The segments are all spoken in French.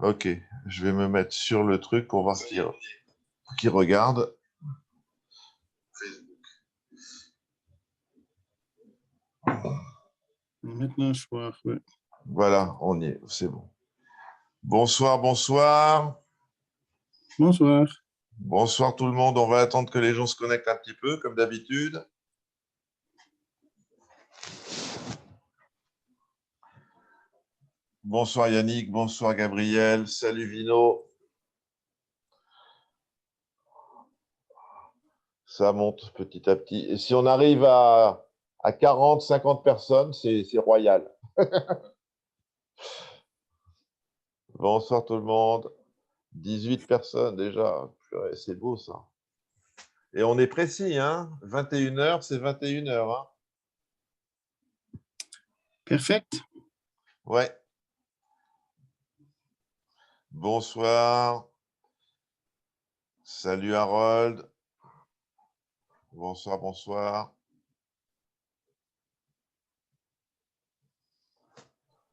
Ok, je vais me mettre sur le truc pour voir qui regarde. Maintenant, je vois. Ouais. Voilà, on y est, c'est bon. Bonsoir, bonsoir. Bonsoir. Bonsoir tout le monde. On va attendre que les gens se connectent un petit peu, comme d'habitude. Bonsoir Yannick, bonsoir Gabriel, salut Vino. Ça monte petit à petit. Et si on arrive à 40, 50 personnes, c'est royal. Bonsoir tout le monde. 18 personnes déjà. C'est beau ça. Et on est précis, hein? 21h, c'est 21h. Hein? Perfect. Ouais. Bonsoir. Salut Harold. Bonsoir, bonsoir.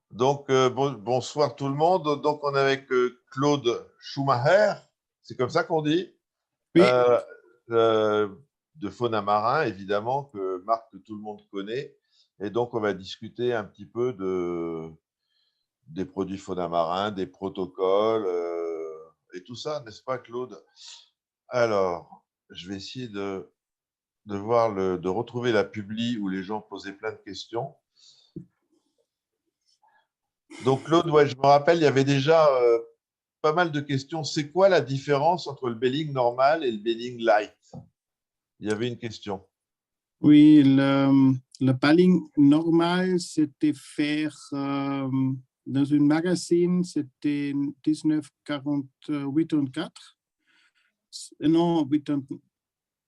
Donc, bonsoir tout le monde. Donc, on est avec Claude Schumacher. C'est comme ça qu'on dit? Oui. De fauna marin, évidemment, marque que tout le monde connaît. Et donc, on va discuter un petit peu des produits fauna marin, des protocoles et tout ça, n'est-ce pas, Claude? Alors, je vais essayer de retrouver la publi où les gens posaient plein de questions. Donc, Claude, ouais, je me rappelle, il y avait déjà pas mal de questions. C'est quoi la différence entre le belling normal et le belling light? Il y avait une question. Oui, le baling normal, c'était faire dans une magazine, c'était 1984. Non,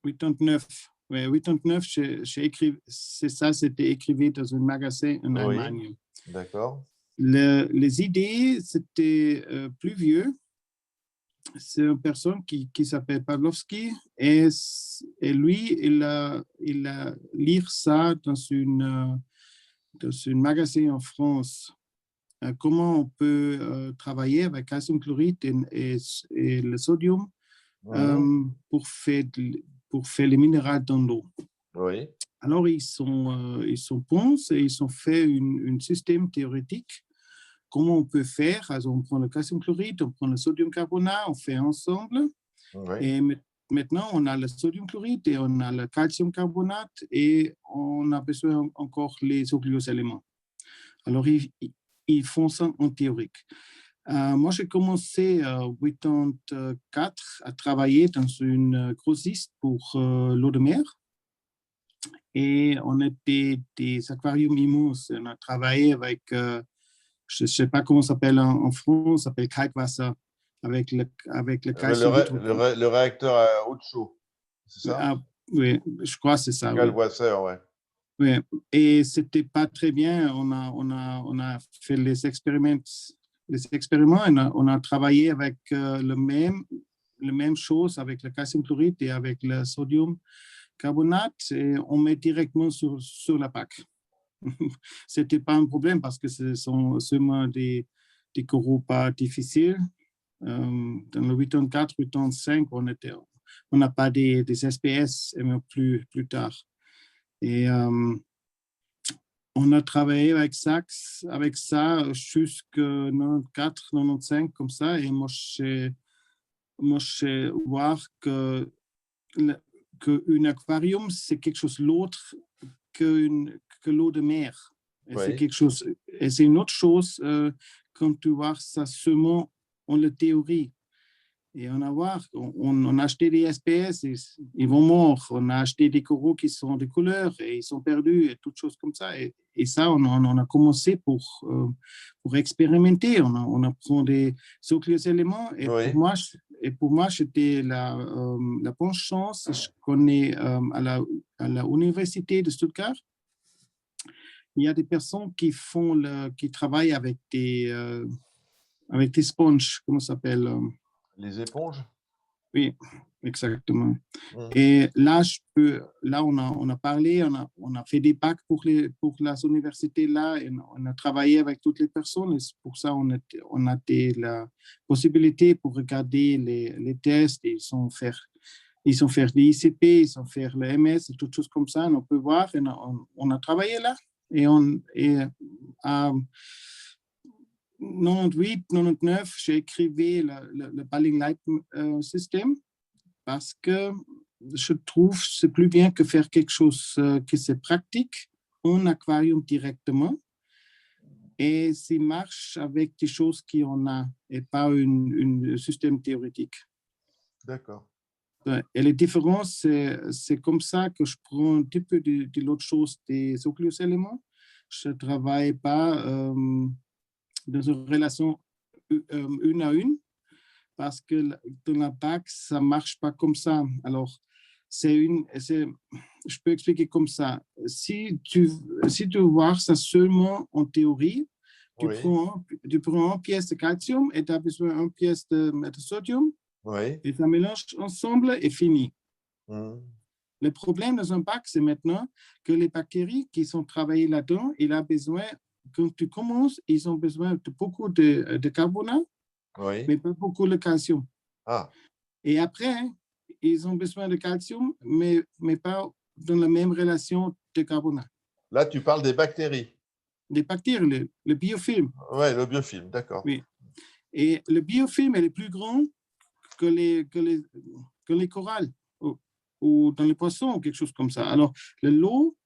89. Ouais, 89, j'ai écrit, c'est ça, c'était écrit dans un magasin en Allemagne. Oui, d'accord. Les idées, c'était plus vieux. C'est une personne qui s'appelle Pavlovski et lui, il a lu ça dans une magasin en France. Comment on peut travailler avec calcium chloride et le sodium pour faire les minéraux dans l'eau. Oui. Alors, ils sont pensés et ils ont fait un système théorique. Comment on peut faire? Alors, on prend le calcium chloride, on prend le sodium carbonate, on fait ensemble. Oui. Et maintenant, on a le sodium chloride et on a le calcium carbonate et on a besoin encore les oxygéléments. Alors, ils font ça en théorique. Moi, j'ai commencé en 1984 à travailler dans une grossiste pour l'eau de mer. Et on était des aquariums immenses. On a travaillé avec, je ne sais pas comment ça s'appelle en France, ça s'appelle Kalkwasser, avec le calcium hydrochloride. Le réacteur à eau de chaud, c'est ça? Ah, oui, je crois que c'est ça. Kalkwasser, oui. Oui. Et ce n'était pas très bien. On a fait les expériments et on a travaillé avec la même chose avec le calcium chloride et avec le sodium carbonate et on met directement sur la PAC. Ce n'était pas un problème parce que ce sont seulement des coraux pas difficiles. Dans le 84, 85, on n'a pas des SPS plus tard. Et on a travaillé avec ça jusqu'à 94, 95, comme ça. Et moi, je vois qu'un aquarium, c'est quelque chose d'autre que l'eau de mer. Et Oui. c'est quelque chose, et c'est une autre chose quand tu vois ça seulement en la théorie. Et on a acheté des SPS, ils vont morts. On a acheté des coraux qui sont de couleur et ils sont perdus et toutes choses comme ça. Et ça, on a commencé pour expérimenter. On apprend des éléments. Et Oui. pour moi, c'était la bonne chance. Je connais à la université de Stuttgart. Il y a des personnes qui travaillent avec des sponges, comment ça s'appelle? Les éponges? Oui, exactement. Mhm. Et là, on a parlé, on a fait des packs pour les universités là, et on a travaillé avec toutes les personnes. Et c'est pour ça on a la possibilité pour regarder les tests. Ils sont faire l'ICP, ils sont faire le MS, et toutes choses comme ça. On peut voir. Et on a travaillé là. Et à 98, 99, j'ai écrivé le Balling Light System parce que je trouve que c'est plus bien que faire quelque chose qui c'est pratique en aquarium directement et ça marche avec des choses qu'on a et pas un système théorique. D'accord. Et les différences, c'est comme ça que je prends un petit peu de l'autre chose des Oculus éléments. Je ne travaille pas dans une relation une à une parce que dans la PAC, ça ne marche pas comme ça. Alors, je peux expliquer comme ça. Si tu vois ça seulement en théorie, Oui, tu prends une pièce de calcium et tu as besoin d'une pièce de sodium oui. et ça mélange ensemble et fini. Mhm. Le problème dans un bac, c'est maintenant que les bactéries qui sont travaillées là-dedans, il a besoin, quand tu commences, ils ont besoin de beaucoup de carbonate, Oui. mais pas beaucoup de calcium. Ah, Et après, ils ont besoin de calcium, mais pas dans la même relation de carbonate. là, tu parles des bactéries. Les bactéries, le biofilm, Ouais, le biofilm, d'accord. oui. Et le biofilm est plus grand que les coralles ou dans les poissons ou quelque chose comme ça. Alors, l'eau,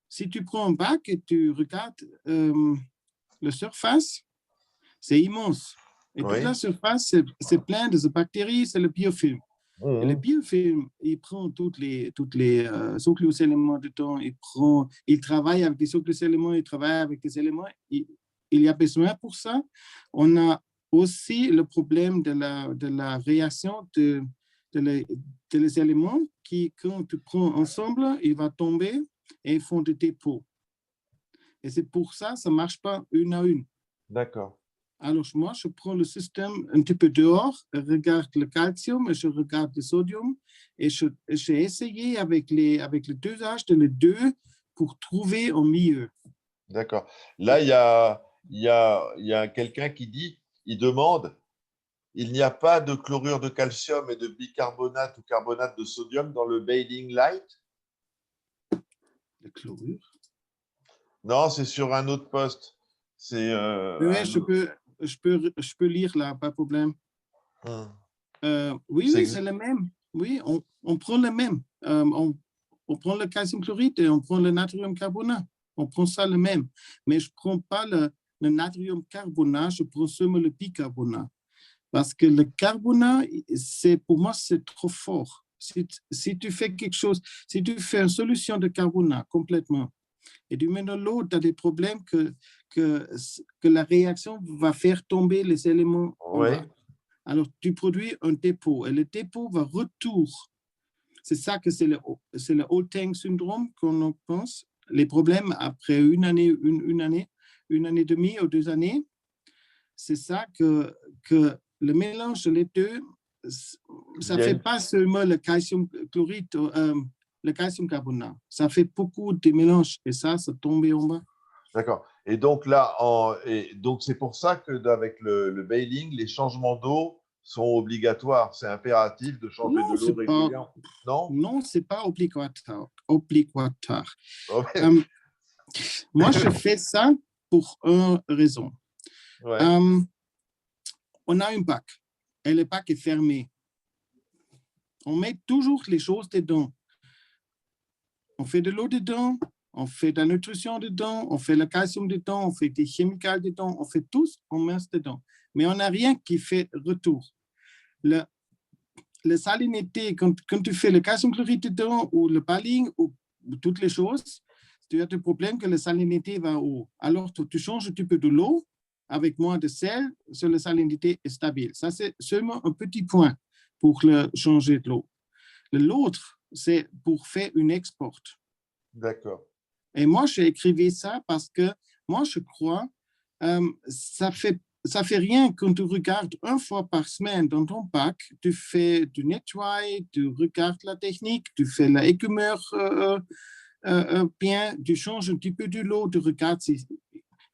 si tu prends un bac et tu regardes la surface, c'est immense. Et toute Oui. la surface, c'est plein de bactéries, c'est le biofilm. Et le Mhm. biofilm, il prend toutes les éléments de temps, il travaille avec des éléments, il travaille avec des éléments. Il y a besoin pour ça. On a aussi le problème de la réaction de les éléments qui, quand tu prends ensemble, il va tomber et ils font des dépôts. Et c'est pour ça ça ne marche pas une à une. D'accord. Alors, moi, je prends le système un petit peu dehors, je regarde le calcium et je regarde le sodium et j'ai essayé avec le dosage de les deux pour trouver un milieu. D'accord. Là, il y a quelqu'un qui dit, il demande, il n'y a pas de chlorure de calcium et de bicarbonate ou carbonate de sodium dans le Baling Light? Le chlorure. Non, c'est sur un autre poste. C'est Oui, je peux lire là, pas de problème. Hum. Oui, C'est oui, ex- c'est le même. Oui, on prend le même. On prend le calcium chloride et on prend le natrium carbonate. On prend ça le même. Mais je ne prends pas le natrium carbonate, je prends seulement le bicarbonate. Parce que le carbonate, pour moi, c'est trop fort. Si tu fais quelque chose, si tu fais une solution de carbonate complètement, et du mets dans l'eau, tu as des problèmes que, que la réaction va faire tomber les éléments en bas. Oui, Alors, tu produis un dépôt et le dépôt va retour. C'est ça que c'est le Old-Tank syndrome qu'on pense. Les problèmes après une année et demie ou 2 années, c'est ça que le mélange de les deux, il ça y ne a fait une... pas seulement le calcium chloride, le calcium carbonate. Ça fait beaucoup de mélanges et ça tombe en bas. D'accord. Et donc là, et donc c'est pour ça que avec le bailing, les changements d'eau sont obligatoires. C'est impératif de changer de Non, l'eau c'est pas, régulièrement. Non? non, c'est pas obligatoire. Obligatoire. Oh, Euh, Moi, je fais ça pour une raison. ouais. Euh, on a un bac et le bac est fermé. On met toujours les choses dedans. On fait de l'eau dedans, on fait de la nutrition dedans, on fait le calcium dedans, on fait des chimicals dedans, on fait tout, on met dedans. Mais on n'a rien qui fait retour. La salinité, quand tu fais le calcium chloride dedans ou le baling ou toutes les choses, tu as le problème que la salinité va haut. Alors, tu changes un petit peu de l'eau avec moins de sel, la salinité est stable. Ça, c'est seulement un petit point pour changer de l'eau. L'autre, c'est pour faire une export. D'accord. Et moi, j'ai écrit ça parce que moi, je crois, ça fait ça fait rien quand tu regardes une fois par semaine dans ton bac, tu nettoies, tu regardes la technique, tu fais l'écumeur bien, tu changes un petit peu de l'eau, tu regardes si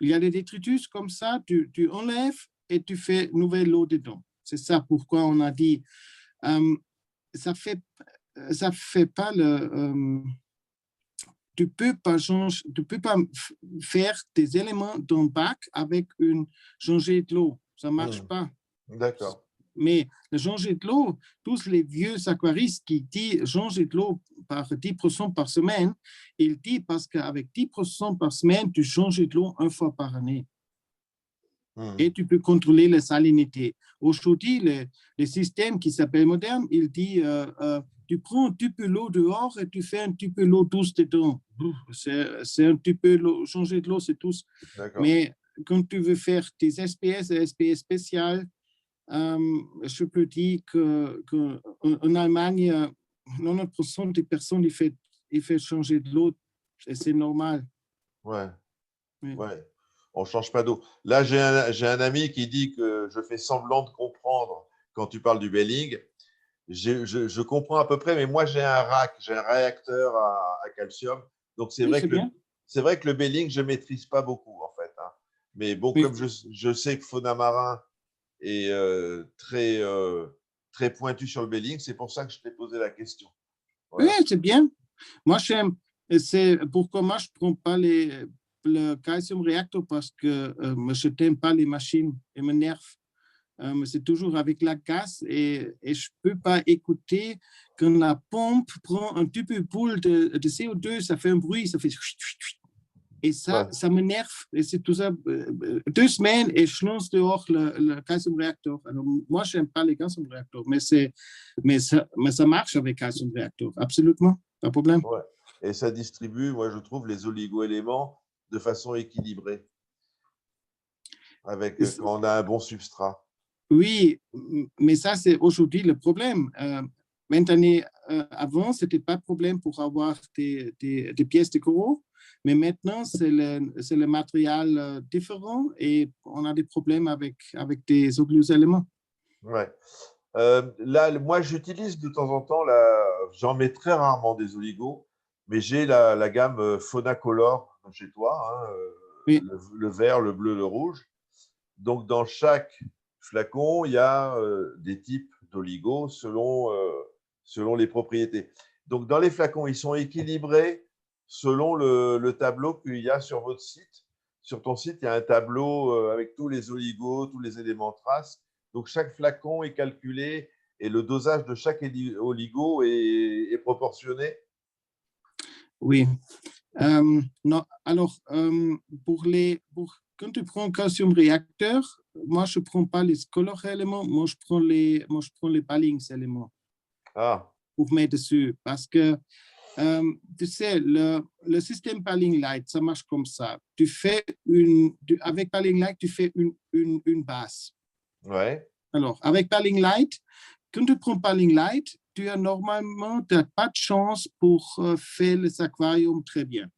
il y a des détritus comme ça, tu enlèves et tu fais nouvelle eau dedans. C'est ça pourquoi on a dit, ça fait pas tu peux pas faire des éléments dans le bac avec une changer de l'eau. Ça marche pas. D'accord. Mais le changer de l'eau, tous les vieux aquaristes qui disent changer de l'eau par 10% par semaine, ils disent parce qu'avec 10% par semaine, tu changes de l'eau une fois par année. Et tu peux contrôler la salinité. Aujourd'hui, le système qui s'appelle moderne, il dit tu prends un petit peu l'eau dehors et tu fais un petit peu l'eau douce dedans. C'est un petit peu changer de l'eau, c'est tout. Mais quand tu veux faire tes SPS et SPS spéciales, je peux dire qu'en Allemagne, 90% des personnes, ils font changer de l'eau et c'est normal. Ouais. Oui. Ouais. On ne change pas d'eau. Là, j'ai un ami qui dit que je fais semblant de comprendre quand tu parles du belling. Je comprends à peu près, mais moi, j'ai un RAC, j'ai un réacteur à calcium. Donc, c'est vrai que le belling, je ne maîtrise pas beaucoup, en fait. Hein. Mais bon, comme je sais que Fauna Marin est très pointu sur le belling, c'est pour ça que je t'ai posé la question. Voilà. Oui, c'est bien. Moi, c'est pourquoi moi, je ne prends pas le calcium réacteur parce que je n'aime pas les machines et m'énerve. C'est toujours avec la gaz et je ne peux pas écouter quand la pompe prend un petit peu boule de CO2, ça fait un bruit, ça fait et ça m'énerve. Et c'est tout ça. 2 semaines et je lance dehors le calcium réacteur. Alors, moi, je n'aime pas les calcium réacteurs, mais ça marche avec calcium réacteur, absolument, pas de problème. Ouais. Et ça distribue, moi, je trouve, les oligo-éléments de façon équilibrée, quand on a un bon substrat. Oui, mais ça, c'est aujourd'hui le problème. 20 années avant, ce n'était pas de problème pour avoir des pièces de coraux, mais maintenant, c'est le matériel différent et on a des problèmes avec des oligos-éléments. Ouais. Là, moi, j'utilise de temps en temps, j'en mets très rarement des oligos, mais j'ai la gamme Fauna Color chez toi, hein, Oui. le vert, le bleu, le rouge. Donc, dans chaque flacon, il y a des types d'oligos selon les propriétés. Donc, dans les flacons, ils sont équilibrés selon le tableau qu'il y a sur votre site. Sur ton site, il y a un tableau avec tous les oligos, tous les éléments traces. Donc, chaque flacon est calculé et le dosage de chaque oligo est proportionné. Oui. Non, alors, quand tu prends calcium réacteur, moi, je ne prends pas les color éléments, moi, je prends les Ballings éléments pour mettre dessus. Parce que, tu sais, le système Balling Light, ça marche comme ça. Avec Balling Light, tu fais une base. Ouais. Alors, avec Balling Light, quand tu prends Balling Light, tu as normalement pas de chance pour faire les aquariums très bien.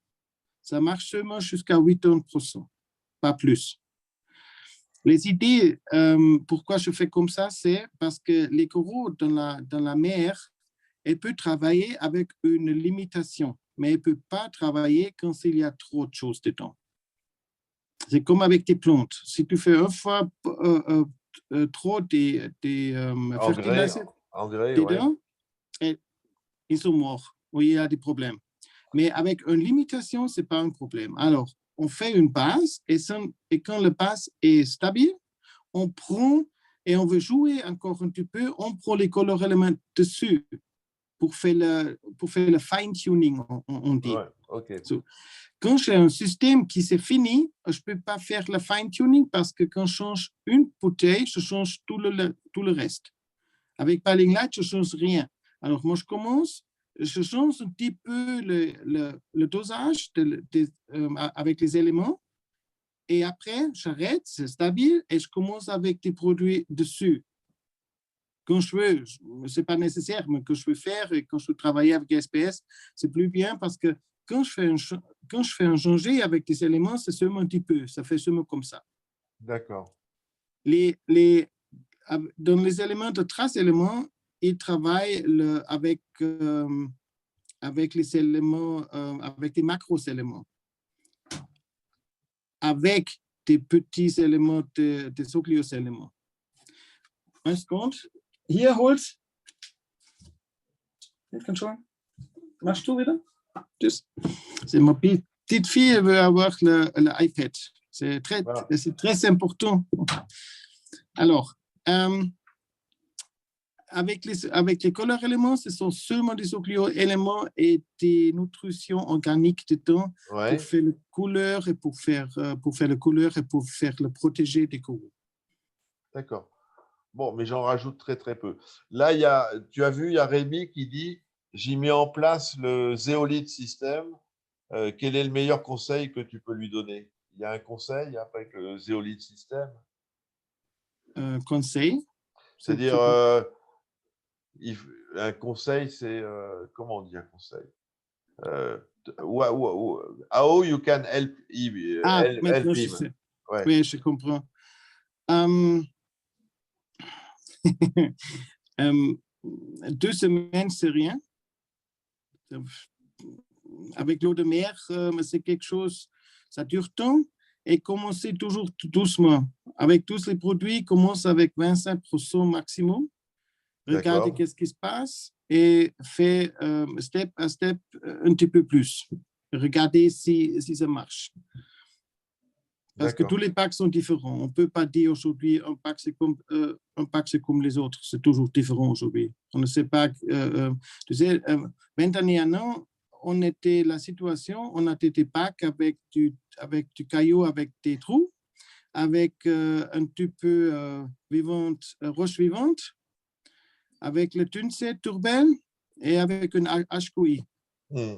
Ça marche seulement jusqu'à 80%, pas plus. Les idées, pourquoi je fais comme ça, c'est parce que les coraux dans la mer, elles peuvent travailler avec une limitation, mais elles ne peuvent pas travailler quand il y a trop de choses dedans. C'est comme avec tes plantes. Si tu fais une fois trop des fertilisateurs dedans, ils sont morts. Oui, il y a des problèmes. Mais avec une limitation, ce n'est pas un problème. Alors, on fait une base et quand la base est stable, on prend et on veut jouer encore un petit peu, on prend les color éléments dessus pour faire le fine-tuning, on dit. Ouais, okay. Quand j'ai un système qui s'est fini, je ne peux pas faire le fine-tuning parce que quand je change une bouteille, je change tout le reste. Avec Balling Light, je ne change rien. Alors, moi, je change un petit peu le dosage avec les éléments et après, j'arrête, c'est stable et je commence avec des produits dessus. Quand je veux, ce n'est pas nécessaire, mais quand je veux faire et quand je veux travailler avec SPS, c'est plus bien parce que quand je fais un changer avec des éléments, c'est seulement un petit peu, ça fait seulement comme ça. D'accord. dans les éléments de trace éléments, ils travaillent avec les éléments, avec des macros-éléments, avec des petits éléments des nucléos-éléments. Une seconde. Hier, Holz. Machst-tu wieder? C'est ma petite fille, elle veut avoir l'iPad. C'est très important. Alors, avec les couleurs éléments, ce sont seulement des nucléo-éléments et des nutritions organiques dedans pour faire la couleur et pour faire la couleur et pour faire le protéger des coraux. D'accord. Bon, mais j'en rajoute très, très peu. Là, tu as vu, il y a Rémi qui dit « J'ai mis en place le Zeolite System. Quel est le meilleur conseil que tu peux lui donner ?» Il y a un conseil avec le Zeolite System? Conseil? C'est-à-dire, un conseil, c'est… comment on dit un conseil? How you can help him. Ouais. Oui, je comprends. 2 semaines, c'est rien. Avec l'eau de mer, c'est quelque chose, ça dure tant. Et commencer toujours tout doucement. Avec tous les produits, commence avec 25% maximum. Regardez qu'est-ce qui se passe et fait step à step un petit peu plus. Regardez si ça marche. Parce que tous les packs sont différents. On ne peut pas dire aujourd'hui un pack c'est comme les autres. C'est toujours différent aujourd'hui. On ne sait pas. Tu sais, 20 années avant, on était la situation, on a des packs avec du caillou, avec des trous, avec un petit peu roche vivante, avec le Tunset Turbelle et avec une HQI.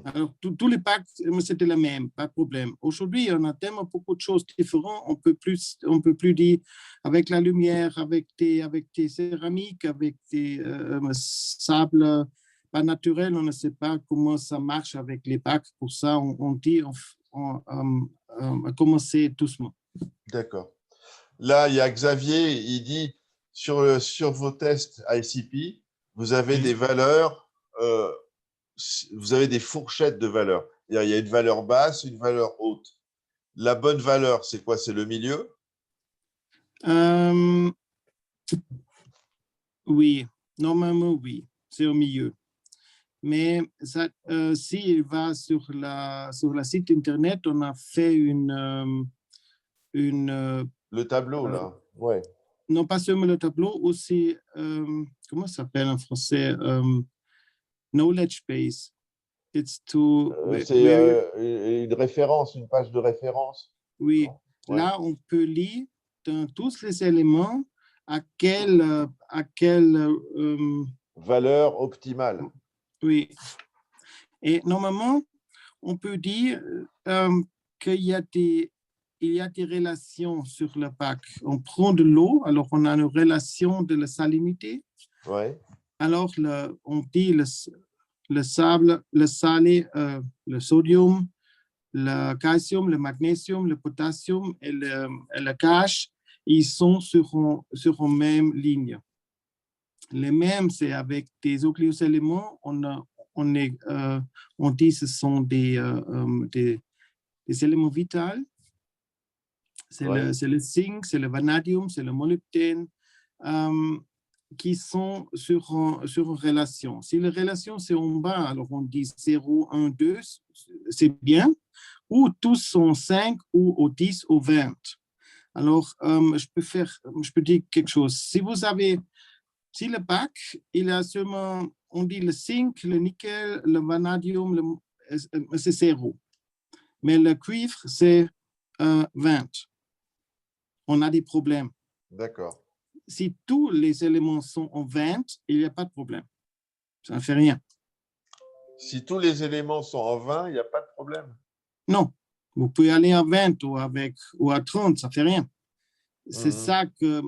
Alors, tous les packs, c'était la même, pas de problème. Aujourd'hui, on a tellement beaucoup de choses différentes, on peut plus dire avec la lumière, avec des céramiques, avec des sables pas naturels, on ne sait pas comment ça marche avec les packs. Pour ça, on dit on commencer doucement. D'accord. Là, il y a Xavier, il dit sur vos tests ICP, vous avez des valeurs, vous avez des fourchettes de valeurs. Il y a une valeur basse, une valeur haute. La bonne valeur, c'est quoi? C'est le milieu? Oui, normalement, oui, c'est au milieu. Mais s'il va sur la site internet, on a fait le tableau, là, ouais. Non, pas seulement le tableau, aussi, comment ça s'appelle en français? Knowledge base. C'est une référence, une page de référence. Oui, là, on peut lire dans tous les éléments à quelle valeur optimale. Oui. Et normalement, on peut dire qu'il y a des relations sur le pack. On prend de l'eau, alors on a une relation de la salinité. Ouais. Alors, on dit le sable, le salé, le sodium, le calcium, le magnésium, le potassium et le KH, ils sont sur une même ligne. Les mêmes, c'est avec des nucléoséléments, on dit que ce sont des éléments vitaux. C'est le zinc, c'est le vanadium, c'est le molybdène, qui sont sur une relation. Si la relation c'est en bas, alors on dit 0, 1, 2, c'est bien, ou tous sont 5 ou au 10 ou 20. Alors, je peux dire quelque chose. Si le pack, il a seulement, on dit le zinc, le nickel, le vanadium, c'est 0. Mais le cuivre, c'est 20. On a des problèmes. D'accord. Si tous les éléments sont en 20, il n'y a pas de problème. Ça ne fait rien. Si tous les éléments sont en 20, il n'y a pas de problème? Non. Vous pouvez aller à 20 ou à 30, ça ne fait rien. C'est ça que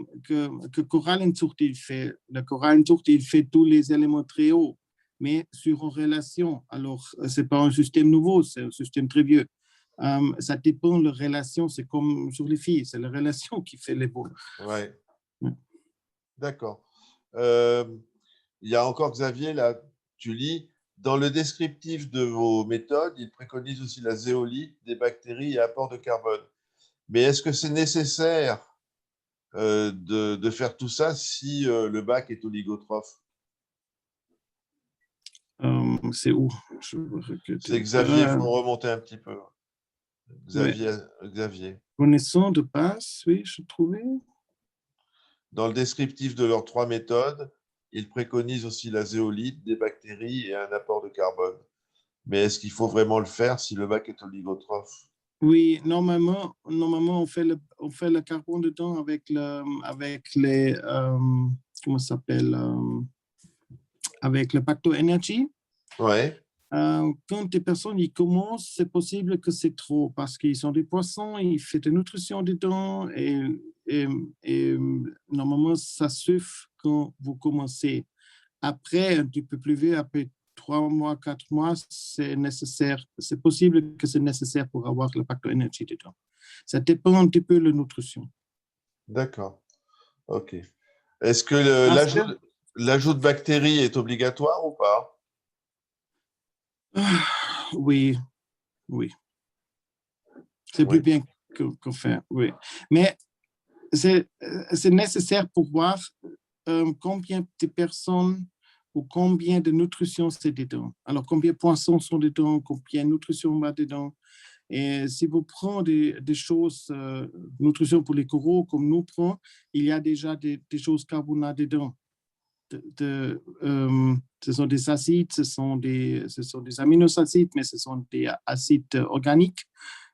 Korallenzucht il fait. Le Korallenzucht, il fait tous les éléments très hauts, mais sur une relation. Alors, ce n'est pas un système nouveau, c'est un système très vieux. Ça dépend de la relation, c'est comme sur les filles, c'est la relation qui fait les beaux. Ouais. D'accord. Il y a encore Xavier, là, tu lis, dans le descriptif de vos méthodes, il préconise aussi la zéolite, des bactéries et apport de carbone. Mais est-ce que c'est nécessaire de faire tout ça si le bac est oligotrophe? C'est où? Je veux C'est regarder. Xavier, il faut remonter un petit peu. Ouais. Xavier. Connaissant de base, oui, je trouvais. Dans le descriptif de leurs 3 méthodes, ils préconisent aussi la zéolite, des bactéries et un apport de carbone. Mais est-ce qu'il faut vraiment le faire si le bac est oligotrophe? Oui, normalement on fait le carbone dedans avec les, comment ça s'appelle, avec le Pacto Energy. Ouais, Quand des personnes y commencent, c'est possible que c'est trop parce qu'ils ont des poissons, ils font de nutrition dedans et, et normalement ça suffit quand vous commencez. Après, un petit peu plus vieux, après 3 mois, 4 mois, c'est nécessaire. C'est possible que c'est nécessaire pour avoir le Pacto Energy dedans. Ça dépend un petit peu de la nutrition. d'accord. OK. Est-ce que Parce que, l'ajout de bactéries est obligatoire ou pas? oui, oui, c'est plus Oui, bien qu'on fait, oui. Mais c'est nécessaire pour voir combien de personnes ou combien de nutrition c'est dedans. Alors, combien de poissons sont dedans, combien de nutrition va dedans. Et si vous prenez des choses, nutrition pour les coraux, comme nous prenons, il y a déjà des choses carbonates dedans. Ce sont des acides, ce sont des aminoacides, mais ce sont des acides organiques.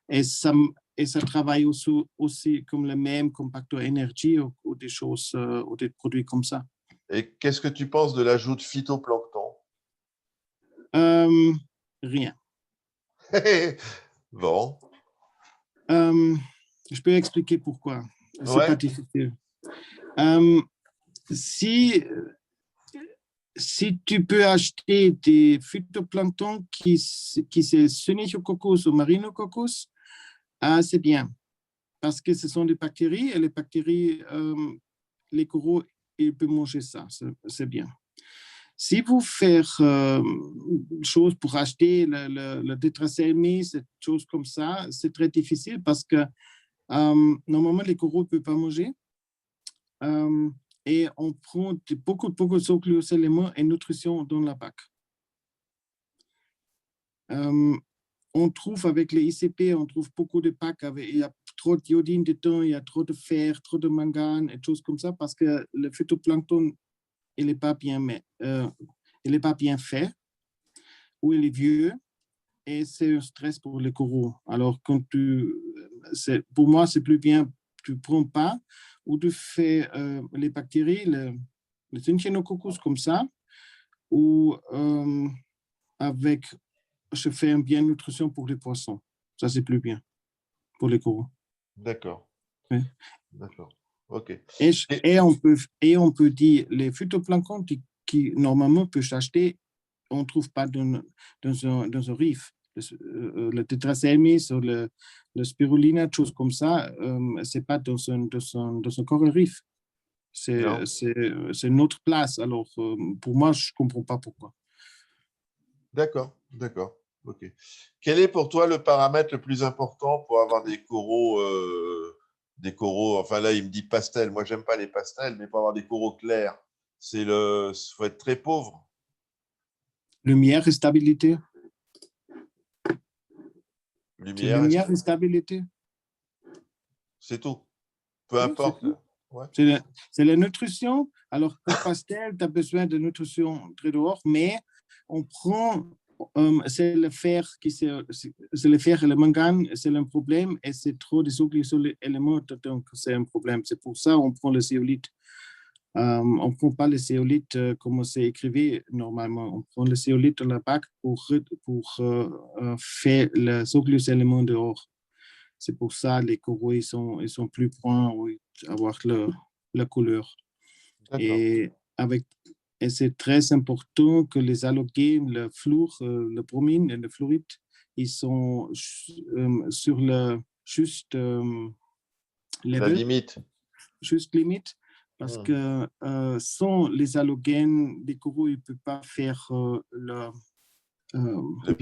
Et ça, et ça travaille aussi comme le même, comme Pacto Energy ou des choses, ou des produits comme ça. et qu'est-ce que tu penses de l'ajout de phytoplancton? Rien. Bon, Je peux expliquer pourquoi. C'est pas ouais, difficile. Euh, si, si tu peux acheter des phytoplanctons qui c'est Sunichococcus ou Marinococcus, c'est bien. Parce que ce sont des bactéries et les bactéries, les coraux, ils peuvent manger ça. C'est bien. Si vous faites chose pour acheter le tétracycline, cette chose comme ça, c'est très difficile parce que normalement, les coraux ne peuvent pas manger. Et on prend beaucoup d'oligo-éléments et nutrition dans la bac. On trouve avec les ICP, on trouve beaucoup de packs, il y a trop d'iodine dedans, il y a trop de fer, trop de manganèse et choses comme ça parce que le phytoplancton, il n'est pas bien fait ou il est vieux et c'est un stress pour les coraux. Alors, pour moi, c'est plus bien, tu ne prends pas ou tu fais les bactéries, le Synchenococcus comme ça, ou avec, je fais un bien nutrition pour les poissons. Ça, c'est plus bien pour les coraux. d'accord, Oui. d'accord. OK. Et on peut dire, les phytoplanctons qui normalement peuvent s'acheter, on ne trouve pas dans un reef. Le tétracycline ou le spirulina, choses comme ça, ce n'est pas dans un coral reef. C'est Non, une autre place. Alors, pour moi, je ne comprends pas pourquoi. d'accord, d'accord. OK. Quel est pour toi le paramètre le plus important pour avoir des coraux, enfin là, il me dit pastel. Moi, j'aime pas les pastels, mais pour avoir des coraux clairs, faut être très pauvre. Lumière et stabilité. C'est Lumière, lumière et stabilité. c'est tout. Peu Oui, c'est importe. tout. Ouais. C'est la nutrition. Alors, pour pastel, tu as besoin de nutrition très dehors, mais on prend, c'est le fer c'est le fer et le manganèse, c'est un problème, et c'est trop des éléments, donc c'est un problème. C'est pour ça qu'on prend le zéolite. On ne prend pas le zéolite comme c'est écrit normalement. On prend le zéolite dans la bac pour faire les éléments dehors. C'est pour ça les coraux ils sont plus bruns ou avoir la couleur. D'accord. Et, avec, et c'est très important que les halogènes, le fluor, le bromine et le fluoride, ils sont sur le juste La level, limite. juste limite, Parce que sans les halogènes, les coraux ne peuvent pas faire la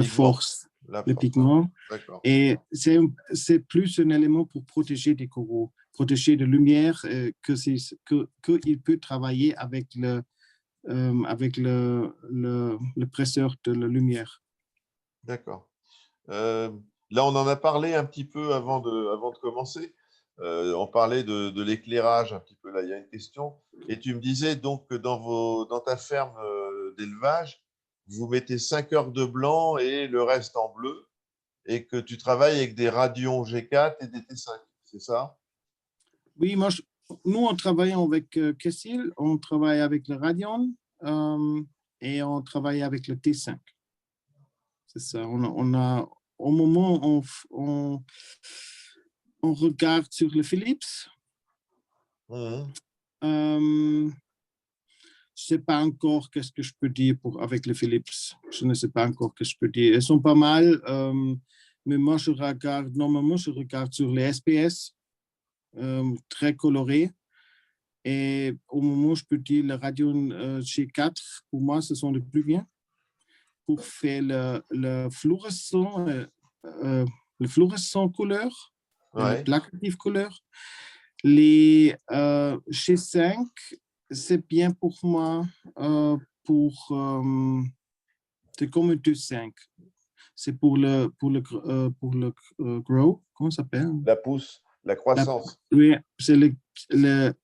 force, le pigment. Et c'est plus un élément pour protéger des coraux, protéger de lumière, qu'il peut travailler avec le presseur de la lumière. D'accord. Là, on en a parlé un petit peu avant de commencer. On parlait de l'éclairage un petit peu. Là, il y a une question. Et tu me disais donc que dans ta ferme d'élevage, vous mettez 5 heures de blanc et le reste en bleu, et que tu travailles avec des radions G4 et des T5, c'est ça? Oui, nous, on travaille avec Kessil, on travaille avec le Radion et on travaille avec le T5. C'est ça. Au moment où on regarde sur le Philips, je ne sais pas encore qu'est-ce que je peux dire avec le Philips. Je ne sais pas encore ce que je peux dire. Ils sont pas mal, mais moi, normalement, je regarde sur les SPS, très colorés. Et au moment où je peux dire le Radion G4, pour moi, ce sont les plus bien. Pour faire le fluorescent couleur, le placatif couleur. Les G5, c'est bien pour moi, c'est comme un 2,5. C'est pour le grow, comment ça s'appelle? La pousse, la croissance. Oui, c'est le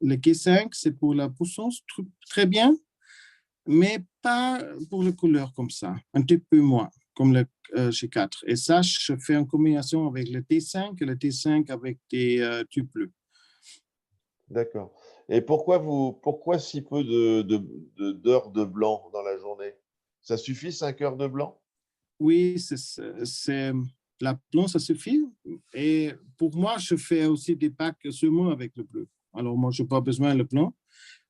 G5, c'est pour la poussance, très bien, mais pas pour la couleur comme ça, un petit peu moins, comme le G4. Et ça, je fais en combinaison avec le T5 et le T5 avec des tubes bleus. D'accord. Et pourquoi si peu d'heures de blanc dans la journée? Ça suffit 5 heures de blanc? Oui, la blanc, ça suffit. Et pour moi, je fais aussi des packs seulement avec le bleu. Alors, moi, je n'ai pas besoin de blanc,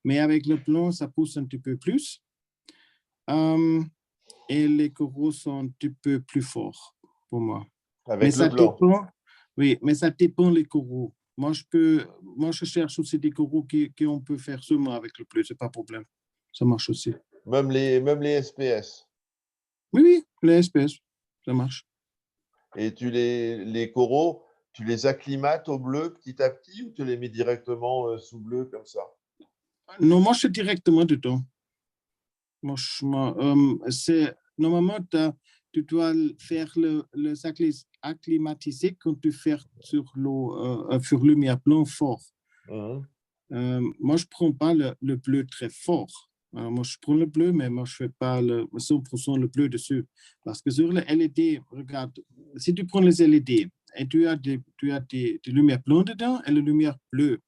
mais avec le blanc, ça pousse un petit peu plus. Et les coraux sont un petit peu plus forts pour moi. Avec le blanc. Oui, mais ça dépend les coraux. Moi, je cherche aussi des coraux qu'on peut faire seulement avec le bleu, c'est pas un problème. Ça marche aussi. Même les SPS. Oui, les espèces, ça marche. Et les coraux, tu les acclimates au bleu petit à petit ou tu les mets directement sous bleu comme ça? Non, moi, je suis directement dedans. Normalement, tu dois faire le acclimatiser quand tu fais sur lumière blanc fort. Moi, je ne prends pas le bleu très fort. Alors, moi, je prends le bleu, mais moi, je ne fais pas le 100% le bleu dessus. Parce que sur les LED, regarde, si tu prends les LED et tu as des lumières blanches dedans et les lumières bleues.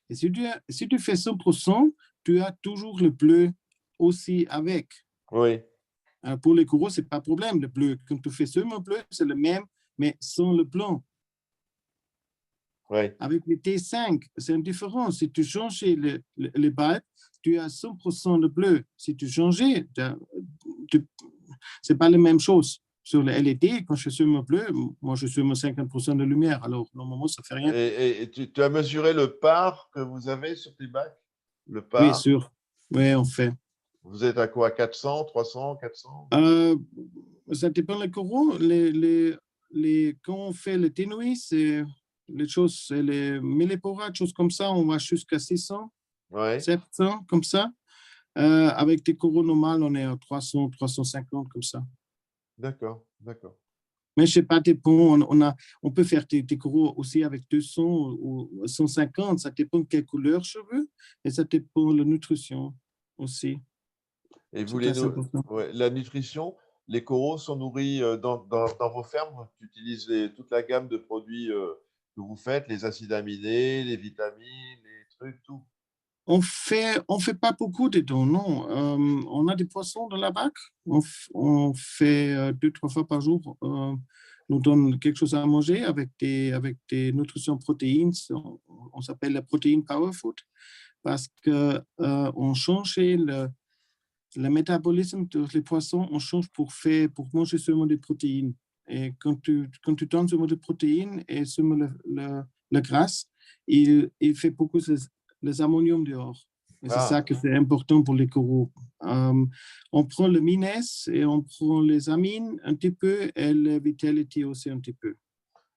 Et si tu fais 100%, tu as toujours le bleu aussi avec. Oui. Alors, pour les coraux, ce n'est pas un problème. Le bleu, quand tu fais seulement bleu, c'est le même, mais sans le blanc. Oui. Avec les T5, c'est une différence. Si tu changes les bulbes, tu as 100% de bleu. Si tu changes, ce n'est pas la même chose. Sur les LED, quand je suis seulement bleu, moi, je suis seulement 50% de lumière. Alors, normalement, ça ne fait rien. Et tu as mesuré le par que vous avez sur tes bacs? Le par? Oui, sûr. Oui, on fait. Vous êtes à quoi? 400, 300, 400? Ça dépend des coraux. Quand on fait le ténouis, c'est les choses, c'est les milléporates, choses comme ça, on va jusqu'à 600, 700, comme ça. Avec des coraux normaux, on est à 300, 350, comme ça. D'accord, d'accord. Mais je ne sais pas, on peut faire des coraux aussi avec 200 ou 150, ça dépend de quelle couleur je veux, et ça dépend de la nutrition aussi. Et la nutrition, les coraux sont nourris dans vos fermes? Tu utilises toute la gamme de produits que vous faites, les acides aminés, les vitamines, les trucs, tout? On fait pas beaucoup dedans, non. On a des poissons dans la bac. On fait 2-3 fois par jour. Nous donne quelque chose à manger avec des nutritions protéines. On s'appelle la protéine power food parce que on change le métabolisme des poissons. On change pour manger seulement des protéines. Et quand tu donnes seulement des protéines et seulement le gras, il fait beaucoup les ammoniums dehors. Et c'est Ah, ça que c'est important pour les coraux. On prend le mines et on prend les amines un petit peu et le vitality aussi un petit peu.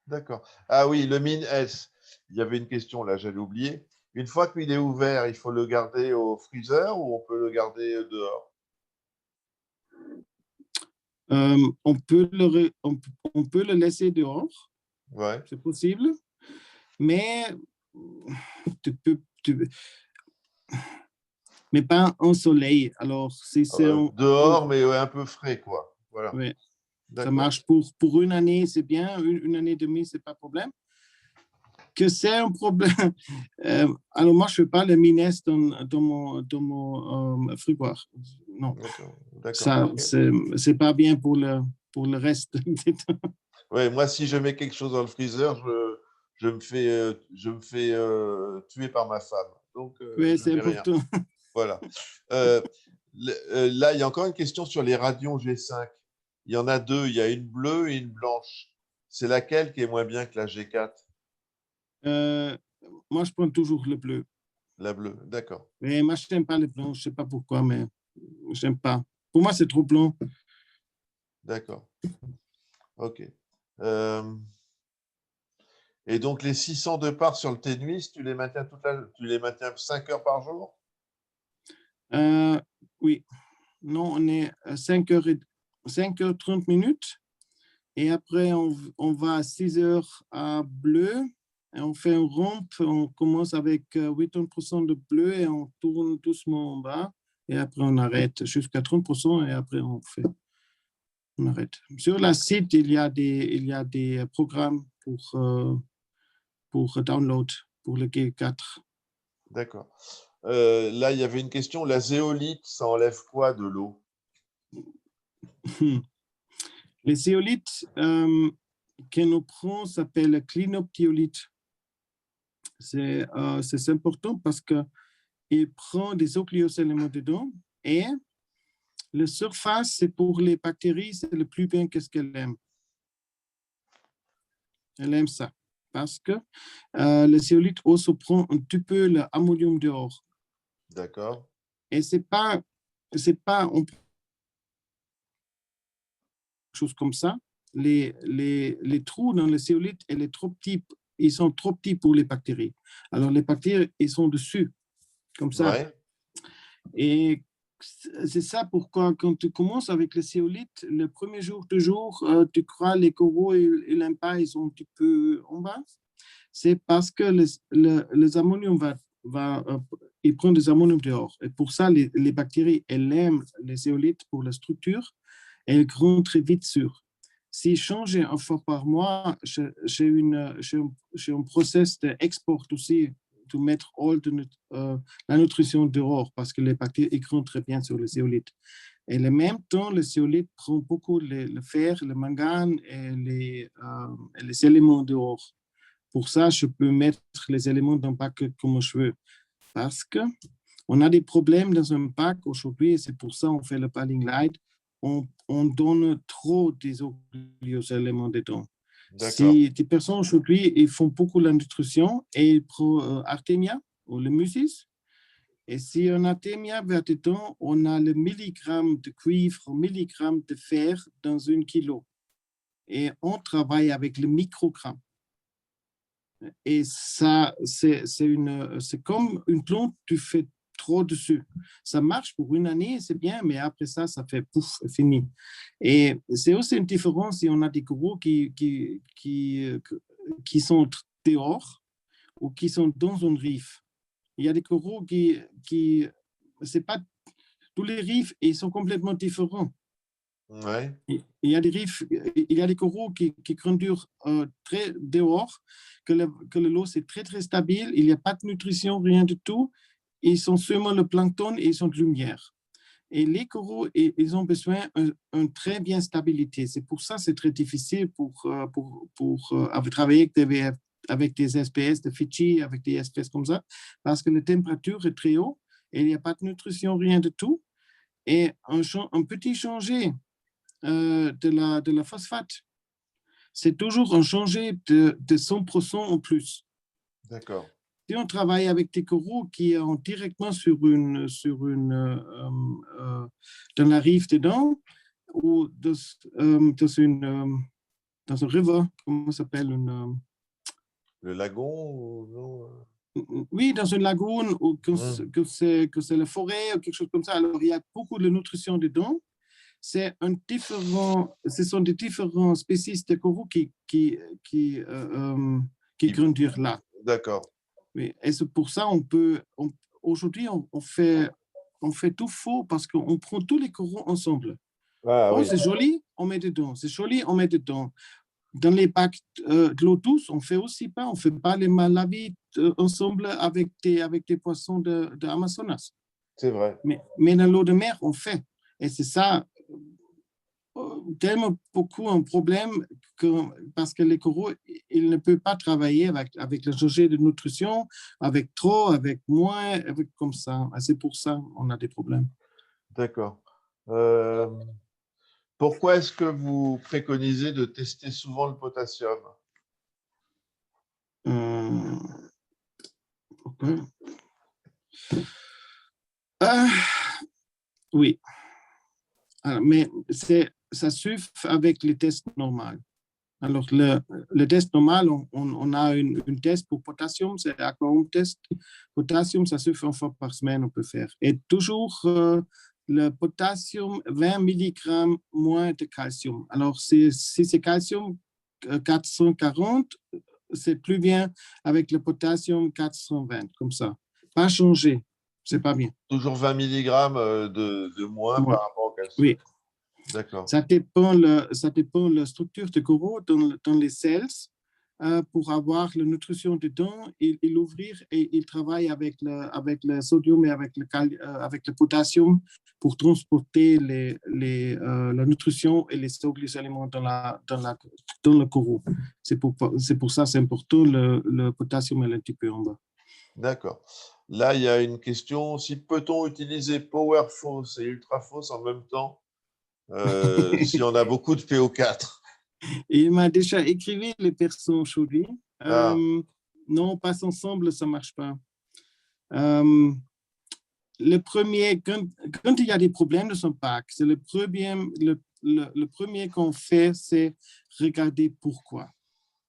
d'accord. Ah oui, le mine S. Il y avait une question là, j'allais oublier. Une fois qu'il est ouvert, il faut le garder au freezer ou on peut le garder dehors? On peut le laisser dehors, Ouais. c'est possible, mais tu peux, mais pas en soleil. Alors, si c'est Dehors, mais un peu frais, quoi. Voilà. ouais, ça D'accord. marche pour une année, c'est bien. Une année et demie, c'est pas problème. Que c'est un problème. Alors, moi, je ne fais pas le mines dans mon frigoir. Non, D'accord. D'accord. ça, Ok. c'est pas bien pour le reste des temps. Ouais, moi, si je mets quelque chose dans le freezer, je me fais tuer par ma femme. Donc, Oui, je c'est mets rien. important. Voilà. Euh, Là, il y a encore une question sur les radions G5. Il y en a deux. Il y a une bleue et une blanche. C'est laquelle qui est moins bien que la G4? Euh, Moi, je prends toujours le bleu. La bleue. D'accord. Mais moi, je n'aime pas le blanc. Je ne sais pas pourquoi, mais je n'aime pas. Pour moi, c'est trop blanc. D'accord. OK. Euh, et donc, les 600 de part sur le tennis, tu les maintiens 5 heures par jour? Oui. Non, on est à 5h30 minutes. Et après, on va à 6 heures à bleu. Et on fait un rampe. On commence avec 80% de bleu et on tourne doucement en bas. Et après, on arrête jusqu'à 30% et après, on arrête. Sur la site, il y a des programmes pour download pour le G4. D'accord. Là, il y avait une question. La zéolite, ça enlève quoi de l'eau? Les zéolites que nous prenons s'appellent clean-up zeolite. C'est important parce qu'il prend des oxyocéléments dedans et la surface, c'est pour les bactéries, c'est le plus bien qu'est-ce qu'elle aime. Elle aime ça parce que le zeolite aussi prend un petit peu l'ammonium dehors. D'accord. Et c'est pas on prend quelque chose comme ça. Les trous dans le zeolite, ils sont trop petits pour les bactéries. Alors les bactéries, ils sont dessus, comme ça. Ouais. Et c'est ça pourquoi quand tu commences avec le zeolite, le premier jour, toujours, tu crois les coraux et l'impact, ils sont un petit peu en bas. C'est parce que les ammonium il prend des ammoniums dehors. Et pour ça, les bactéries, elles aiment les zeolites pour la structure et elles grandissent très vite sur. Si change une fois par mois, j'ai un process d'export aussi de mettre la nutrition dehors parce que les bactéries grandissent très bien sur le zeolite. Et en même temps, le zeolite prend beaucoup le fer, le manganèse et les éléments dehors. Pour ça, je peux mettre les éléments dans le pack comme je veux. Parce qu'on a des problèmes dans un pack aujourd'hui et c'est pour ça qu'on fait le padding light. On donne trop des éléments dedans. D'accord. Si des personnes aujourd'hui, ils font beaucoup la nutrition et ils prennent Artemia ou le Mucis. Et si on a Artemia vers dedans, on a le milligramme de cuivre, milligramme de fer dans 1 kilo. Et on travaille avec le microgramme. Et ça, c'est comme une plante, tu fais trop dessus. Ça marche pour une année, c'est bien, mais après ça, ça fait pouf, fini. Et c'est aussi une différence si on a des coraux qui sont dehors ou qui sont dans un riff. Il y a des coraux c'est pas tous les riffs, ils sont complètement différents. Ouais. Il y a des riffs, il y a des coraux qui grandissent très dehors, que le lot c'est très très stable, il n'y a pas de nutrition, rien du tout. Ils sont seulement le plancton et ils sont de lumière. Et les coraux, ils ont besoin d'une très bien stabilité. C'est pour ça que c'est très difficile pour travailler avec des espèces de Fidji, avec des espèces comme ça, parce que la température est très haute et il n'y a pas de nutrition, rien du tout. Et un petit changé de la phosphate, c'est toujours un changé de 100% en plus. D'accord. si on travaille avec des coraux qui sont directement dans la rive dedans, ou dans un river, comment ça s'appelle Le lagon ou non? Oui, dans une lagune, ou que c'est la forêt, ou quelque chose comme ça. Alors, il y a beaucoup de nutrition dedans. Ce sont des différents spécies de coraux qui grandissent là. D'accord. Oui, et c'est pour ça aujourd'hui, on fait tout faux parce qu'on prend tous les coraux ensemble. Ah, Oh, oui. c'est joli, on met dedans. C'est joli, on met dedans. Dans les bacs de l'eau douce, on fait aussi pas. On fait pas les malavis ensemble avec des poissons de Amazonas. C'est vrai. Mais dans l'eau de mer, on fait. Et c'est ça tellement beaucoup un problème parce que les coraux, ils ne peuvent pas travailler avec le sujet de nutrition, avec trop, avec moins, avec comme ça. Et c'est pour ça qu'on a des problèmes. D'accord. Pourquoi est-ce que vous préconisez de tester souvent le potassium? Okay. Oui. Alors, mais ça suffit avec les tests normaux. Alors, le test normal, on a une test pour potassium, c'est aquarium test. Potassium, ça suffit une fois par semaine, on peut faire. Et toujours le potassium, 20 mg moins de calcium. Alors, si c'est calcium 440, c'est plus bien avec le potassium 420, comme ça. Pas changer, c'est pas bien. Toujours 20 mg de moins par rapport au calcium. Oui. D'accord. Ça dépend de la structure du coraux dans les cells pour avoir la nutrition dedans. Il ouvrir et il travaille avec le sodium et avec le potassium pour transporter la nutrition et les aliments dans le coraux. C'est pour ça que c'est important, le potassium est un petit peu en bas. D'accord. Là, il y a une question. Si peut-on utiliser PowerFOS et UltraFOS en même temps si on a beaucoup de PO4? Il m'a déjà écrit les personnes aujourd'hui. Non, pas ensemble, ça ne marche pas. Le premier, quand il y a des problèmes de son pack, c'est le premier qu'on fait, c'est regarder pourquoi.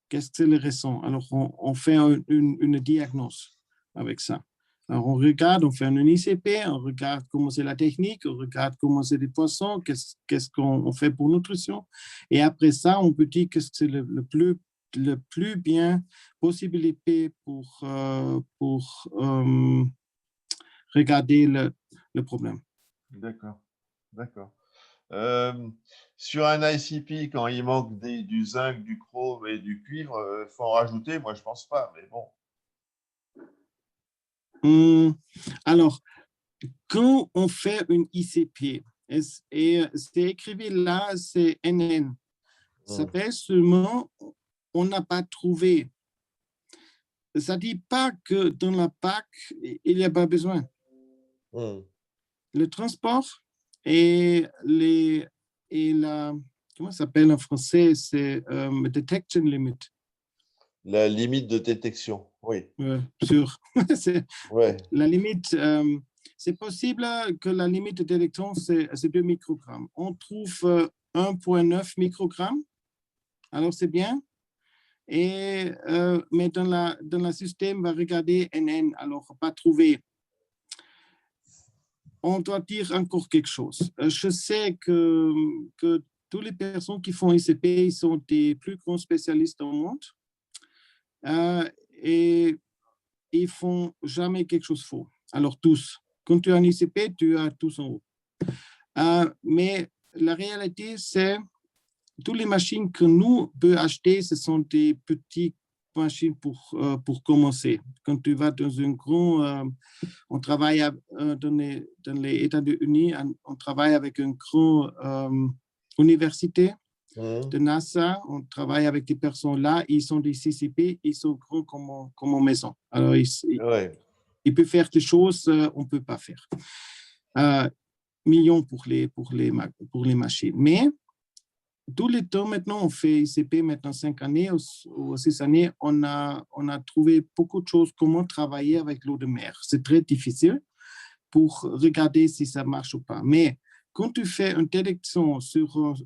Qu'est-ce que c'est les raisons? Alors, on fait une diagnose avec ça. Alors, on regarde, on fait un ICP, on regarde comment c'est la technique, on regarde comment c'est les poissons, qu'est-ce qu'on fait pour nutrition. Et après ça, on peut dire que c'est le plus bien possibilité pour regarder le problème. D'accord, d'accord. Sur un ICP, quand il manque du zinc, du chrome et du cuivre, il faut en rajouter? Moi, je ne pense pas, mais bon. Alors, quand on fait une ICP, et c'est écrit là, c'est NN. Ça fait seulement, on n'a pas trouvé. Ça ne dit pas que dans la PAC, il n'y a pas besoin. Le transport et comment ça s'appelle en français, c'est detection limit. La limite de détection, oui. Sûr. Ouais. La limite, c'est possible que la limite de détection, c'est 2 microgrammes. On trouve 1,9 microgrammes, alors c'est bien. Mais dans le système, on va regarder NN, alors pas trouver. On doit dire encore quelque chose. Je sais que toutes les personnes qui font ICP sont des plus grands spécialistes au monde. Et ils font jamais quelque chose de faux. Alors tous, quand tu as un ICP, tu as tous en haut. Mais la réalité, c'est toutes les machines que nous pouvons acheter, ce sont des petites machines pour commencer. Quand tu vas dans un grand, on travaille dans les États-Unis, on travaille avec une grande université de NASA, on travaille avec des personnes là, ils sont des CCP, ils sont grands comme une maison. Alors, ils peuvent faire des choses on ne peut pas faire. Millions pour les machines. Mais tous les temps maintenant, on fait ICP maintenant 5 années ou 6 années, on a trouvé beaucoup de choses, comment travailler avec l'eau de mer. C'est très difficile pour regarder si ça marche ou pas. Mais quand tu fais une détection sur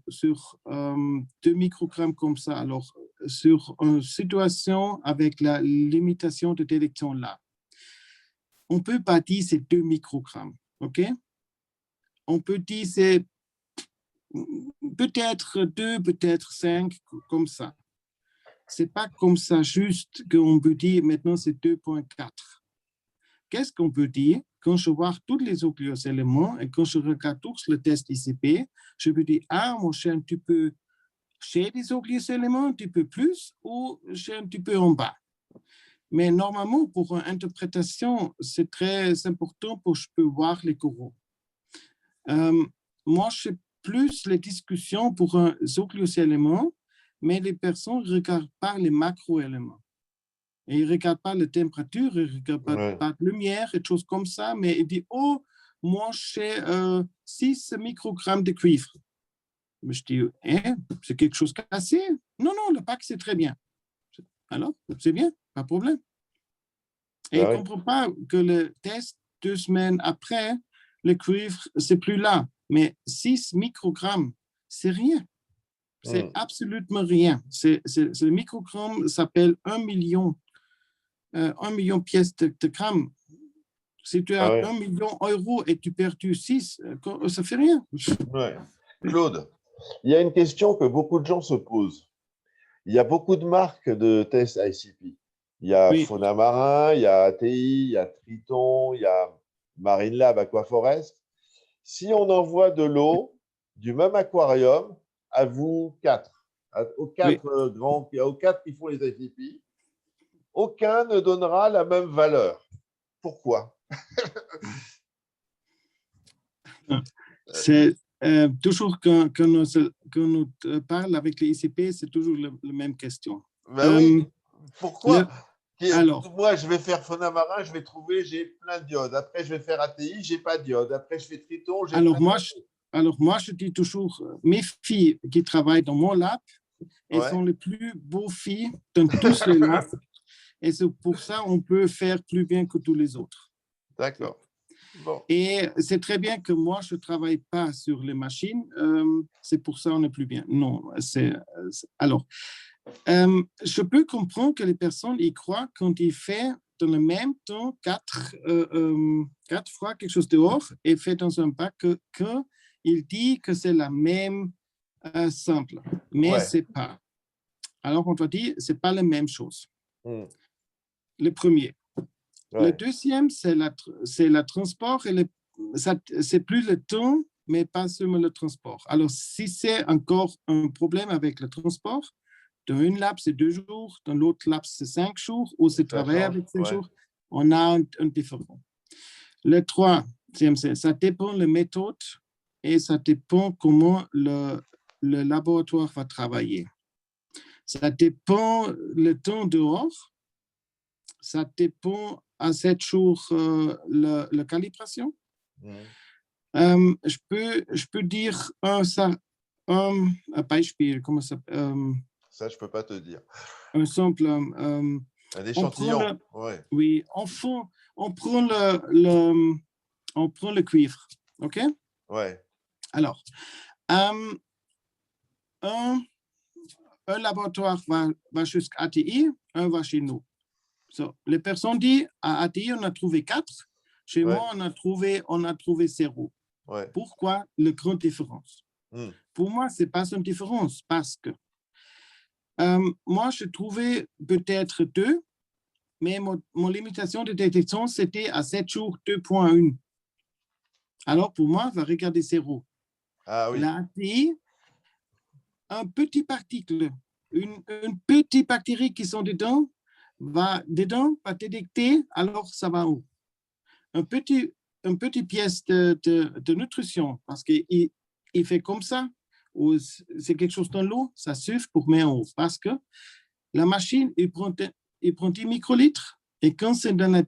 2 microgrammes comme ça, alors sur une situation avec la limitation de détection là, on peut pas dire c'est 2 microgrammes, ok? On peut dire c'est peut-être 2, peut-être 5, comme ça. C'est pas comme ça juste qu'on peut dire maintenant c'est 2,4. Qu'est-ce qu'on peut dire? Quand je vois tous les autres éléments et quand je regarde tous le test ICP, je peux dire, ah, mon cher, tu peux chez les autres éléments un petit peu plus ou chez un petit peu en bas. Mais normalement, pour une interprétation, c'est très important pour que je peux voir les coraux. Moi, je fais plus les discussions pour un élément, mais les personnes ne regardent pas les macro-éléments. Et ils ne regardent pas la température, ils ne regardent pas la lumière et des choses comme ça, mais ils disent, oh, moi, j'ai 6 microgrammes de cuivre. Mais je dis, c'est quelque chose cassé? Non, non, le pack, c'est très bien. Alors, c'est bien, pas de problème. Et ils ne comprennent pas que le test, 2 semaines après, le cuivre, c'est plus là. Mais 6 microgrammes, c'est rien. C'est absolument rien. Le microgramme s'appelle 1 million de pièces de grammes. Si tu as 1 million d'euros et tu perds 6, ça fait rien. Ouais. Claude, il y a une question que beaucoup de gens se posent. Il y a beaucoup de marques de tests ICP. Il y a Fauna Marin, il y a ATI, il y a Triton, il y a Marine Lab, Aquaforest. Si on envoie de l'eau du même aquarium à vous 4, aux 4 grands, aux 4 qui font les ICP, aucun ne donnera la même valeur. Pourquoi? C'est toujours quand nous parle avec les ICP, c'est toujours la même question. Ben oui. Pourquoi? Alors, moi, je vais faire Fauna Marin, je vais trouver, j'ai plein de diodes. Après, je vais faire ATI, j'ai pas de diode. Après, je fais Triton, j'ai alors moi, je dis toujours, mes filles qui travaillent dans mon lab, elles sont les plus beaux filles dans tous les labs. Et c'est pour ça qu'on peut faire plus bien que tous les autres. D'accord. Bon. Et c'est très bien que moi, je ne travaille pas sur les machines. C'est pour ça qu'on est plus bien. Non, alors, je peux comprendre que les personnes y croient quand ils font dans le même temps 4 fois quelque chose dehors et fait dans un bac qu'il dit que c'est la même simple. Mais ce n'est pas. Alors, on doit dire ce n'est pas la même chose. Le premier. Le deuxième, c'est le transport. C'est plus le temps, mais pas seulement le transport. Alors, si c'est encore un problème avec le transport, dans une lab, c'est 2 jours, dans l'autre lab, c'est 5 jours, ou c'est travailler avec 5 jours, on a un différent. Le troisième, ça dépend de la méthode et ça dépend comment le laboratoire va travailler. Ça dépend le temps dehors. Ça dépend à 7 jours la calibration. Je peux dire un Beispiel, comment ça ça, je ne peux pas te dire. Un simple. Un échantillon. Oui, on prend le cuivre. OK? Ouais. Alors, un laboratoire va jusqu'à ATI, un va chez nous. Les personnes disent à ATI, on a trouvé 4. Chez moi, on a trouvé 0. Pourquoi la grande différence? Pour moi, ce n'est pas une différence parce que moi, je trouvais peut-être 2, mais mon limitation de détection, c'était à 7 jours 2,1. Alors, pour moi, on va regarder 0. Ah oui. La ATI, un petit particle, une petite bactérie qui sont dedans, va détecter, alors ça va où? Une petite pièce de nutrition, parce qu'il fait comme ça, ou c'est quelque chose dans l'eau, ça suffit pour mettre en haut, parce que la machine, il prend 10 microlitres, et quand c'est dans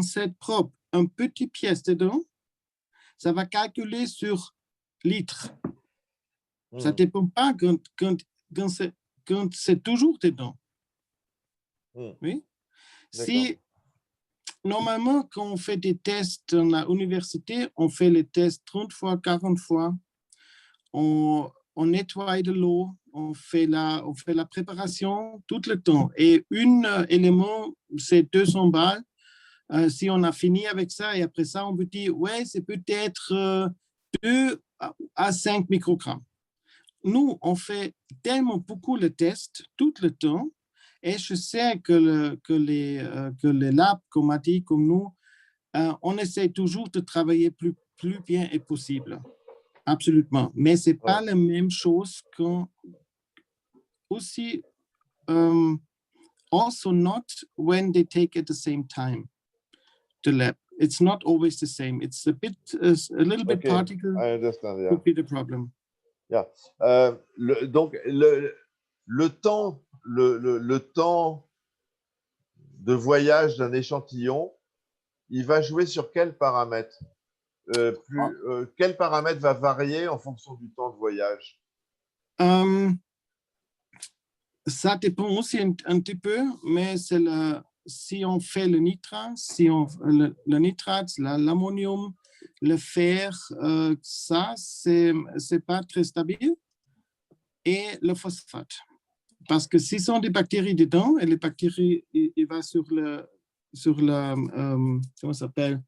cette probe, une petite pièce dedans, ça va calculer sur litres. Ça ne dépend pas quand c'est toujours dedans. Oui? Si, normalement, quand on fait des tests à l'université, on fait les tests 30 fois, 40 fois. On nettoie de l'eau, on fait la préparation tout le temps. Et un élément, c'est 200 balles. Si on a fini avec ça, et après ça, on peut dire, ouais, c'est peut-être 2 à 5 microgrammes. Nous, on fait tellement beaucoup le test tout le temps, et je sais que les labs, comme a dit, comme nous, on essaie toujours de travailler plus bien et possible. Absolument. Mais ce n'est pas la même chose qu'un aussi also not when they take at the same time the lab. It's not always the same. It's a little bit particle. I understand, yeah. Would be the problem. Yeah. Donc le temps de voyage d'un échantillon, il va jouer sur quel paramètre? Quel paramètre va varier en fonction du temps de voyage? Ça dépend aussi un petit peu, mais c'est si on fait le nitrate, le nitrate, l'ammonium, le fer, ça, c'est pas très stable. Et le phosphate. Parce que s'ils sont des bactéries dedans, et les bactéries, il va sur le comment ça s'appelle,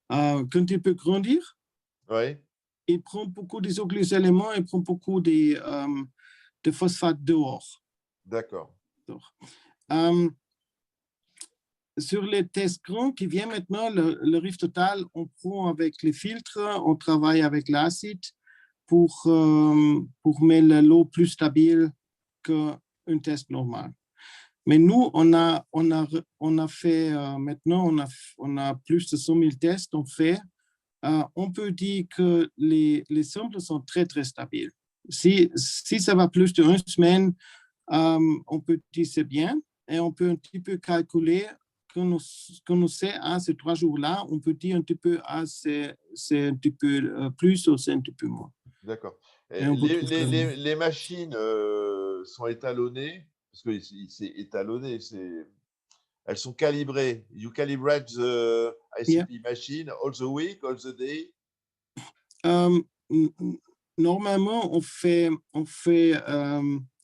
quand il peut grandir, il prend beaucoup des éléments, il prend beaucoup de phosphate dehors. D'accord. Sur les tests grands qui viennent maintenant, le Rift Total, on prend avec les filtres, on travaille avec l'acide pour mettre l'eau plus stable qu'un test normal. Mais nous, on a fait maintenant, on a plus de 100 000 tests, on fait. On peut dire que les samples sont très, très stables. Si ça va plus d'une semaine, on peut dire c'est bien, et on peut un petit peu calculer quand on sait, ces 3 jours-là, on peut dire un petit peu, c'est un petit peu plus ou c'est un petit peu moins. D'accord. Les machines sont étalonnées, parce que c'est étalonné, elles sont calibrées. You calibrate the ICP machine all the week, all the day? Normalement, on fait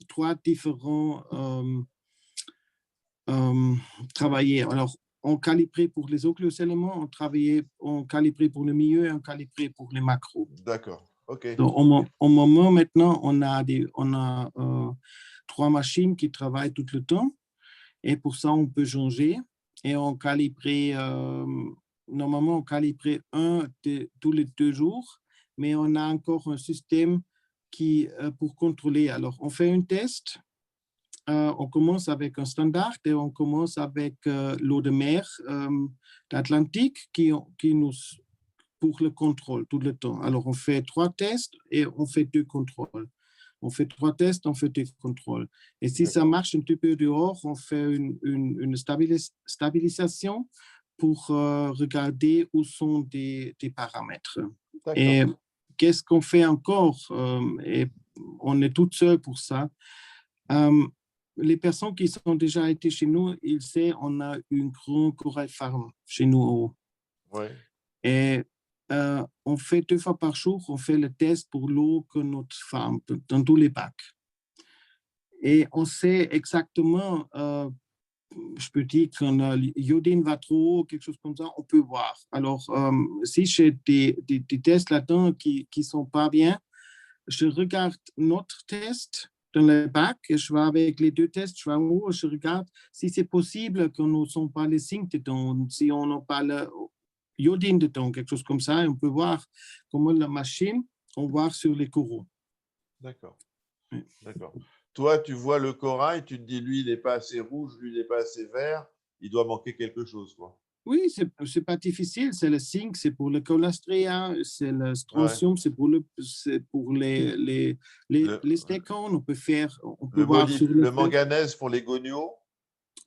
3 différents travailler. Alors, on calibrait pour les autres éléments, on calibrait pour le milieu et on calibrait pour les macros. D'accord. OK. Donc, au moment maintenant, on a 3 machines qui travaillent tout le temps et pour ça, on peut changer et on calibrait, normalement, on calibrait tous les 2 jours, mais on a encore un système pour contrôler. Alors, on fait un test. On commence avec un standard et on commence avec l'eau de mer d'Atlantique qui nous pour le contrôle tout le temps. Alors, on fait 3 tests et on fait 2 contrôles. On fait 3 tests, on fait 2 contrôles. Et si ça marche un petit peu dehors, on fait une stabilisation pour regarder où sont des paramètres. Et qu'est-ce qu'on fait encore? Et on est tout seul pour ça. Les personnes qui sont déjà été chez nous, ils savent on a une grande corail farm chez nous. Et on fait 2 fois par jour, on fait le test pour l'eau que notre farm dans tous les bacs. Et on sait exactement, je peux dire quand l'iodine va trop haut, quelque chose comme ça, on peut voir. Alors, si j'ai des tests là-dedans qui ne sont pas bien, je regarde notre test dans le bac, et je vais avec les 2 tests, je vais en haut, je regarde si c'est possible qu'on ne sont pas les zinc dedans, si on n'a pas le iodine dedans, quelque chose comme ça, et on peut voir comment la machine, on voit sur les coraux. D'accord. D'accord. Toi, tu vois le corail, tu te dis, lui, il n'est pas assez rouge, lui, il n'est pas assez vert, il doit manquer quelque chose, quoi. Oui, c'est pas difficile. C'est le zinc, c'est pour le colostria, c'est le strontium, c'est pour les stécons. On peut voir sur le manganèse pour les goniaux.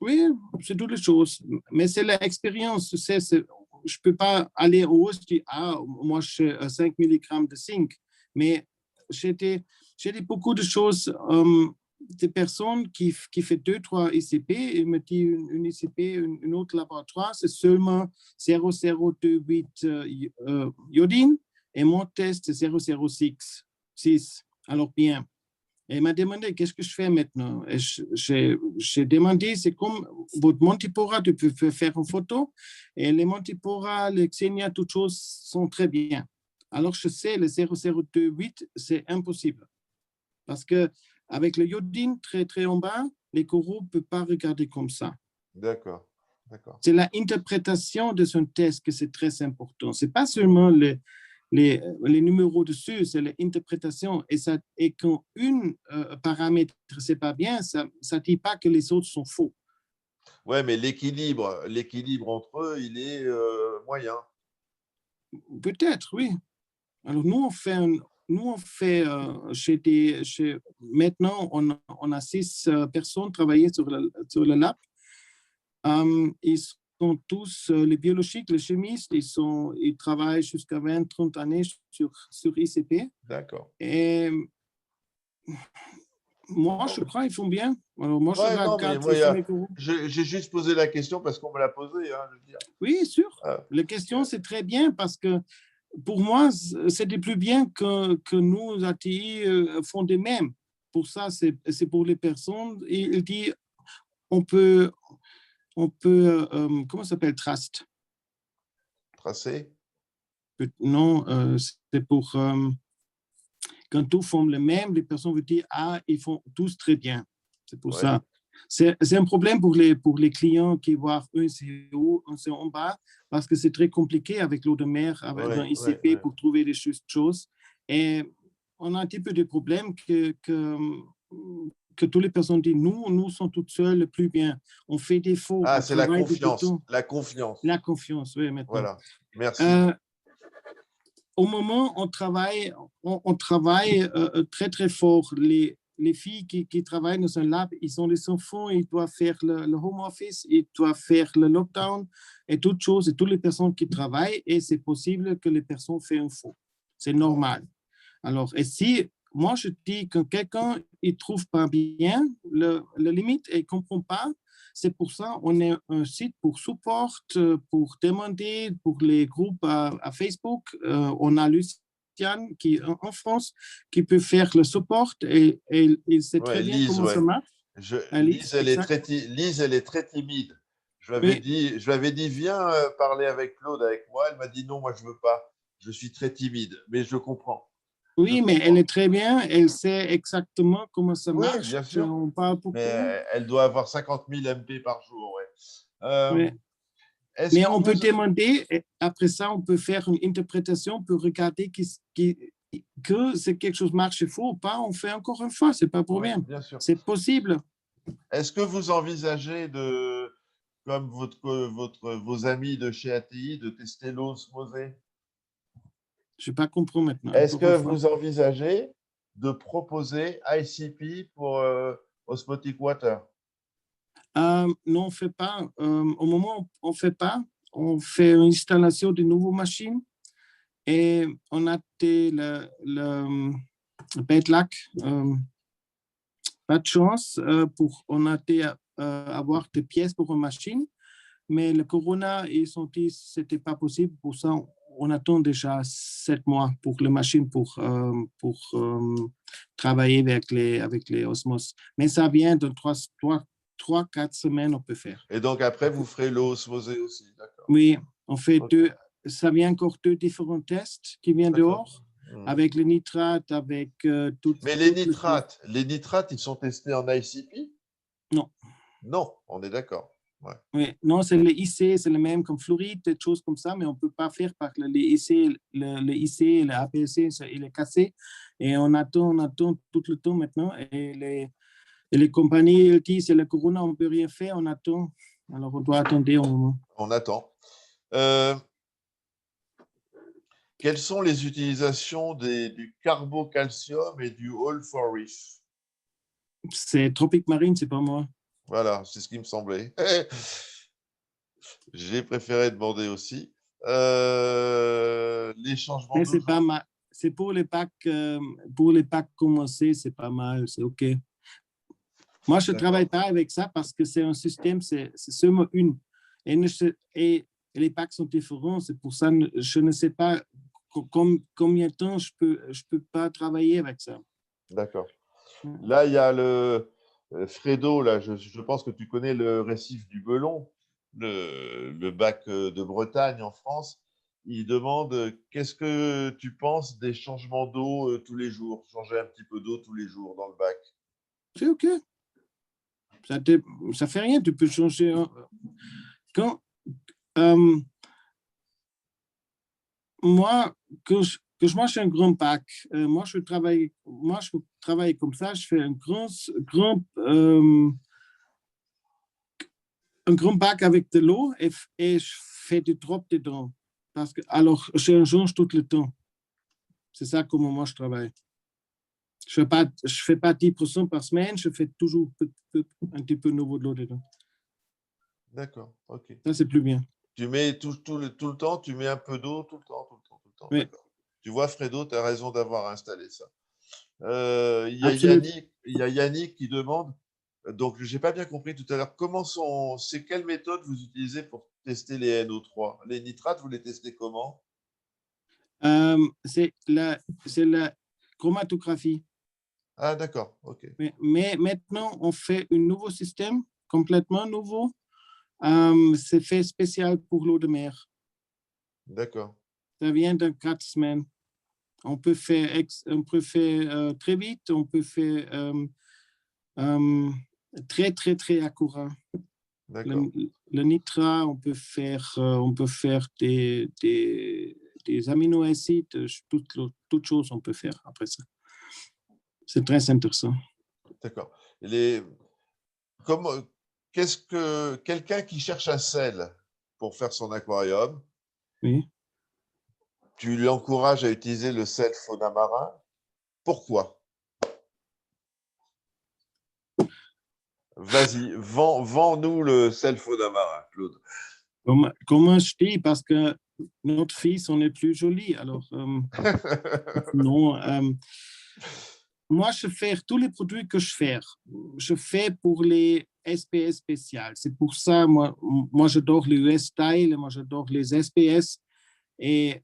Oui, c'est toutes les choses. Mais c'est l'expérience. Tu sais, je peux pas aller au haut et dire, moi, j'ai 5 mg de zinc. Mais j'ai dit beaucoup de choses. Des personnes qui font 2-3 ICP, et me dit une ICP, une autre laboratoire, c'est seulement 0028 iodine, et mon test, c'est 006. Alors bien. Et il m'a demandé, qu'est-ce que je fais maintenant? Et j'ai demandé, c'est comme votre Montipora, tu peux faire une photo, et les Montipora, les Xenia, toutes choses sont très bien. Alors, je sais, le 0028, c'est impossible. Parce que avec le iodine très, très en bas, les coraux ne peuvent pas regarder comme ça. D'accord, d'accord. C'est l'interprétation de son test que c'est très important. Ce n'est pas seulement les numéros dessus, c'est l'interprétation. Et quand un paramètre n'est pas bien, ça ne dit pas que les autres sont faux. Ouais, mais l'équilibre entre eux, il est moyen. Peut-être, oui. Alors, nous, on fait maintenant, on a 6 personnes travaillées sur le lab. Ils sont tous les biologistes, les chimistes, ils travaillent jusqu'à 20-30 années sur ICP. D'accord. Et moi, je crois qu'ils font bien. Alors, moi, je regarde mais j'ai juste posé la question parce qu'on me l'a posée. Hein, je veux dire. Oui, sûr. La question, c'est très bien parce que pour moi, c'était plus bien que nous, ATI, font des mêmes. Pour ça, c'est pour les personnes. Et il dit, on peut comment ça s'appelle, trust? Tracer? Non, c'est pour, quand tous font le même, les personnes vont dire, ah, ils font tous très bien. C'est pour ça. C'est un problème pour les clients qui voient un c'est haut, un c'est en bas, parce que c'est très compliqué avec l'eau de mer, avec un ICP pour trouver les choses. Et on a un petit peu de problème que toutes les personnes disent, nous sommes toutes seules le plus bien. On fait des faux. Ah, c'est la confiance. La confiance. La confiance, oui, maintenant. Voilà, merci. Au moment, on travaille très, très fort. Les filles qui travaillent dans un lab, ils ont des enfants, ils doivent faire le home office, ils doivent faire le lockdown et toutes choses, et toutes les personnes qui travaillent, et c'est possible que les personnes fassent un faux. C'est normal. Alors, et si moi je dis que quelqu'un ne trouve pas bien la limite et ne comprend pas, c'est pour ça qu'on est un site pour support, pour demander pour les groupes à Facebook. On a Luciane qui en France qui peut faire le support et il sait très bien comment ça marche. Lise, elle est très timide. Je lui avais dit, viens parler avec Claude, avec moi. Elle m'a dit, non, moi, je ne veux pas. Je suis très timide, mais je comprends. Oui, mais elle est très bien. Elle sait exactement comment ça marche. Oui, bien sûr. On parle beaucoup. Mais elle doit avoir 50 000 MP par jour. Ouais. Mais on peut demander, après ça, on peut faire une interprétation pour regarder que c'est quelque chose marche faux ou pas. On fait encore une fois, c'est pas pour rien. C'est possible. Est-ce que vous envisagez comme vos amis de chez ATI, de tester l'osmosée? Je n'ai pas compris maintenant. Est-ce que vous envisagez de proposer ICP pour Osmotic Water? Non, on ne fait pas. Au moment, on ne fait pas. On fait une installation de nouvelles machines et on a le bad luck, pas de chance on a avoir des pièces pour une machine, mais le corona, ils ont dit que ce n'était pas possible. Pour ça, on attend déjà 7 mois pour les machines pour travailler avec les osmoses. Mais ça vient de 3-4 semaines, on peut faire. Et donc après, vous ferez l'osmosée aussi, d'accord? Oui, on fait ça vient encore 2 différents tests qui viennent dehors, avec les nitrates, avec toutes. Mais les nitrates, ils sont testés en ICP? Non. Non, on est d'accord. Ouais. Oui, non, c'est le IC, c'est le même comme fluoride, des choses comme ça, mais on ne peut pas faire par le IC, le IC, le APC, il est cassé. Et on attend tout le temps maintenant. Et les compagnies disent c'est le corona, on ne peut rien faire, on attend. Alors on doit attendre un moment. On attend. Quelles sont les utilisations du carbocalcium et du All for Reef? C'est Tropic Marine, c'est pas moi. Voilà, c'est ce qui me semblait. J'ai préféré demander aussi. Les changements mais c'est pour les packs commencés, c'est pas mal, c'est OK. Moi, je ne travaille pas avec ça parce que c'est un système, c'est seulement une. Et les packs sont différents. C'est pour ça que je ne sais pas combien de temps je peux pas travailler avec ça. D'accord. Là, il y a le Fredo, là, je pense que tu connais le récif du Belon, le bac de Bretagne en France. Il demande qu'est-ce que tu penses des changements d'eau tous les jours, changer un petit peu d'eau tous les jours dans le bac. C'est OK. Ça fait rien, tu peux changer. Quand, moi, que je mange un grand bac, moi, je travaille comme ça, je fais un grand bac avec de l'eau et je fais du drop dedans. Alors, je change tout le temps. C'est ça comment moi je travaille. Je fais pas 10% par semaine, je fais toujours un petit peu nouveau de l'eau dedans. D'accord, ok. Ça, c'est plus bien. Tu mets tout le temps, tu mets un peu d'eau tout le temps. Oui. Tu vois, Fredo, tu as raison d'avoir installé ça. Il y a Yannick qui demande, donc je n'ai pas bien compris tout à l'heure, c'est quelle méthode vous utilisez pour tester les NO3? Les nitrates, vous les testez comment? C'est la chromatographie. Ah, d'accord, ok. Mais maintenant, on fait un nouveau système, complètement nouveau. C'est fait spécial pour l'eau de mer. D'accord. Ça vient de 4 semaines. On peut faire très vite, on peut faire très, très, très accurate. Le nitrat, on peut faire des aminoacides, toutes choses on peut faire après ça. C'est très intéressant. D'accord. Quelqu'un qui cherche un sel pour faire son aquarium, oui. Tu l'encourages à utiliser le sel fauna marin. Pourquoi? Vas-y, vends-nous le sel fauna marin, Claude. Comment je dis? Parce que notre fils, on est plus joli. Alors, non. Moi, je fais tous les produits que je fais pour les SPS spéciales. C'est pour ça, moi j'adore les US Style, moi j'adore les SPS. Et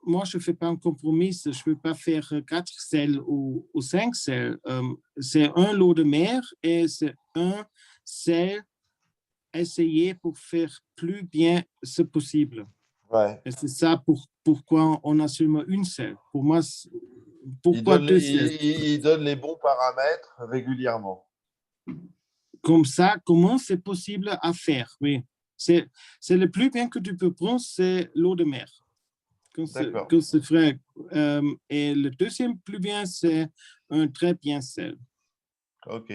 moi, je ne fais pas un compromis. Je ne veux pas faire 4 sels ou 5 sels. C'est un lot de mer et c'est un sel essayé pour faire plus bien ce possible. Ouais. Et c'est ça pourquoi on a seulement une sel. Pour moi, pourquoi deux sels? Il donne les bons paramètres régulièrement. Comme ça, comment c'est possible à faire? Oui. C'est le plus bien que tu peux prendre, c'est l'eau de mer. Que c'est frais. Et le deuxième plus bien, c'est un très bien sel. OK.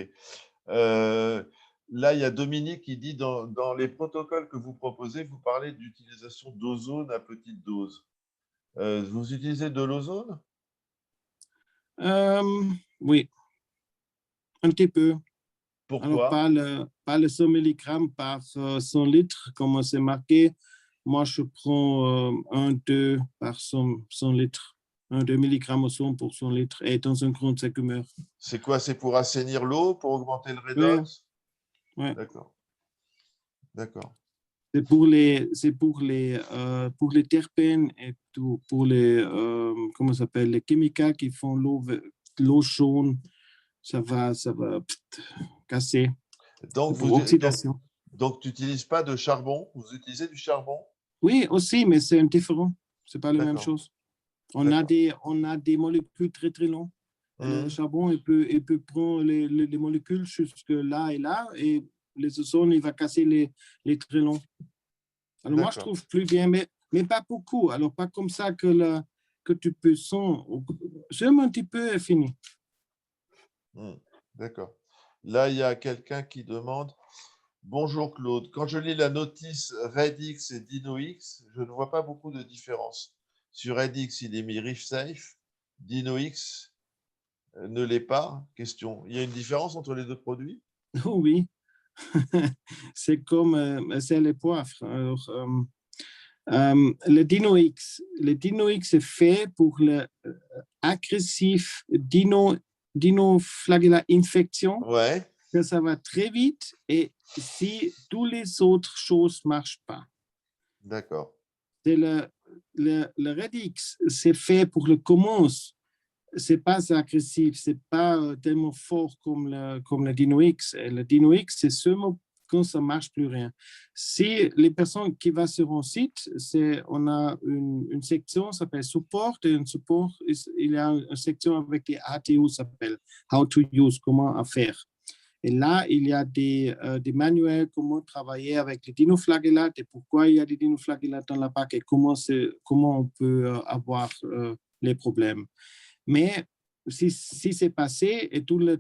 Là, il y a Dominique qui dit dans les protocoles que vous proposez, vous parlez d'utilisation d'ozone à petite dose. Vous utilisez de l'ozone? Oui, un petit peu. Pourquoi? Alors, pas le 100 mg par 100 litres, comme c'est marqué. Moi, je prends 2 par 100 litres. 2 mg au 100 pour 100 litres et dans un grand accumulateur. C'est quoi? C'est pour assainir l'eau, pour augmenter le redox? Ouais. D'accord. D'accord. C'est pour les terpènes et tout, pour les, comment ça s'appelle, les chimicals qui font l'eau jaune. Ça va casser. Donc, Pour oxydation. Donc, tu n'utilises pas de charbon? Vous utilisez du charbon? Oui, aussi, mais c'est indifférent. Ce n'est pas la même chose. On a des molécules très, très longues. Le charbon, il peut prendre les molécules jusque là et là, et les ozones, il va casser les très longs. Alors, moi, je trouve plus bien, mais pas beaucoup. Alors, pas comme ça que tu peux seulement un petit peu et fini. D'accord. Là, il y a quelqu'un qui demande « Bonjour Claude, quand je lis la notice Redix et DinoX, je ne vois pas beaucoup de différence. Sur Redix, il est mis ReefSafe, DinoX ne l'est pas. Question. Il y a une différence entre les deux produits? Oui, c'est comme c'est les poivres. Alors, Le DinoX est fait pour l'agressif dinoflagella infection, Ouais, que ça va très vite et si toutes les autres choses ne marchent pas. d'accord. C'est le Redix, c'est fait pour le commence. C'est pas agressif, c'est pas tellement fort comme le DinoX. Et le DinoX, c'est seulement quand ça marche plus rien. Si les personnes qui vont sur un site, on a une section qui s'appelle support et un support, il y a une section avec des HTU, s'appelle How to Use, comment faire. Et là, il y a des manuels, comment travailler avec les dinoflagellates et pourquoi il y a des dinoflagellates dans la PAC et comment on peut avoir les problèmes. Mais si c'est passé et tout la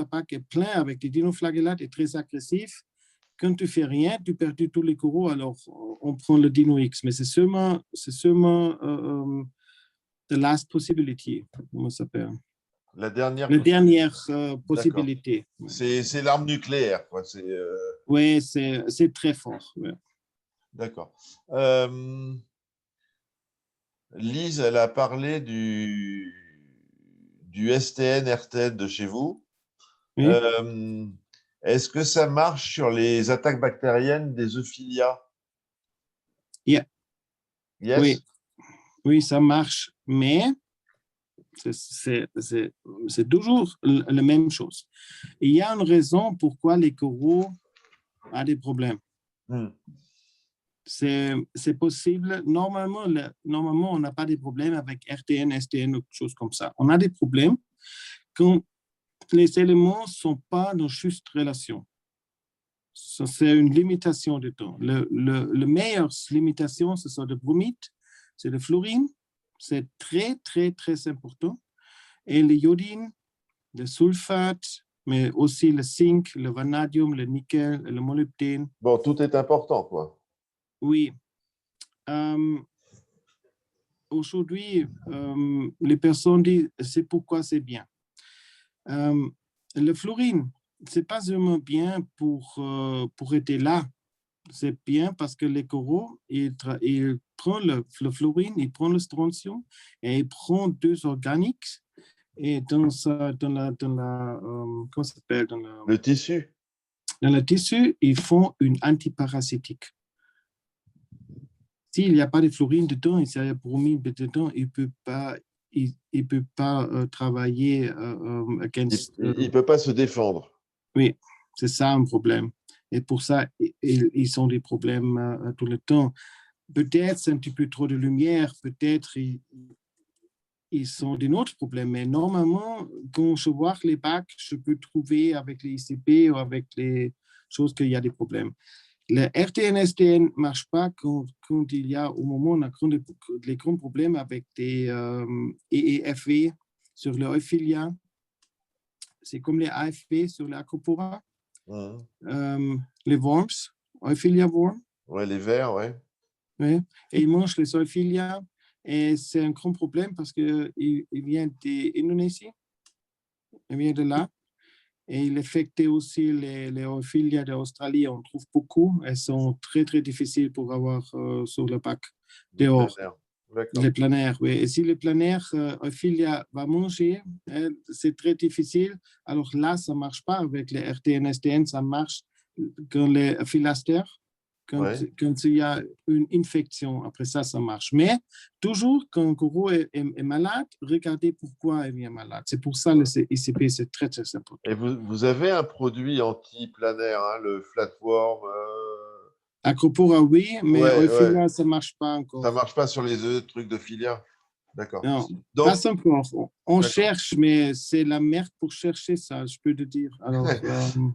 PAC est plein avec des dinoflagellates et très agressif, quand tu fais rien, tu perds tous les coraux, alors on prend le DinoX. Mais c'est seulement the last possibility, comment ça s'appelle? La dernière La dernière D'accord. possibilité. C'est l'arme nucléaire, quoi. Oui, c'est très fort. Ouais. D'accord. Lise, elle a parlé du STN, RTN de chez vous. Oui. Est-ce que ça marche sur les attaques bactériennes des Euphilia? Yeah. Yes. Oui, ça marche, mais c'est toujours la même chose. Il y a une raison pourquoi les coraux ont des problèmes. C'est possible. Normalement, on n'a pas de problème avec RTN, STN ou choses comme ça. On a des problèmes quand les éléments ne sont pas dans juste relation. C'est une limitation du temps. Le meilleure limitation, ce sont les bromides, c'est le fluorine, c'est très, très, très important. Et le iodine, le sulfate, mais aussi le zinc, le vanadium, le nickel, le molybdène. Bon, tout est important, quoi. Oui. Aujourd'hui, les personnes disent c'est pourquoi c'est bien. Le fluorine, c'est pas seulement bien pour être là. C'est bien parce que les coraux, ils prennent le fluorine, ils prennent le strontium et ils prennent deux organiques et comment ça s'appelle, Le tissu. dans le tissu, ils font une antiparasitique. S'il n'y a pas de fluorine dedans, il y a de bromine dedans, il ne peut pas travailler against. Il ne peut pas se défendre. Oui, c'est ça un problème. Et pour ça, ils ont des problèmes tout le temps. Peut-être c'est un petit peu trop de lumière, peut-être ils ont des autres problèmes. Mais normalement, quand je vois les bacs, je peux trouver avec les ICP ou avec les choses qu'il y a des problèmes. Le RTN-STN ne marche pas quand il y a au moment où on a les grands problèmes avec des EEFV sur le Euphilia. C'est comme les AFV sur les Acropora. Les worms, Euphilia worm. Ouais, les vers, ouais. Ouais. Et ils mangent les Euphilia. Et c'est un grand problème parce qu'il vient d'Indonésie. Il vient de là. Et il affectait aussi les Euphilia d'Australie. On trouve beaucoup. Elles sont très, très difficiles pour avoir sur le bac dehors. Les planaires, oui. Et si les planaires, Euphilia va manger, c'est très difficile. Alors là, ça ne marche pas avec les RTN, STN. Ça marche quand les philastères. Quand il y a une infection, après ça, ça marche. Mais toujours, quand un coraux est malade, regardez pourquoi il est malade. C'est pour ça que le ICP, c'est très, très important. Et vous avez un produit anti-planaire, hein, le flatworm Acropora, oui, mais Euphilia, ça ne marche pas encore. Ça ne marche pas sur les trucs de filia. D'accord. Non, pas encore. On cherche, mais c'est la merde pour chercher ça, je peux te dire. Alors,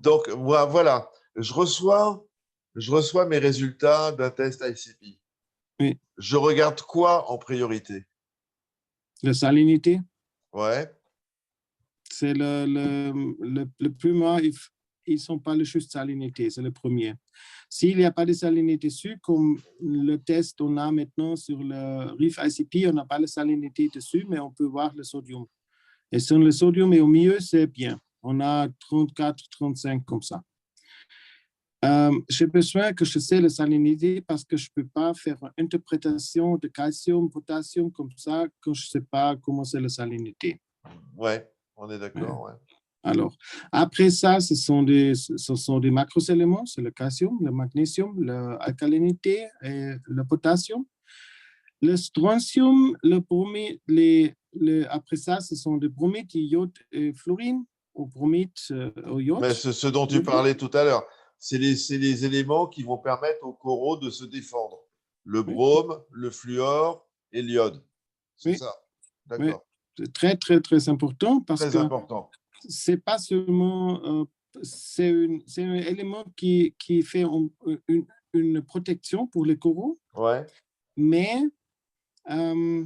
donc, voilà. Je reçois mes résultats d'un test ICP. Oui. Je regarde quoi en priorité? La salinité. Ouais. C'est le plus mal, ils ne sont pas le juste salinité, c'est le premier. S'il n'y a pas de salinité dessus, comme le test on a maintenant sur le RIF ICP, on n'a pas de salinité dessus, mais on peut voir le sodium. Et si le sodium est au milieu, c'est bien. On a 34, 35 comme ça. J'ai besoin que je sais la salinité parce que je ne peux pas faire une interprétation de calcium, potassium comme ça quand je ne sais pas comment c'est la salinité. Ouais, on est Ouais. d'accord, ouais. Alors, après ça, ce sont des macroéléments, c'est le calcium, le magnésium, l'alcalinité et le potassium. Le strontium, le bromide, après ça, ce sont des bromides, iode et fluorine, ou bromide au iode. Mais ce dont tu parlais tout à l'heure, c'est les éléments qui vont permettre aux coraux de se défendre. Le Oui, brome, le fluor et l'iode. C'est oui, ça. oui. D'accord. C'est très, très, très important parce Très que important. c'est pas seulement, c'est un élément qui fait une protection pour les coraux, Ouais. mais je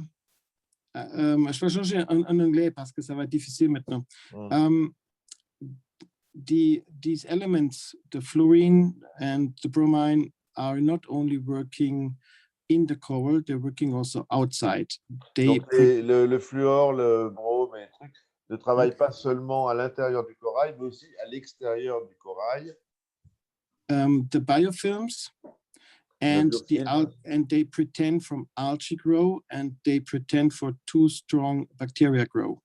vais changer en anglais parce que ça va être difficile maintenant. Mm. These elements, the fluorine and the bromine, are not only working in the coral, they're working also outside. Donc, le fluor, le brome et les trucs ne travaillent pas seulement à l'intérieur du corail, mais aussi à l'extérieur du corail. The biofilms, Le and biofilm. and they pretend from algae grow, and they pretend for too strong bacteria grow.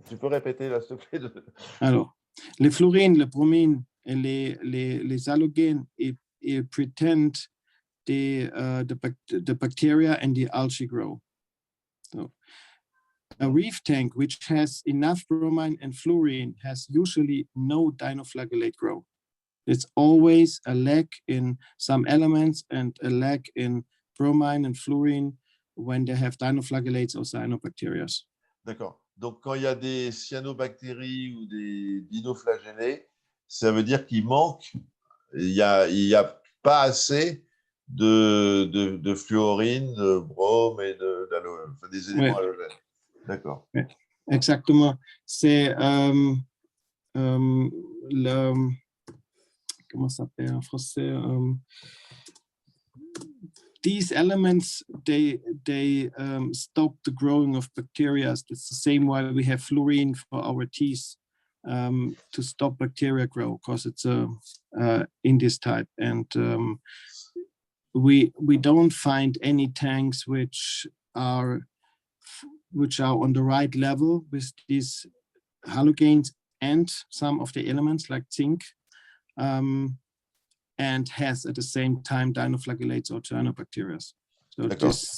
Tu peux répéter là, s'il te plaît? Alors, les fluorines, le bromine et les halogènes, ils pretend the bacteria and the algae grow. So, a reef tank which has enough bromine and fluorine has usually no dinoflagellate grow. It's always a lack in some elements and a lack in bromine and fluorine when they have dinoflagellates or cyanobacteria. D'accord. Donc, quand il y a des cyanobactéries ou des dinoflagellés, ça veut dire qu'il manque, il y a pas assez de fluorine, de brome et enfin, des éléments Ouais, halogènes. D'accord. ouais, exactement. C'est le, comment ça s'appelle en français? These elements, they stop the growing of bacteria. It's the same why we have fluorine for our teeth, to stop bacteria grow, because it's in this type. And we don't find any tanks which are on the right level with these halogens and some of the elements like zinc, and has at the same time dinoflagellates or cyanobacteria. So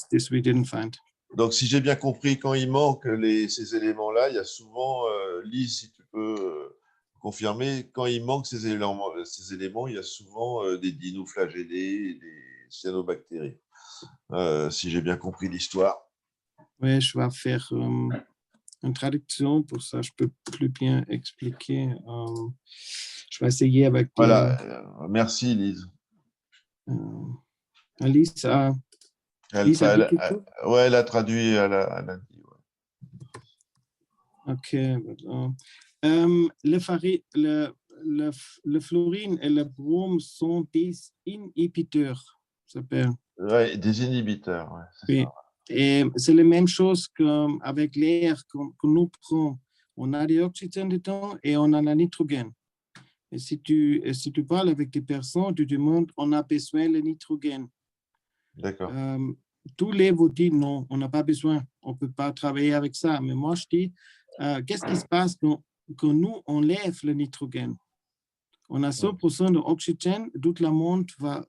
this we didn't find. Donc, si j'ai bien compris, quand il manque ces éléments-là, il y a souvent, Lise, si tu peux confirmer, quand il manque ces éléments, il y a souvent des dinoflagellés et des cyanobactéries. Si j'ai bien compris l'histoire. Oui, je vais faire une traduction, pour ça je peux plus bien expliquer. Je vais essayer avec... Voilà, merci Lise. Alice a dit quelque chose? Ouais, elle a traduit, elle a dit. Ouais. Ok. Le fluorine et le brome sont des inhibiteurs, ça s'appelle. Ouais, des inhibiteurs, ouais, c'est Oui. ça. Et c'est la même chose qu'avec l'air que nous prenons. On a de l'oxygène dedans et on a le nitrogène. Et si tu parles avec des personnes, tu demandes, on a besoin de nitrogène. D'accord. Tous les vous disent non, on n'a pas besoin, on ne peut pas travailler avec ça. Mais moi, je dis, qu'est-ce qui se passe quand nous, on lève le nitrogène? On a 100% d'oxygène, tout le monde va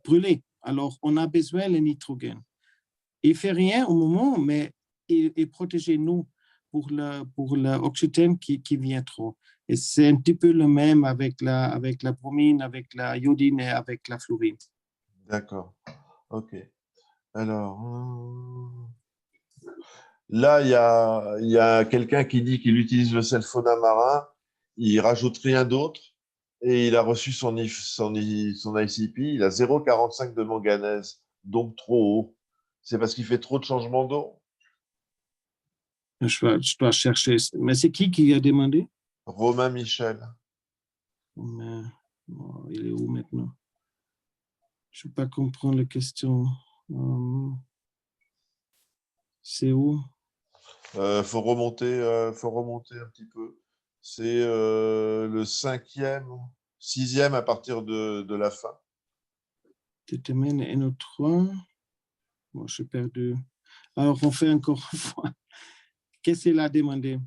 brûler. Alors, on a besoin de nitrogène. Il ne fait rien au moment, mais il protège nous pour l'oxygène qui vient trop. Et c'est un petit peu le même avec la bromine, avec la iodine et avec la fluorine. D'accord. OK. Alors, là, il y a quelqu'un qui dit qu'il utilise le sulfonamarin, il rajoute rien d'autre et il a reçu son ICP, il a 0,45 de manganèse, donc trop haut. C'est parce qu'il fait trop de changements d'eau? Je dois chercher. Mais c'est qui a demandé? Romain Michel. Mais, oh, il est où maintenant? Je ne peux pas comprendre la question. C'est où? Faut remonter un petit peu. C'est le cinquième sixième à partir de la fin. Détermine NO3. Bon, je suis perdu. Alors, on fait encore une fois. Qu'est-ce qu'il a demandé?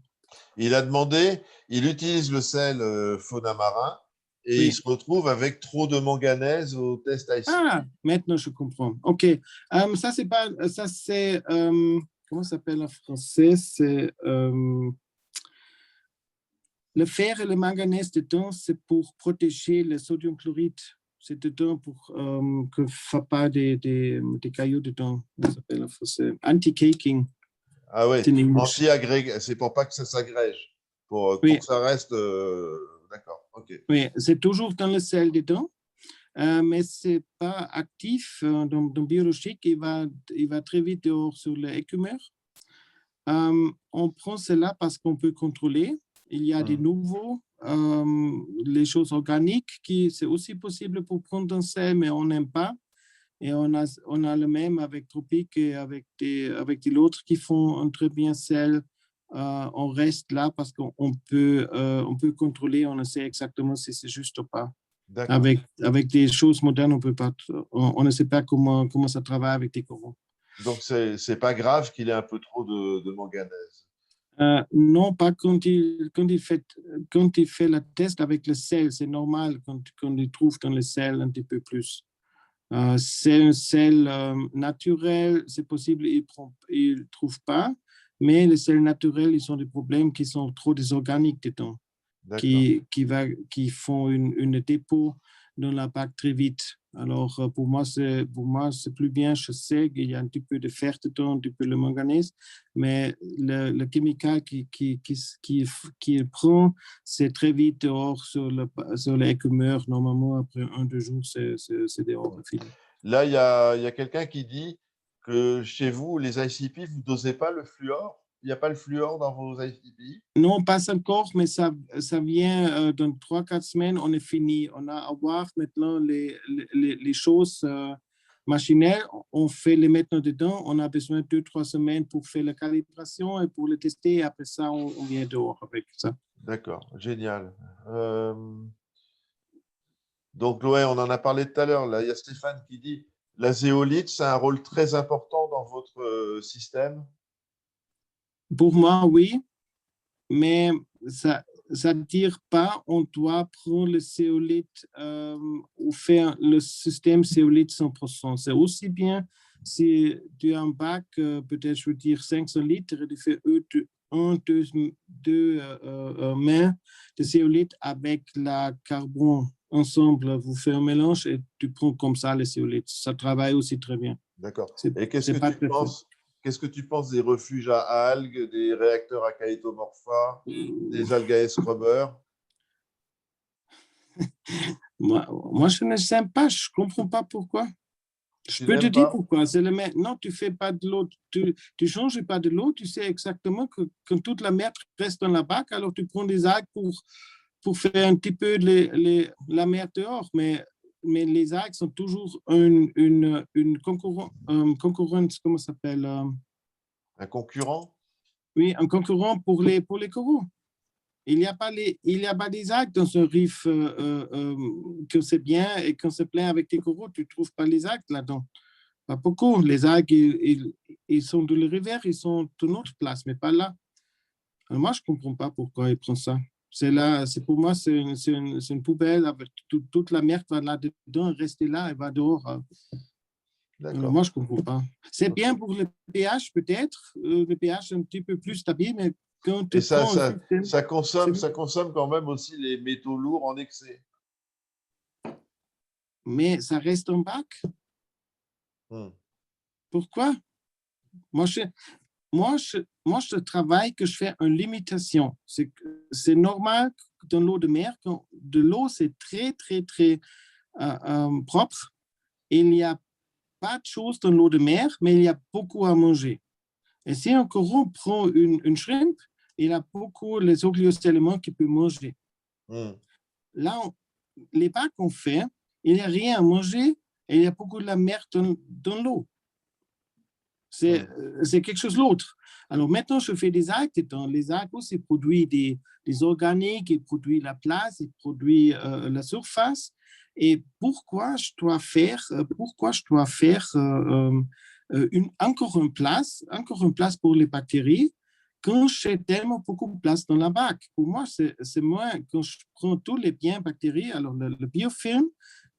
Il a demandé, il utilise le sel Fonamarin et Oui. il se retrouve avec trop de manganèse au test ICP. Ah, maintenant je comprends. OK. Ça, c'est pas. Ça, c'est. Comment ça s'appelle en français? C'est. Le fer et le manganèse dedans, c'est pour protéger le sodium chloride. C'est dedans pour que ne fasse pas des cailloux dedans. Ça s'appelle en français. Anti-caking. Ah ouais, C'est une- anti-agrég, c'est pour pas que ça s'agrège, pour Oui, que ça reste. D'accord, ok. oui, c'est toujours dans le sel dedans. Mais ce n'est pas actif dans biologique. Il va très vite dehors sur l'écumeur. On prend cela parce qu'on peut contrôler. Il y a des nouveaux, les choses organiques, qui c'est aussi possible pour prendre un sel, mais on n'aime pas. Et on a le même avec Tropique et avec des autres qui font un très bien sel. On reste là parce qu'on peut contrôler, on sait exactement si c'est juste ou pas. Avec des choses modernes, on ne sait pas comment ça travaille avec des coraux. Donc, c'est pas grave qu'il ait un peu trop de manganèse. Non, pas quand il fait la test avec le sel. C'est normal quand il trouve dans le sel un petit peu plus. C'est un sel naturel, c'est possible, il ne trouve pas, mais les sels naturels, ils ont des problèmes qui sont trop désorganiques dedans, qui font une dépôt dans la bac très vite. Alors, pour moi, c'est plus bien. Je sais qu'il y a un petit peu de fer dedans, un petit peu de manganèse, mais le chimical qu'il prend, c'est très vite dehors sur l'écumeur. Normalement, après 1-2 jours, c'est dehors. Là, il y a quelqu'un qui dit que chez vous, les ICP, vous ne dosez pas le fluor. Il n'y a pas le fluor dans vos ICP? Non, pas encore, mais ça vient dans 3-4 semaines, on est fini. On a à voir maintenant les choses machinelles. On fait les maintenant dedans. On a besoin de 2-3 semaines pour faire la calibration et pour le tester. Et après ça, on vient dehors avec ça. D'accord, génial. Donc, ouais, on en a parlé tout à l'heure. Là, il y a Stéphane qui dit la zéolite, c'est un rôle très important dans votre système. Pour moi, oui, mais ça ne tire pas. On doit prendre le zéolite ou faire le système zéolite 100%. C'est aussi bien si tu as un bac, peut-être je veux dire 500 litres, et tu fais deux mains de zéolite avec la carbone ensemble. Vous faites un mélange et tu prends comme ça le zéolite. Ça travaille aussi très bien. D'accord. Et qu'est-ce que tu penses des refuges à algues, des réacteurs à Chaetomorpha, des algues à scrubber? Moi, je ne sais pas. Je ne comprends pas pourquoi. Je peux te dire pourquoi. C'est le même. Non, tu ne fais pas de l'eau. Tu ne changes pas de l'eau. Tu sais exactement que quand toute la merde reste dans la bac, alors tu prends des algues pour faire un petit peu la merde dehors. Mais les algues sont toujours une concurrence, comment ça s'appelle? Un concurrent? Oui, un concurrent pour les coraux. Il n'y a pas des algues dans un riff que c'est bien et quand c'est plein avec des coraux, tu ne trouves pas les algues là-dedans. Pas beaucoup. Les algues, ils sont de la rivière, ils sont d'une autre place, mais pas là. Alors moi, je ne comprends pas pourquoi ils prennent ça. Pour moi, c'est une poubelle avec toute la merde va là-dedans, rester là et va dehors. Alors moi, je ne comprends pas. C'est bien pour le pH, peut-être. Le pH est un petit peu plus stable, mais quand tu prends ça consomme quand même aussi les métaux lourds en excès. Mais ça reste en bac. Pourquoi? Moi, je travaille que je fais une limitation. C'est normal que dans l'eau de mer, quand de l'eau, c'est très, très, très propre. Il n'y a pas de choses dans l'eau de mer, mais il y a beaucoup à manger. Et si un coron prend une shrimp, il a beaucoup les oligo-éléments qu'il peut manger. Là, les bacs qu'on fait, il n'y a rien à manger et il y a beaucoup de la merde dans l'eau. C'est quelque chose d'autre. Alors maintenant, je fais des algues dedans. Les algues aussi produisent des organiques, ils produisent la place, ils produisent la surface. Et pourquoi je dois faire encore une place pour les bactéries quand j'ai tellement beaucoup de place dans la bac? Pour moi, c'est moins quand je prends tous les biens bactéries, alors le biofilm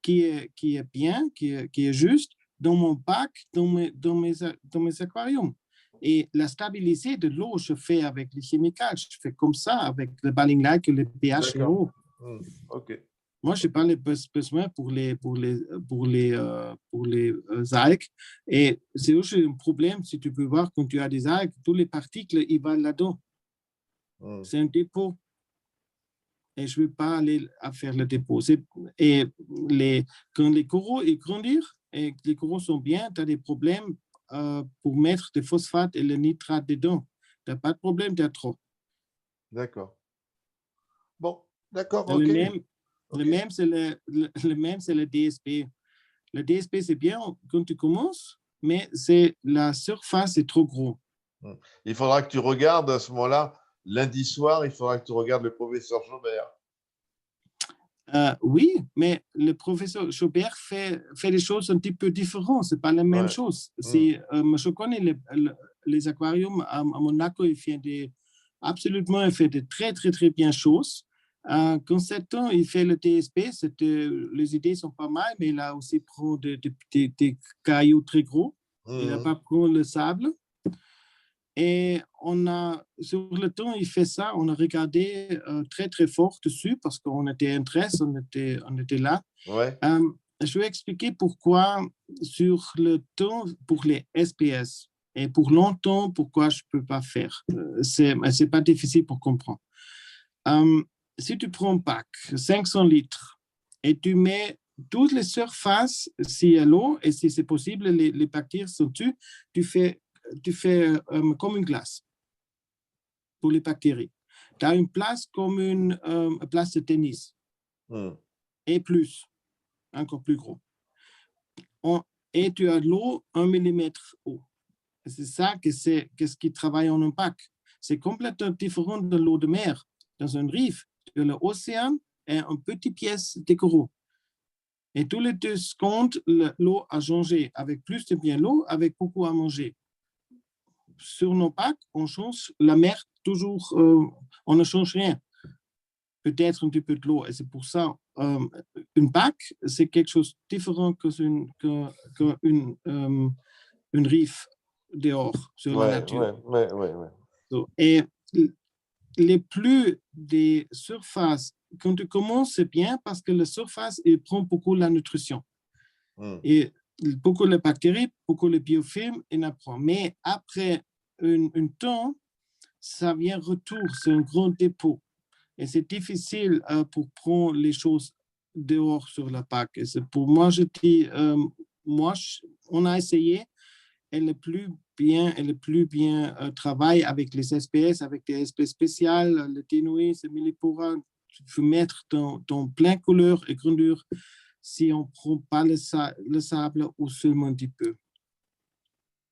qui est bien, qui est juste, dans mon bac, dans mes aquariums. Et la stabilité de l'eau, je fais avec les chimicals, je fais comme ça, avec le Balling Light, le pH et l'eau. OK. Moi, je n'ai pas les besoins pour les algues. Et c'est aussi un problème, si tu peux voir, quand tu as des algues, tous les particules, ils vont là-dedans. C'est un dépôt. Et je ne veux pas aller à faire le dépôt. Et quand les coraux ils grandissent et que les coraux sont bien, tu as des problèmes pour mettre des phosphates et le nitrate dedans. Tu n'as pas de problème, tu as trop. D'accord. Bon, d'accord, OK. Le même, c'est le DSP. Le DSP, c'est bien quand tu commences, mais la surface est trop gros. Il faudra que tu regardes à ce moment-là, lundi soir, il faudra que tu regardes le professeur Jaubert. Oui, mais le professeur Jaubert fait des choses un petit peu différentes. Ce n'est pas la même chose. Je connais les aquariums à Monaco, il fait de très, très, très bien choses. Quand c'est temps, il fait le TSP, les idées sont pas mal, mais il a aussi pris des cailloux très gros. Il n'a pas pris le sable. Et sur le temps, il fait ça, on a regardé très, très fort dessus parce qu'on était intéressés, on était là. Ouais. Je vais expliquer pourquoi sur le temps pour les SPS et pour longtemps, pourquoi je ne peux pas faire. C'est pas difficile pour comprendre. Si tu prends un pack, 500 litres, et tu mets toutes les surfaces, si à l'eau, et si c'est possible, les bactéries sont dessus, tu fais comme une glace pour les bactéries. Tu as une place comme une place de tennis. Et plus, encore plus gros. Et tu as de l'eau 1 millimètre haut. C'est ça qu'est-ce qui travaille en un pack. C'est complètement différent de l'eau de mer. Dans un riff, l'océan est une petite pièce de coraux. Et tous les 2 secondes, l'eau a changé avec plus de bien l'eau, avec beaucoup à manger. Sur nos packs, on change la mer toujours, on ne change rien. Peut-être un petit peu de l'eau. Et c'est pour ça, une pack, c'est quelque chose de différent qu'une riff dehors, sur la nature. Et les plus des surfaces, quand tu commences, c'est bien parce que la surface, il prend beaucoup la nutrition. Et beaucoup les bactéries, beaucoup les biofilms, il apprend. Mais après un temps, ça vient retour, c'est un grand dépôt. Et c'est difficile pour prendre les choses dehors sur la PAC. Et c'est pour moi, je dis, on a essayé, et le plus bien travaille avec les SPS, avec des espèces spéciales, le Ténoïs, le Millipora, tu peux mettre dans plein couleur et grandeur si on ne prend pas le sable ou seulement un petit peu.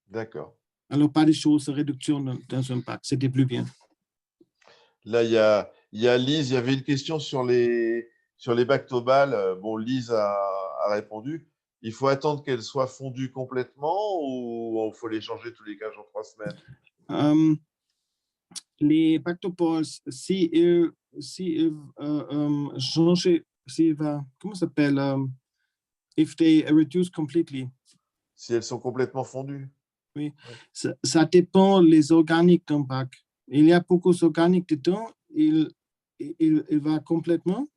D'accord. Alors, pas des choses, réduction dans un pack, c'était plus bien. Là, il y a Lise, il y avait une question sur les bactobales. Bon, Lise a répondu. Il faut attendre qu'elles soient fondues complètement ou il faut les changer tous les 15 jours, 3 semaines? Les bactopoles, si changer, comment ça s'appelle? If they reduce completely. Si elles sont complètement fondues? Oui, ça dépend les organiques d'un bac. Il y a beaucoup d'organiques dedans, il va complètement.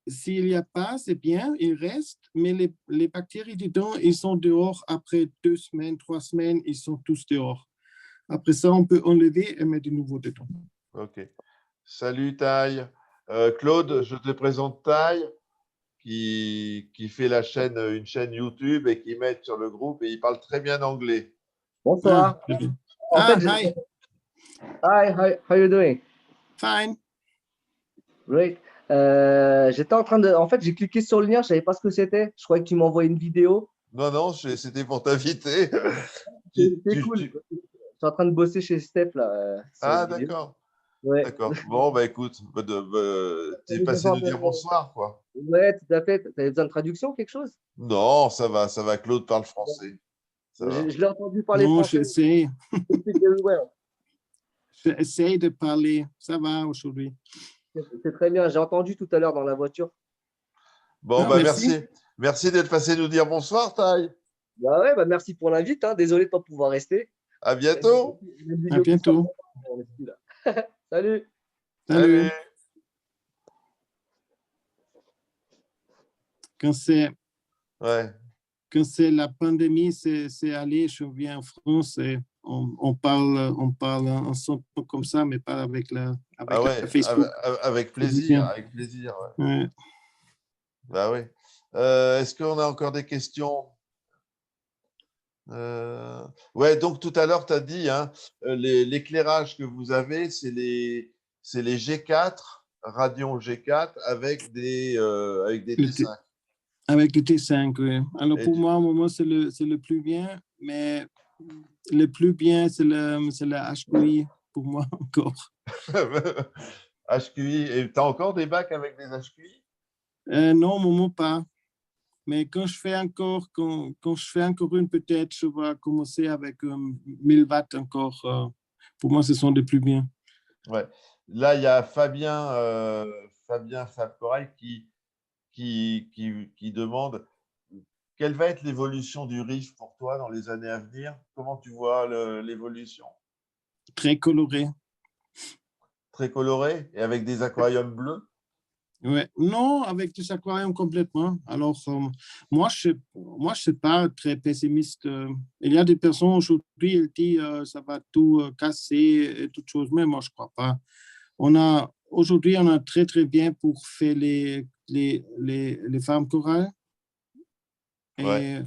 S'il n'y a pas, c'est bien, il reste, mais les bactéries dedans, ils sont dehors après 2 semaines, 3 semaines, ils sont tous dehors. Après ça, on peut enlever et mettre de nouveau dedans. OK. Salut Taille. Claude, je te présente Taille qui fait une chaîne YouTube et qui met sur le groupe et il parle très bien anglais. Bonsoir. Hi. Hi, how you doing? Fine. Great. J'étais en train de... En fait, j'ai cliqué sur le lien, je ne savais pas ce que c'était. Je croyais que tu m'envoyais une vidéo. Non, c'était pour t'inviter. C'est cool. Je suis en train de bosser chez Steph là, sur Ah, une vidéo. d'accord. Ouais. D'accord. Bon, bah écoute, tu es passé nous dire bonsoir, quoi. Ouais, tout à fait. Tu avais besoin de traduction, quelque chose? Non, ça va. Claude parle français. Ça va. Je l'ai entendu parler Non, français. j'essaie You speak very well. de parler. Ça va aujourd'hui. C'est très bien. J'ai entendu tout à l'heure dans la voiture. Bon, Ah, bah merci. merci. Merci d'être passé nous dire bonsoir, Taï. Bah ouais, bah merci pour l'invite. Hein. Désolé de pas pouvoir rester. À bientôt. À bientôt. Salut. Salut. Salut. Quand Ouais. la pandémie, c'est allé, je viens en France et on parle ensemble comme ça, mais pas avec la Facebook. Avec plaisir, avec plaisir. Ouais. Ouais. Bah oui. Est-ce qu'on a encore des questions? Ouais, donc tout à l'heure, tu as dit, hein, l'éclairage que vous avez, c'est les G4, Radeon G4 avec des T5. Avec le T5, oui. Alors Et pour moi, au moment, c'est le plus bien, mais le plus bien, c'est la HQI pour moi encore. HQI, et tu as encore des bacs avec des HQI? Non, au moment pas. Mais quand je fais encore une, peut-être, je vais commencer avec 1000 watts encore. Pour moi, ce sont des plus bien. Ouais. Là, il y a Fabien Fabcorail qui demande quelle va être l'évolution du RIF pour toi dans les années à venir? Comment tu vois l'évolution? Très coloré. Très coloré et avec des aquariums bleus? Ouais. Non, avec des aquariums complètement. Alors, moi, je suis pas très pessimiste. Il y a des personnes aujourd'hui, elles disent ça va tout casser et toutes choses, mais moi, je crois pas. Aujourd'hui, on a très, très bien pour faire les farms corales. Et Ouais.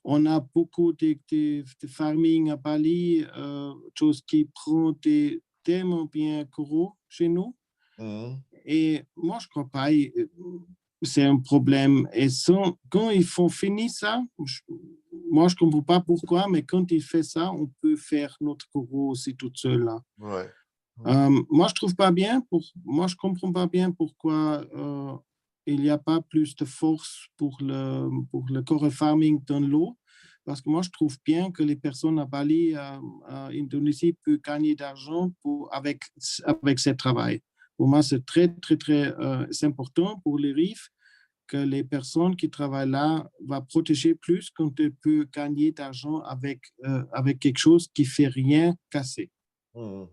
on a beaucoup de farming à Bali, chose qui prend tellement bien coraux chez nous. Mmh. Et moi, je crois pas, c'est un problème. Et quand ils font finir ça, moi, je comprends pas pourquoi, mais quand ils font ça, on peut faire notre coraux aussi toute seule là. Ouais. Moi, je comprends pas bien pourquoi il n'y a pas plus de force pour le coral farming dans l'eau. Parce que moi, je trouve bien que les personnes à Bali, à Indonésie, peuvent gagner d'argent avec ce travail. Pour moi, c'est très, très, très c'est important pour les reefs que les personnes qui travaillent là vont protéger plus quand elles peuvent gagner d'argent avec quelque chose qui ne fait rien casser. Mmh.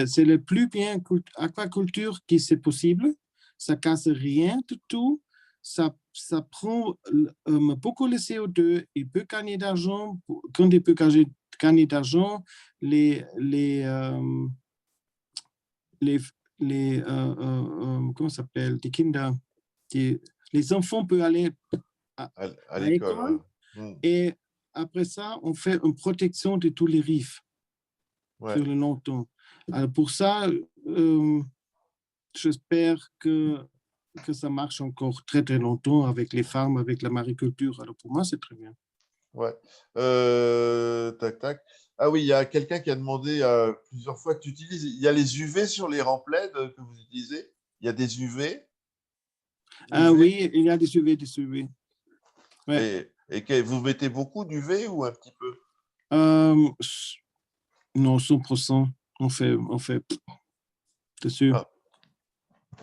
C'est le plus bien aquaculture qui c'est possible. Ça casse rien du tout. Ça prend beaucoup le CO2. Il peut gagner d'argent. Quand il peut gagner d'argent, les comment ça s'appelle, die Kinder, les enfants peuvent aller À l'école. Ouais. Mmh. Et après ça, on fait une protection de tous les reefs sur le long terme. Alors pour ça, j'espère que ça marche encore très, très longtemps avec les farms, avec la mariculture. Alors pour moi, c'est très bien. Ouais. Tac, tac. Ah oui, il y a quelqu'un qui a demandé plusieurs fois que tu utilises. Il y a les UV sur les remplets que vous utilisez? Il y a des UV? Ah oui, il y a des UV, des UV. Ouais. Et vous mettez beaucoup d'UV ou un petit peu? Non, 100%. On fait dessus. Ah.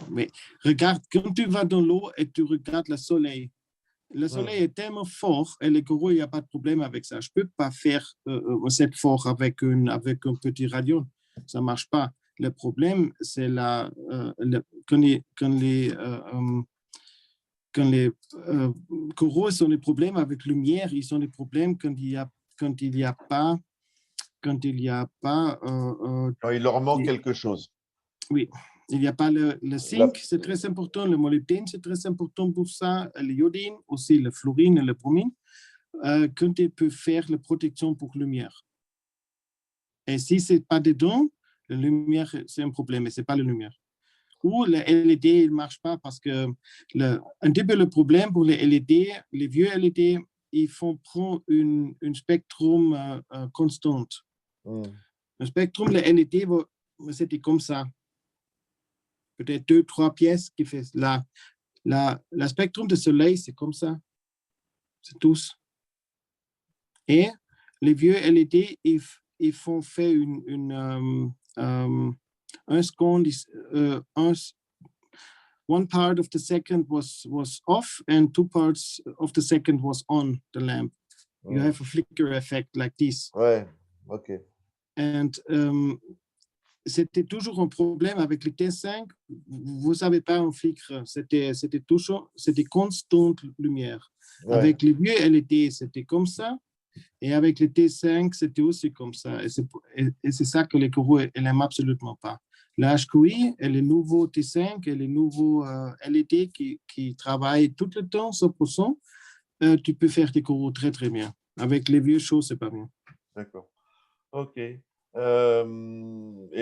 Mais regarde, quand tu vas dans l'eau et tu regardes le soleil, le soleil est tellement fort et les coraux, il n'y a pas de problème avec ça. Je ne peux pas faire cette force avec un petit radion. Ça ne marche pas. Le problème, c'est quand les coraux ont des problèmes avec lumière, ils ont des problèmes quand il y a pas. Quand il leur manque quelque chose. Oui, il n'y a pas le zinc, c'est très important, le molybdène, c'est très important pour ça, le iodine, aussi le fluorine et le bromine, quand il peut faire la protection pour la lumière. Et si ce n'est pas dedans, la lumière, c'est un problème, mais ce n'est pas la lumière. Ou le LED, il ne marche pas parce que un petit peu le problème pour les LED, les vieux LED, il faut prendre un spectrum constant. Un spectrum, le LED, c'était comme ça. Peut-être 2-3 pièces qui fait la spectrum de soleil, c'est comme ça. C'est tous. Et les vieux LED, ils font faire un seconde, one part of the second was off and 2 parts of the second was on the lamp. You have a flicker effect like this. Ouais, ok. And c'était toujours un problème avec le T5. Vous n'avez pas un flicker. C'était constante lumière. Ouais. Avec les vieux LED, c'était comme ça. Et avec le T5, c'était aussi comme ça. Et c'est ça que les coraux n'aiment absolument pas. La HQI et les nouveaux T5 et les nouveaux LED qui travaillent tout le temps 100%, tu peux faire des coraux très, très bien. Avec les vieux choses, c'est pas bien. D'accord. OK. Et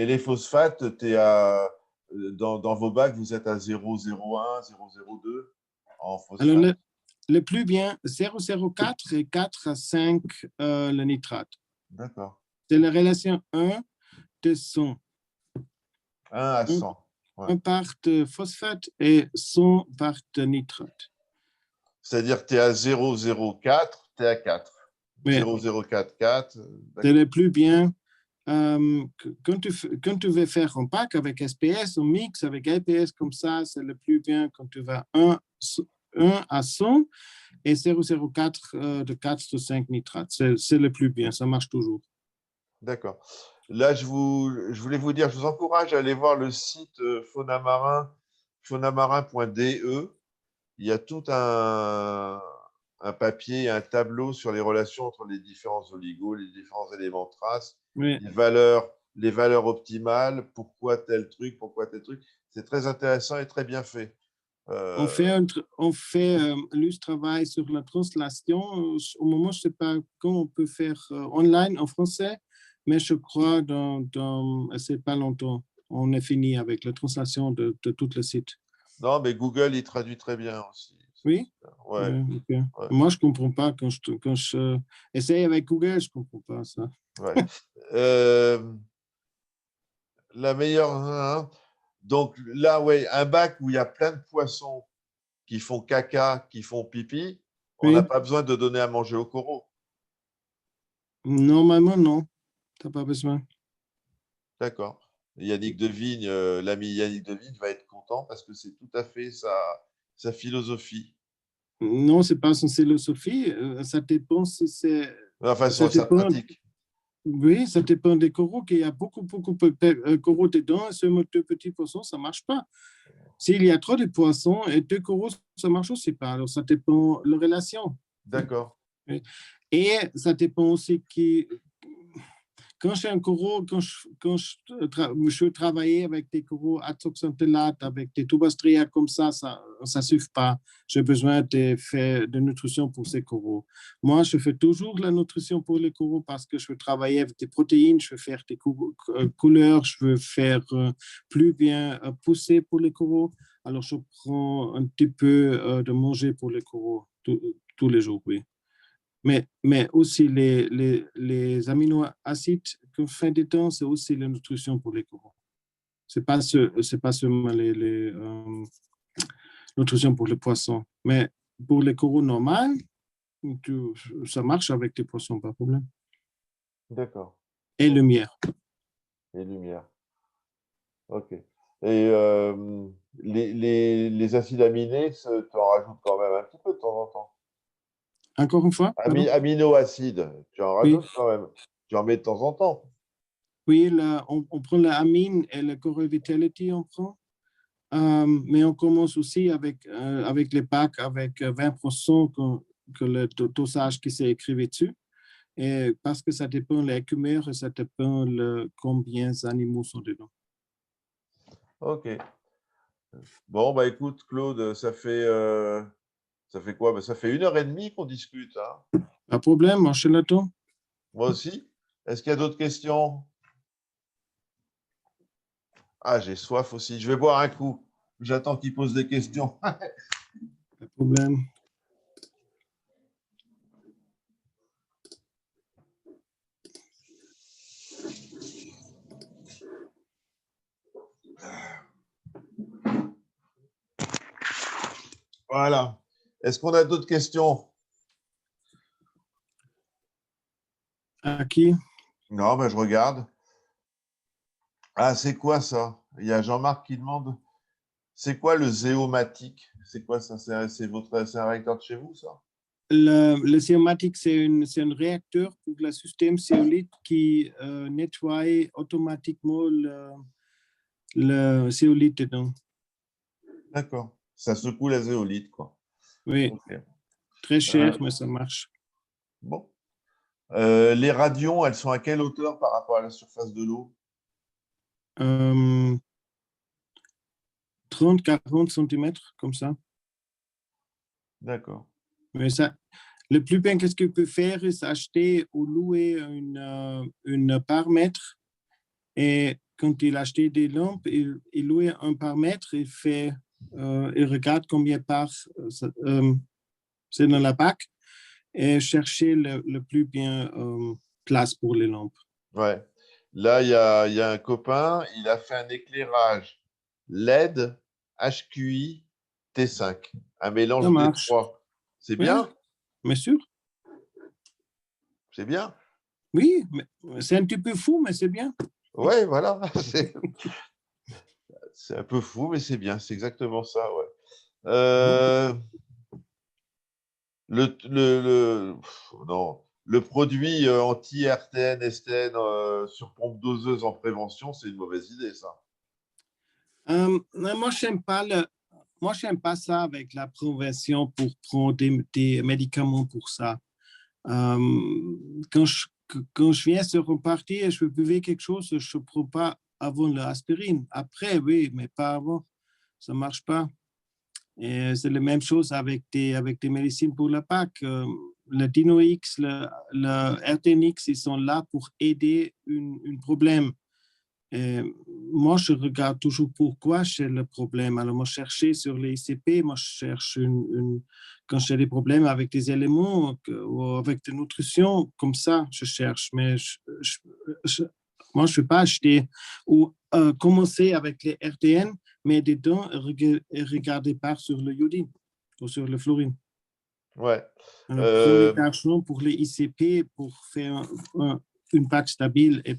les phosphates, dans vos bacs, vous êtes à 0,01, 0,02 en phosphate? Alors, le plus bien, 0,04 et 4 à 5 le nitrate. D'accord. C'est la relation 1 de 100. 1 à 100. Ouais. 1 part de phosphate et 100 part de nitrate. C'est-à-dire que tu es à 0,04, tu es à 4. Ouais. 0,044. C'est le plus bien. Quand tu veux faire un pack avec SPS, un mix avec LPS comme ça, c'est le plus bien quand tu vas 1 à 100 et 0,04 de 4 à 5 nitrates. C'est le plus bien, ça marche toujours. D'accord. Là, je voulais vous dire, je vous encourage à aller voir le site Faunamarin, faunamarin.de. Il y a tout un papier, un tableau sur les relations entre les différents oligos, les différents éléments traces, Oui. les valeurs optimales, pourquoi tel truc. C'est très intéressant et très bien fait. On fait le travail sur la translation. Au moment, je ne sais pas quand on peut faire online en français, mais je crois c'est pas longtemps. On est fini avec la translation de tout le site. Non, mais Google, il traduit très bien aussi. Oui? Ouais. Okay. Ouais. Moi, je ne comprends pas. Quand je essaye avec Google, je ne comprends pas ça. Ouais. La meilleure... Hein, donc là, ouais, un bac où il y a plein de poissons qui font caca, qui font pipi, on n'a pas besoin de donner à manger aux coraux. Normalement, non. Tu n'as pas besoin. D'accord. Yannick Devigne, l'ami Yannick Devigne va être content parce que c'est tout à fait sa philosophie. Non, ce n'est pas son philosophie. Ça dépend si c'est... Enfin, sa pratique. Oui, ça dépend des coraux, qu'il y a beaucoup de coraux dedans, et sur 2 petits poissons, ça ne marche pas. S'il y a trop de poissons et 2 coraux, ça ne marche aussi pas. Alors, ça dépend de la relation. D'accord. Et ça dépend aussi quand j'ai un coraux, quand je travaille avec des coraux azoxanthellates, avec des tubastria comme ça ne suffit pas. J'ai besoin de faire de nutrition pour ces coraux. Moi, je fais toujours la nutrition pour les coraux parce que je veux travailler avec des protéines, je veux faire des couleurs, je veux faire plus bien pousser pour les coraux. Alors, je prends un petit peu de manger pour les coraux tous les jours, oui. Mais aussi les aminoacides qu'on fait des temps, c'est aussi la nutrition pour les coraux. Ce n'est pas seulement les nutrition pour les poissons. Mais pour les coraux normaux, ça marche avec des poissons, pas de problème. D'accord. Et lumière. Et lumière. OK. Et les acides aminés, tu en rajoutes quand même un petit peu de temps en temps. Encore une fois? Aminoacides, tu en rajoutes quand même. Tu en mets de temps en temps. Oui, on prend l'amine et la Coral Vitality, on prend. Mais on commence aussi avec les packs avec 20% que le dosage qui s'est écrit dessus. Et parce que ça dépend de l'écumeur et ça dépend de combien d'animaux sont dedans. OK. Bon, bah écoute, Claude, ça fait quoi? Bah, ça fait 1h30 qu'on discute. Hein. Pas de problème, marchez là-dedans. Moi aussi. Est-ce qu'il y a d'autres questions? Ah, j'ai soif aussi. Je vais boire un coup. J'attends qu'il pose des questions. Pas de problème. Voilà. Est-ce qu'on a d'autres questions? À qui? Non, ben je regarde. Ah, c'est quoi ça? Il y a Jean-Marc qui demande, c'est quoi le zéomatique? C'est quoi ça? C'est un réacteur de chez vous, ça? Le Zeomatic, c'est un réacteur pour le système zeolite qui nettoie automatiquement le zeolite dedans. D'accord. Ça secoue la zéolite, quoi. Oui, Ok. très cher, mais ça marche. Bon. Les radions, elles sont à quelle hauteur par rapport à la surface de l'eau? 30-40 cm, comme ça. D'accord. Mais ça, le plus bien qu'est-ce qu'il peut faire, c'est acheter ou louer une par mètre. Et quand il achetait des lampes, il louait un par mètre, il regarde combien par c'est dans la PAC et chercher le plus bien place pour les lampes. Ouais. Là, il y a un copain, il a fait un éclairage LED, HQI, T5, un Ça mélange des marche. trois. C'est Oui, bien? bien sûr. C'est bien? Oui, c'est un petit peu fou, mais c'est bien. Ouais, voilà. C'est un peu fou, mais c'est bien. C'est exactement ça, ouais. Non. Le produit anti-RTN, STN sur pompe doseuse en prévention, c'est une mauvaise idée, ça. Moi, je n'aime pas ça avec la prévention pour prendre des médicaments pour ça. Quand je viens sur un parti et je veux buvais quelque chose, je ne prends pas avant l'aspirine. Après, oui, mais pas avant. Ça ne marche pas. Et c'est la même chose avec des médecines pour la PAC. Le Dino-X, le RTNX, ils sont là pour aider un problème. Et moi, je regarde toujours pourquoi c'est le problème. Alors, moi, je cherchais sur les ICP, moi, je cherche quand j'ai des problèmes avec des éléments ou avec des nutritions, comme ça, je cherche. Mais moi, je ne vais pas acheter ou commencer avec les RTN, mais dedans, regarder pas sur le iodine ou sur le fluorine. Ouais. Alors, prendre des tâches pour les ICP pour faire une PAC stable et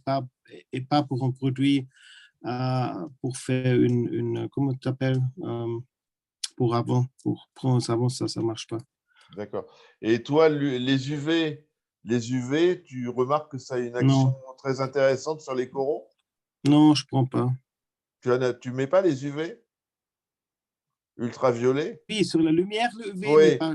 pas pour un produit pour faire comment tu t'appelles pour prendre avant, ça ne marche pas. D'accord. Et toi, les UV, tu remarques que ça a une action Non, très intéressante sur les coraux? non, je ne prends pas. Tu mets pas les UV ultraviolets? Oui, sur la lumière, le UV, mais Oui, pas.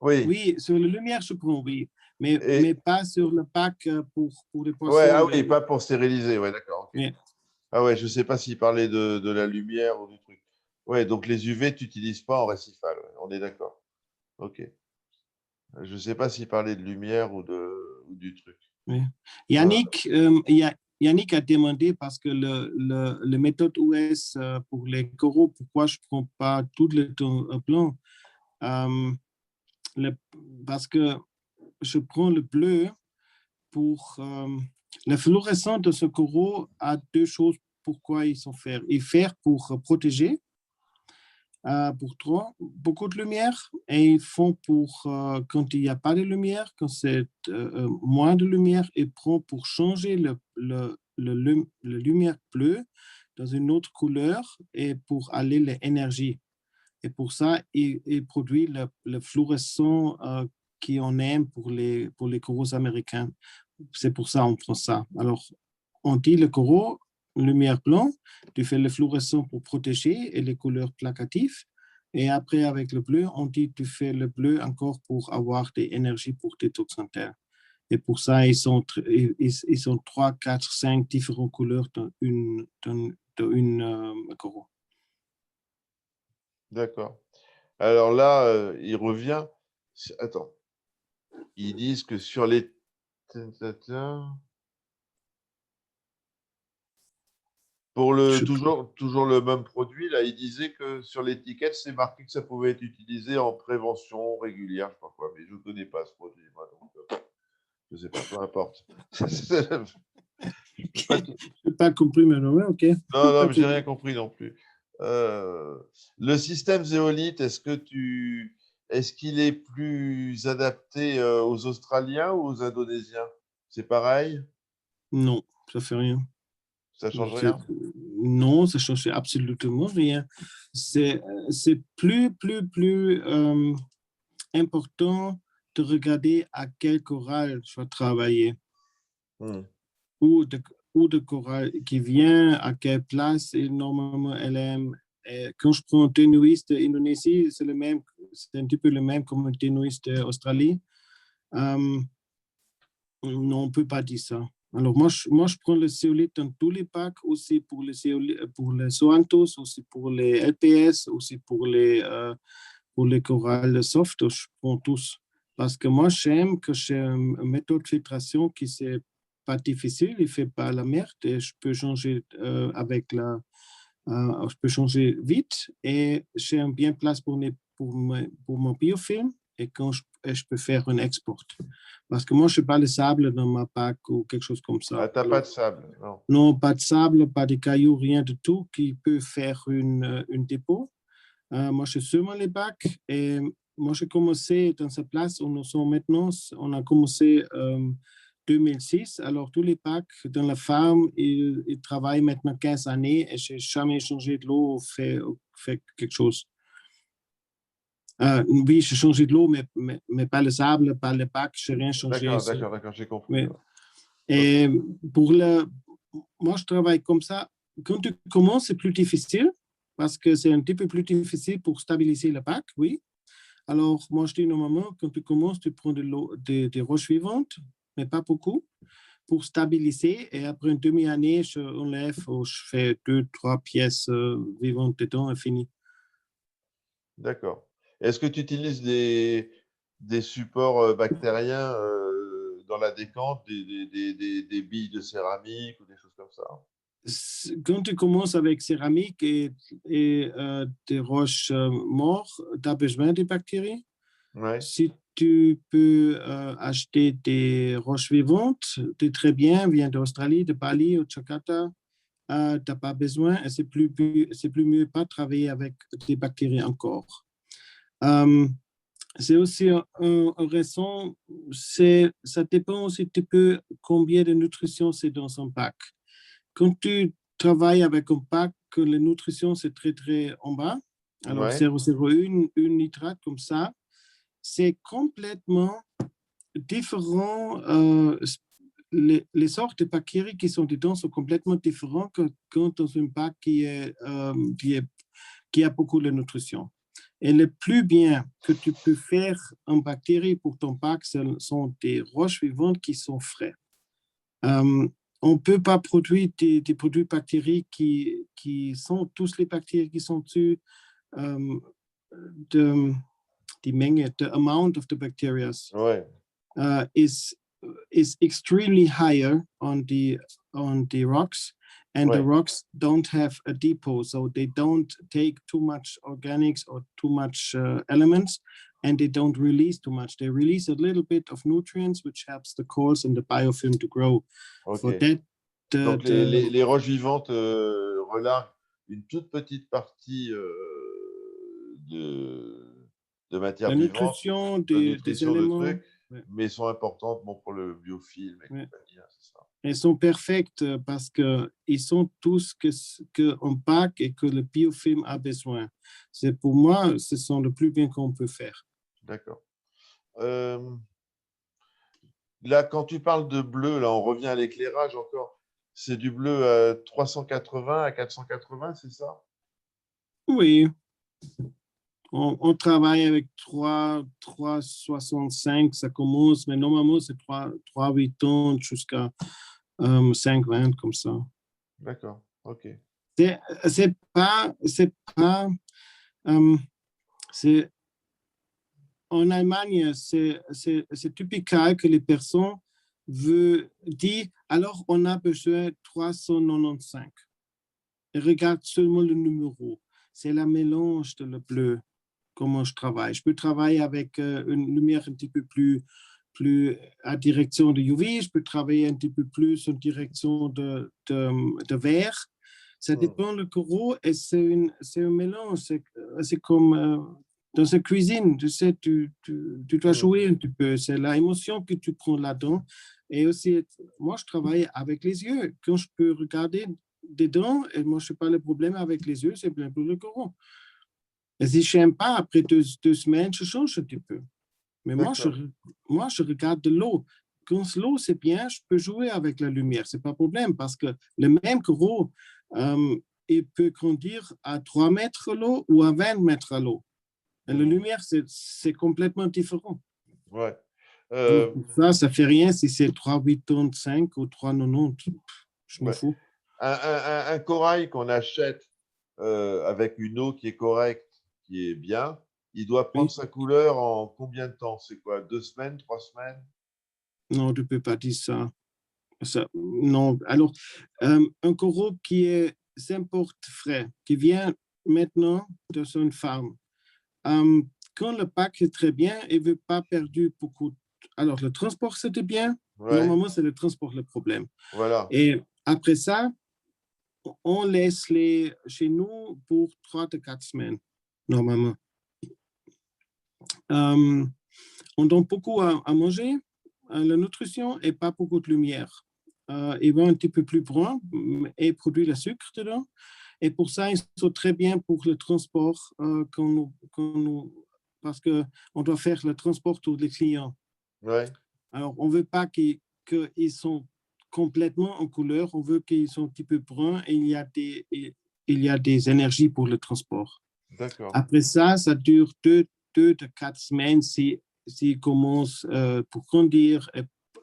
oui. Oui, sur la lumière, je prends, oui. Mais Et, pas sur le pack pour les ouais, poissons. ah oui, pas pour stériliser, ouais, d'accord. Ok. Oui. Ah ouais, je ne sais pas s'il parlait de la lumière ou du truc. Ouais, donc les UV, tu n'utilises pas en récifal, ouais, on est d'accord. Ok. Je ne sais pas s'il parlait de lumière ou du truc. Oui. Euh, Yannick a demandé parce que le méthode US pour les coraux, pourquoi je ne prends pas tout le temps un plan? Euh, parce que je prends le bleu pour le fluorescent de ce coraux a deux choses pourquoi ils sont faits. Ils sont pour protéger, pour trop, beaucoup de lumière, et ils font pour quand il n'y a pas de lumière, quand c'est moins de lumière, ils prennent pour changer le lumière bleue dans une autre couleur et pour aller l'énergie. Et pour ça, il produit le fluorescent qu'on aime pour les coraux américains. C'est pour ça qu'on prend ça. Alors, on dit le coraux, lumière blanche, tu fais le fluorescent pour protéger et les couleurs placatives. Et après, avec le bleu, on dit tu fais le bleu encore pour avoir des énergies pour tes toxantaires. Et pour ça, ils sont 3, 4, 5 différentes couleurs dans une coraux. d'accord. Alors là, il revient. Attends. Ils disent que sur les. Pour toujours le même produit, là, il disait que sur l'étiquette, c'est marqué que ça pouvait être utilisé en prévention régulière, je sais pas quoi, mais je ne connais pas ce produit, moi, donc je ne sais pas, peu importe. Je peux pas Je n'ai pas compris, mais non, ok. Non, non, mais j'ai rien compris non plus. Le système zéolite, est-ce qu'il est plus adapté aux Australiens ou aux Indonésiens? C'est pareil? Non, ça fait rien. Ça change rien? Non, ça change absolument rien. C'est plus important de regarder à quel chorale je vais travailler. Où de chorale qui vient, à quelle place, et normalement, elle aime. Et quand je prends un ténoïste d'Indonésie, c'est un petit peu le même comme un ténoïste d'Australie. Non, on ne peut pas dire ça. Alors, moi, je prends le zéolite dans tous les packs, aussi pour les Zoanthos, aussi pour les LPS, aussi pour les chorales soft, je prends tous. Parce que moi, j'aime que j'ai une méthode de filtration qui c'est pas difficile, il ne fait pas la merde et je peux changer je peux changer vite et j'ai un bien place pour mon biofilm et quand je peux faire un export. Parce que moi, je n'ai pas le sable dans ma pack ou quelque chose comme ça. Ah, tu n'as pas de sable, non? Non, pas de sable, pas de cailloux, rien du tout qui peut faire une dépôt. Moi, je suis seulement les bacs et moi, j'ai commencé dans cette place où nous sommes maintenant. On a commencé 2006. Alors, tous les packs dans la farm, ils travaillent maintenant 15 années et je n'ai jamais changé de l'eau ou fait quelque chose. Oui, j'ai changé de l'eau, mais pas le sable, pas le bac, je n'ai rien changé. D'accord, j'ai compris. Mais, et moi, je travaille comme ça. Quand tu commences, c'est plus difficile parce que c'est un petit peu plus difficile pour stabiliser le bac, oui. Alors, moi, je dis normalement, quand tu commences, tu prends des roches vivantes, mais pas beaucoup, pour stabiliser. Et après une demi-année, je enlève ou je fais 2-3 pièces vivantes dedans et fini. D'accord. Est-ce que tu utilises des supports bactériens dans la décante, des billes de céramique ou des choses comme ça? Quand tu commences avec céramique et des roches mortes, tu as besoin des bactéries. Ouais. Si tu peux acheter des roches vivantes, c'est très bien, vient d'Australie, de Bali ou de Jakarta. Tu n'as pas besoin et c'est plus mieux pas travailler avec des bactéries encore. C'est aussi un raison, ça dépend aussi un petit peu combien de nutrition c'est dans un pack. Quand tu travailles avec un pack que la nutrition c'est très très en bas, alors Ouais. 0,01 une nitrate comme ça, c'est complètement différent. Les sortes de bactéries qui sont dedans sont complètement différentes que dans un pack qui a beaucoup de nutrition. Et le plus bien que tu peux faire en bactérie pour ton pack, ce sont des roches vivantes qui sont frais. On ne peut pas produire des produits bactéries qui sont tous les bactéries qui sont dessus. Die Menge, the amount of the bacteria is extremely higher on the rocks, and the rocks don't have a depot, so they don't take too much organics or too much elements, and they don't release too much. They release a little bit of nutrients, which helps the corals and the biofilm to grow. Okay. For that, donc les roches vivantes relarguent une toute petite partie de matière vivante, nutrition, des éléments, de trucs, mais sont importantes pour le biofilm et compagnie, c'est ça. Elles sont parfaites parce qu'ils sont tous qu'on pack et que le biofilm a besoin. C'est pour moi, ce sont le plus bien qu'on peut faire. D'accord. Là, quand tu parles de bleu, là, on revient à l'éclairage encore. C'est du bleu à 380 à 480, c'est ça? Oui. On travaille avec 3,65, ça commence, mais normalement, c'est 3,80 jusqu'à 5,20 comme ça. D'accord, ok. En Allemagne, c'est typique que les personnes disent alors on a besoin de 395. Et regarde seulement le numéro. C'est la mélange de le bleu, comment je travaille. Je peux travailler avec une lumière un petit peu plus à direction de UV, je peux travailler un petit peu plus en direction de vert. Ça dépend le coraux et c'est un mélange. C'est comme dans une cuisine, tu sais, tu dois jouer un petit peu. C'est l'émotion que tu prends là-dedans. Et aussi, moi, je travaille avec les yeux. Quand je peux regarder dedans, et moi, je n'ai pas le problème avec les yeux, c'est bien pour le coron. Et si je n'aime pas, après 2 semaines, je change un petit peu. Mais moi, je regarde de l'eau. Quand l'eau, c'est bien, je peux jouer avec la lumière. Ce n'est pas un problème parce que le même coraux, il peut grandir à 3 mètres l'eau ou à 20 mètres à l'eau. Et la lumière, c'est complètement différent. Ouais. Ça ne fait rien si c'est 3,85 ou 3,90. Je m'en fous. Un corail qu'on achète avec une eau qui est correcte, qui est bien, il doit prendre sa couleur en combien de temps? C'est quoi? 2 semaines, 3 semaines? Non, tu ne peux pas dire ça. Non. Alors, un coraux qui s'importe frais, qui vient maintenant de son farm, quand le pack est très bien, il ne veut pas perdre beaucoup. Alors, le transport, c'était bien. Ouais. Normalement, c'est le transport le problème. Voilà. Et après ça, on laisse les chez nous pour 3 à 4 semaines, normalement. On donne beaucoup à manger, la nutrition et pas beaucoup de lumière. Ils vont un petit peu plus brun et produisent le sucre dedans. Et pour ça, ils sont très bien pour le transport parce qu'on doit faire le transport pour les clients. Ouais. Alors, on ne veut pas qu'ils sont complètement en couleur, on veut qu'ils soient un petit peu bruns et il y a des énergies pour le transport. D'accord. Après ça dure 2 à 4 semaines s'ils commencent pour grandir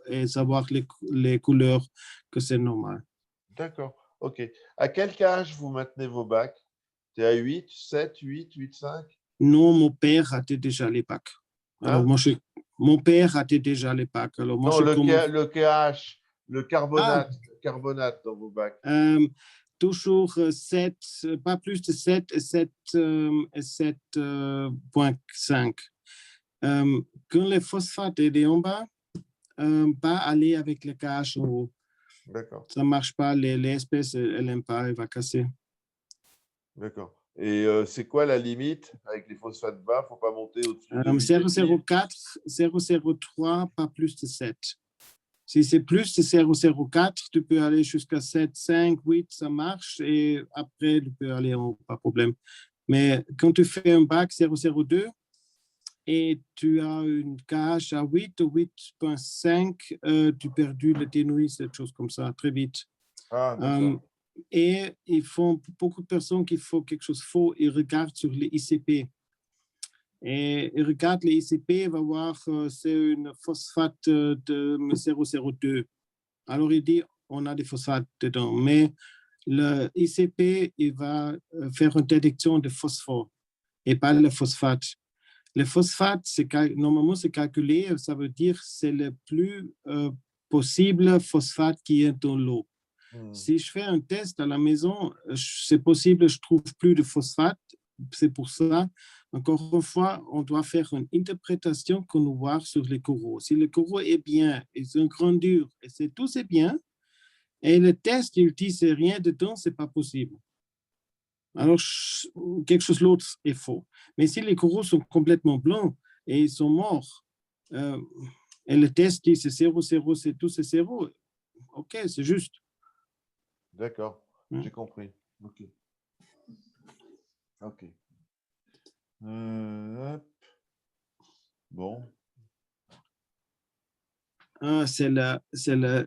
et savoir les couleurs que c'est normal. D'accord. OK. À quel âge vous maintenez vos bacs? Tu es à 8, 7, 8, 8,5? Non, mon père a déjà les bacs. Alors, Hein? mon père a déjà les bacs. Alors, moi, Non, le KH, le carbonate dans vos bacs. Toujours 7, pas plus de 7 et 7,5. Quand le phosphate est en bas, pas aller avec le KH en haut. D'accord. Ça ne marche pas, les espèces, elles n'aiment pas, elle va casser. D'accord. Et c'est quoi la limite avec les phosphates bas? Il ne faut pas monter au-dessus de 0,04, 0,03, pas plus de 7. Si c'est plus de 0,04, tu peux aller jusqu'à 7, 5, 8, ça marche. Et après, tu peux aller en haut, pas de problème. Mais quand tu fais un bac 0,02 et tu as une KH à 8 ou 8,5, tu perds le dénouille, cette chose comme ça, très vite. Ah, d'accord. Et ils font, beaucoup de personnes qui font quelque chose de faux, ils regardent sur les ICP. Et ils regardent les ICP, ils vont voir c'est une phosphate de 0,02. Alors il dit, on a des phosphates dedans, mais le ICP, il va faire une détection de phosphore et pas le phosphate. Le phosphate, normalement, c'est calculé, ça veut dire c'est le plus possible phosphate qui est dans l'eau. Si je fais un test à la maison, c'est possible, je trouve plus de phosphate. C'est pour ça, encore une fois, on doit faire une interprétation qu'on nous voit sur les coraux. Si le coraux est bien, ils sont grandus, et tout c'est bien, et le test, il dit c'est rien dedans, c'est pas possible. Alors, quelque chose d'autre est faux. Mais si les coraux sont complètement blancs et ils sont morts, et le test dit c'est 0,0, c'est tout, c'est 0, ok, c'est juste. D'accord, j'ai compris. Ok. Ok. Bon.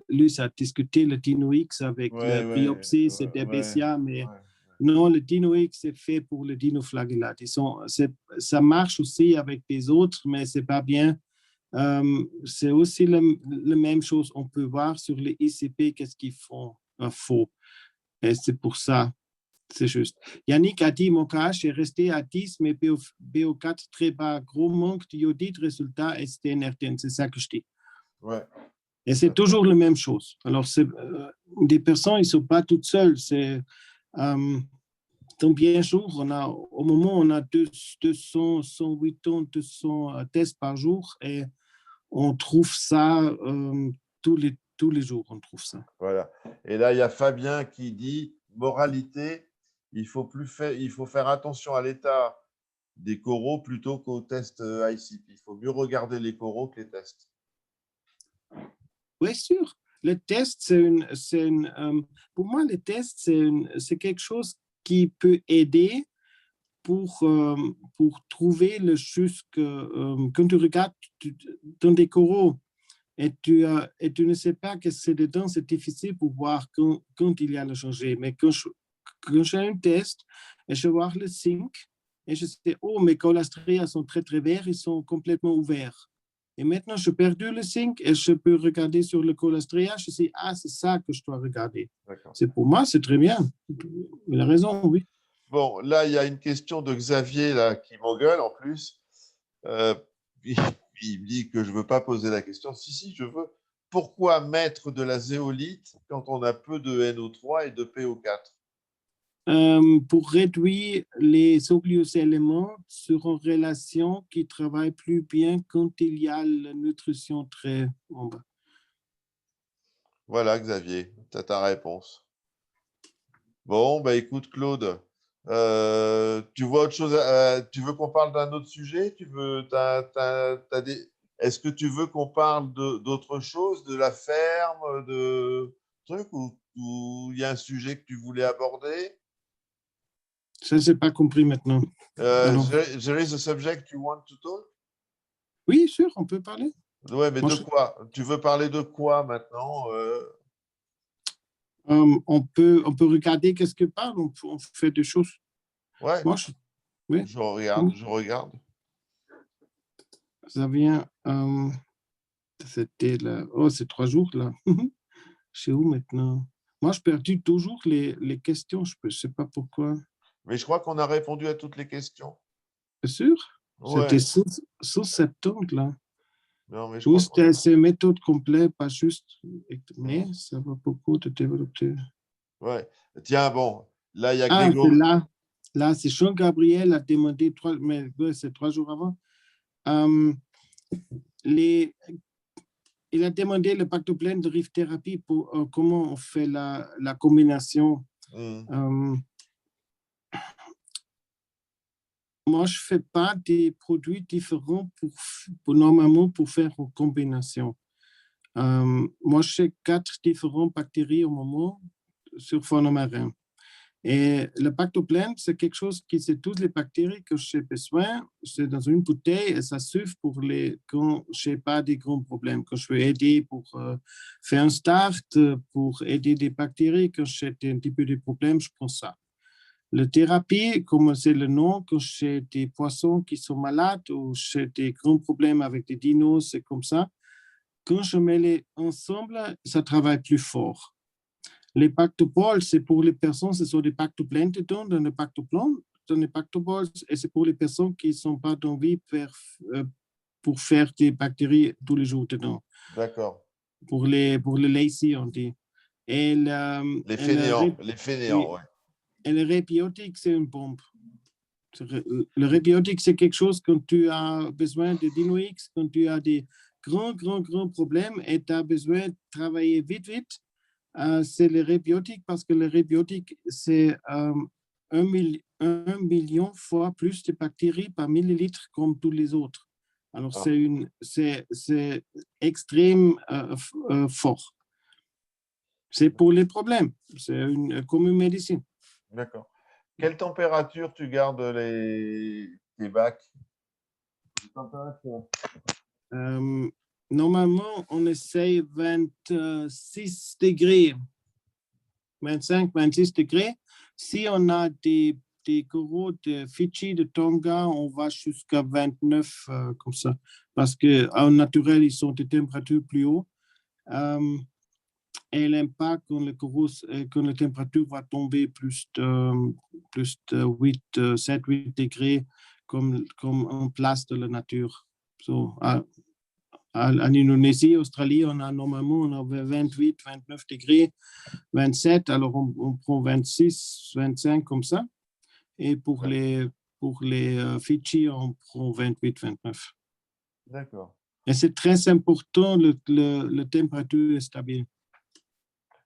Lui, ça a discuté le Dino-X avec la biopsie, c'est Debesia, mais non, le Dino-X, c'est fait pour le dinoflagellate. Ça marche aussi avec des autres, mais c'est pas bien. C'est aussi la même chose. On peut voir sur les ICP qu'est-ce qu'ils font faux. Et c'est pour ça. C'est juste. Yannick a dit, mon KH est resté à 10, mais BO4 très bas. Gros manque d'iodide, résultat STNRTN. C'est ça que je dis. Ouais. Et c'est toujours la même chose. Alors, des personnes, ils ne sont pas toutes seules. Dans bien jour, au moment où on a 200, 108 tonnes, 200 tests par jour, et on trouve ça tous les jours, on trouve ça. Voilà. Et là, il y a Fabien qui dit moralité, il faut faire attention à l'état des coraux plutôt qu'aux tests ICP. Il faut mieux regarder les coraux que les tests. Oui, sûr. Le test, pour moi, le test, c'est quelque chose qui peut aider pour trouver le juste quand tu regardes dans des coraux et tu ne sais pas que c'est dedans, c'est difficile pour voir quand il y a le changer. Mais quand j'ai un test et je vois le zinc et je sais, oh, mes colastria sont très, très verts, ils sont complètement ouverts. Et maintenant, je perds le zinc et je peux regarder sur le colastria. Je sais, ah, c'est ça que je dois regarder. C'est pour moi, c'est très bien. Il a raison, oui. Bon, là, il y a une question de Xavier là, qui m'engueule en plus. Il me dit que je ne veux pas poser la question. Si, je veux. Pourquoi mettre de la zéolite quand on a peu de NO3 et de PO4? Pour réduire les oligocéléments sur une relation qui travaille plus bien quand il y a la nutrition très en bas. Voilà, Xavier, tu as ta réponse. Bon, bah écoute, Claude, tu vois autre chose, tu veux qu'on parle d'un autre sujet? Est-ce que tu veux qu'on parle d'autre chose, de la ferme, de trucs, ou il y a un sujet que tu voulais aborder? Ça, je n'ai pas compris maintenant. There is a subject you want to talk? Oui, sûr, on peut parler. Ouais, mais de quoi? Tu veux parler de quoi maintenant? On peut regarder qu'est-ce que parle, on fait des choses. Ouais, Moi, oui. je regarde. Ça vient, c'était là, oh, c'est 3 jours là. Je sais où maintenant? Moi, je perds toujours les questions, je ne sais pas pourquoi. Mais je crois qu'on a répondu à toutes les questions. C'est sûr? Ouais. C'était sous septembre là. Non, mais je Ou crois c'est méthode complète, pas juste, mais ça va beaucoup te développer. Ouais. Tiens, bon, là, il y a Ah, c'est Grégory. là, c'est Jean-Gabriel a demandé, mais c'est 3 jours avant. Il a demandé le pactoplan de Rift Therapy pour comment on fait la combinaison. Moi, je ne fais pas des produits différents normalement pour faire une combinaison. Moi, j'ai 4 différentes bactéries au moment sur fond marin. Et le pactoplan, c'est quelque chose qui, c'est toutes les bactéries que j'ai besoin. C'est dans une bouteille et ça suffit pour quand je n'ai pas de grands problèmes. Quand je veux aider pour faire un start, pour aider des bactéries, quand j'ai un petit peu de problèmes, je prends ça. La thérapie, comme c'est le nom, quand j'ai des poissons qui sont malades ou j'ai des grands problèmes avec des dinos, c'est comme ça. Quand je mets les ensemble, ça travaille plus fort. Les pactopoles, c'est pour les personnes, ce sont des pactoplans dedans, dans le pactoplan, dans les pactopoles, et c'est pour les personnes qui ne sont pas d'envie pour faire des bactéries tous les jours dedans. D'accord. Pour les lazy, on dit. Et les fainéants, ouais. Et le rébiotique, c'est une bombe. Le rébiotique, c'est quelque chose quand tu as besoin de DinoX, quand tu as des grands problèmes et tu as besoin de travailler vite. C'est le rébiotique parce que le rébiotique, c'est 1 million fois plus de bactéries par millilitre comme tous les autres. Alors, c'est extrêmement fort. C'est pour les problèmes. C'est comme une médecine. D'accord. Quelle température tu gardes tes bacs? Normalement, on essaye 26 degrés, 25, 26 degrés. Si on a des coraux de Fidji, de Tonga, on va jusqu'à 29 comme ça. Parce qu'en naturel, ils sont des températures plus hautes. Et l'impact quand la température va tomber plus de 8, 7, 8 degrés comme en place de la nature. En Indonésie, Australie, on a 28, 29 degrés, 27, alors on prend 26, 25 comme ça. Et pour les Fidji, on prend 28, 29. D'accord. Et c'est très important, la température est stable.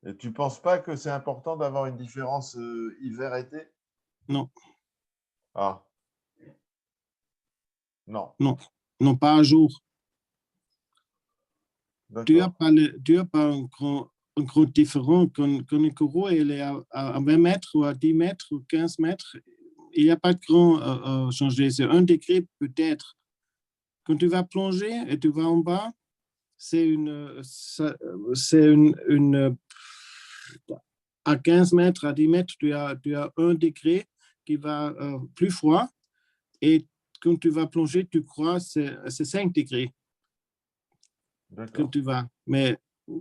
Et tu ne penses pas que c'est important d'avoir une différence hiver-été? Non, Ah, non, non, non, pas un jour. Tu n'as d'accord. pas un grand différent. Quand une courroie elle est à 20 mètres ou à 10 mètres ou 15 mètres, il n'y a pas de grand changer. C'est 1 degré peut-être. Quand tu vas plonger et tu vas en bas, c'est à 15 mètres, à 10 mètres, tu as 1 degré qui va plus froid. Et quand tu vas plonger, tu crois que c'est 5 degrés quand D'accord. tu vas. Mais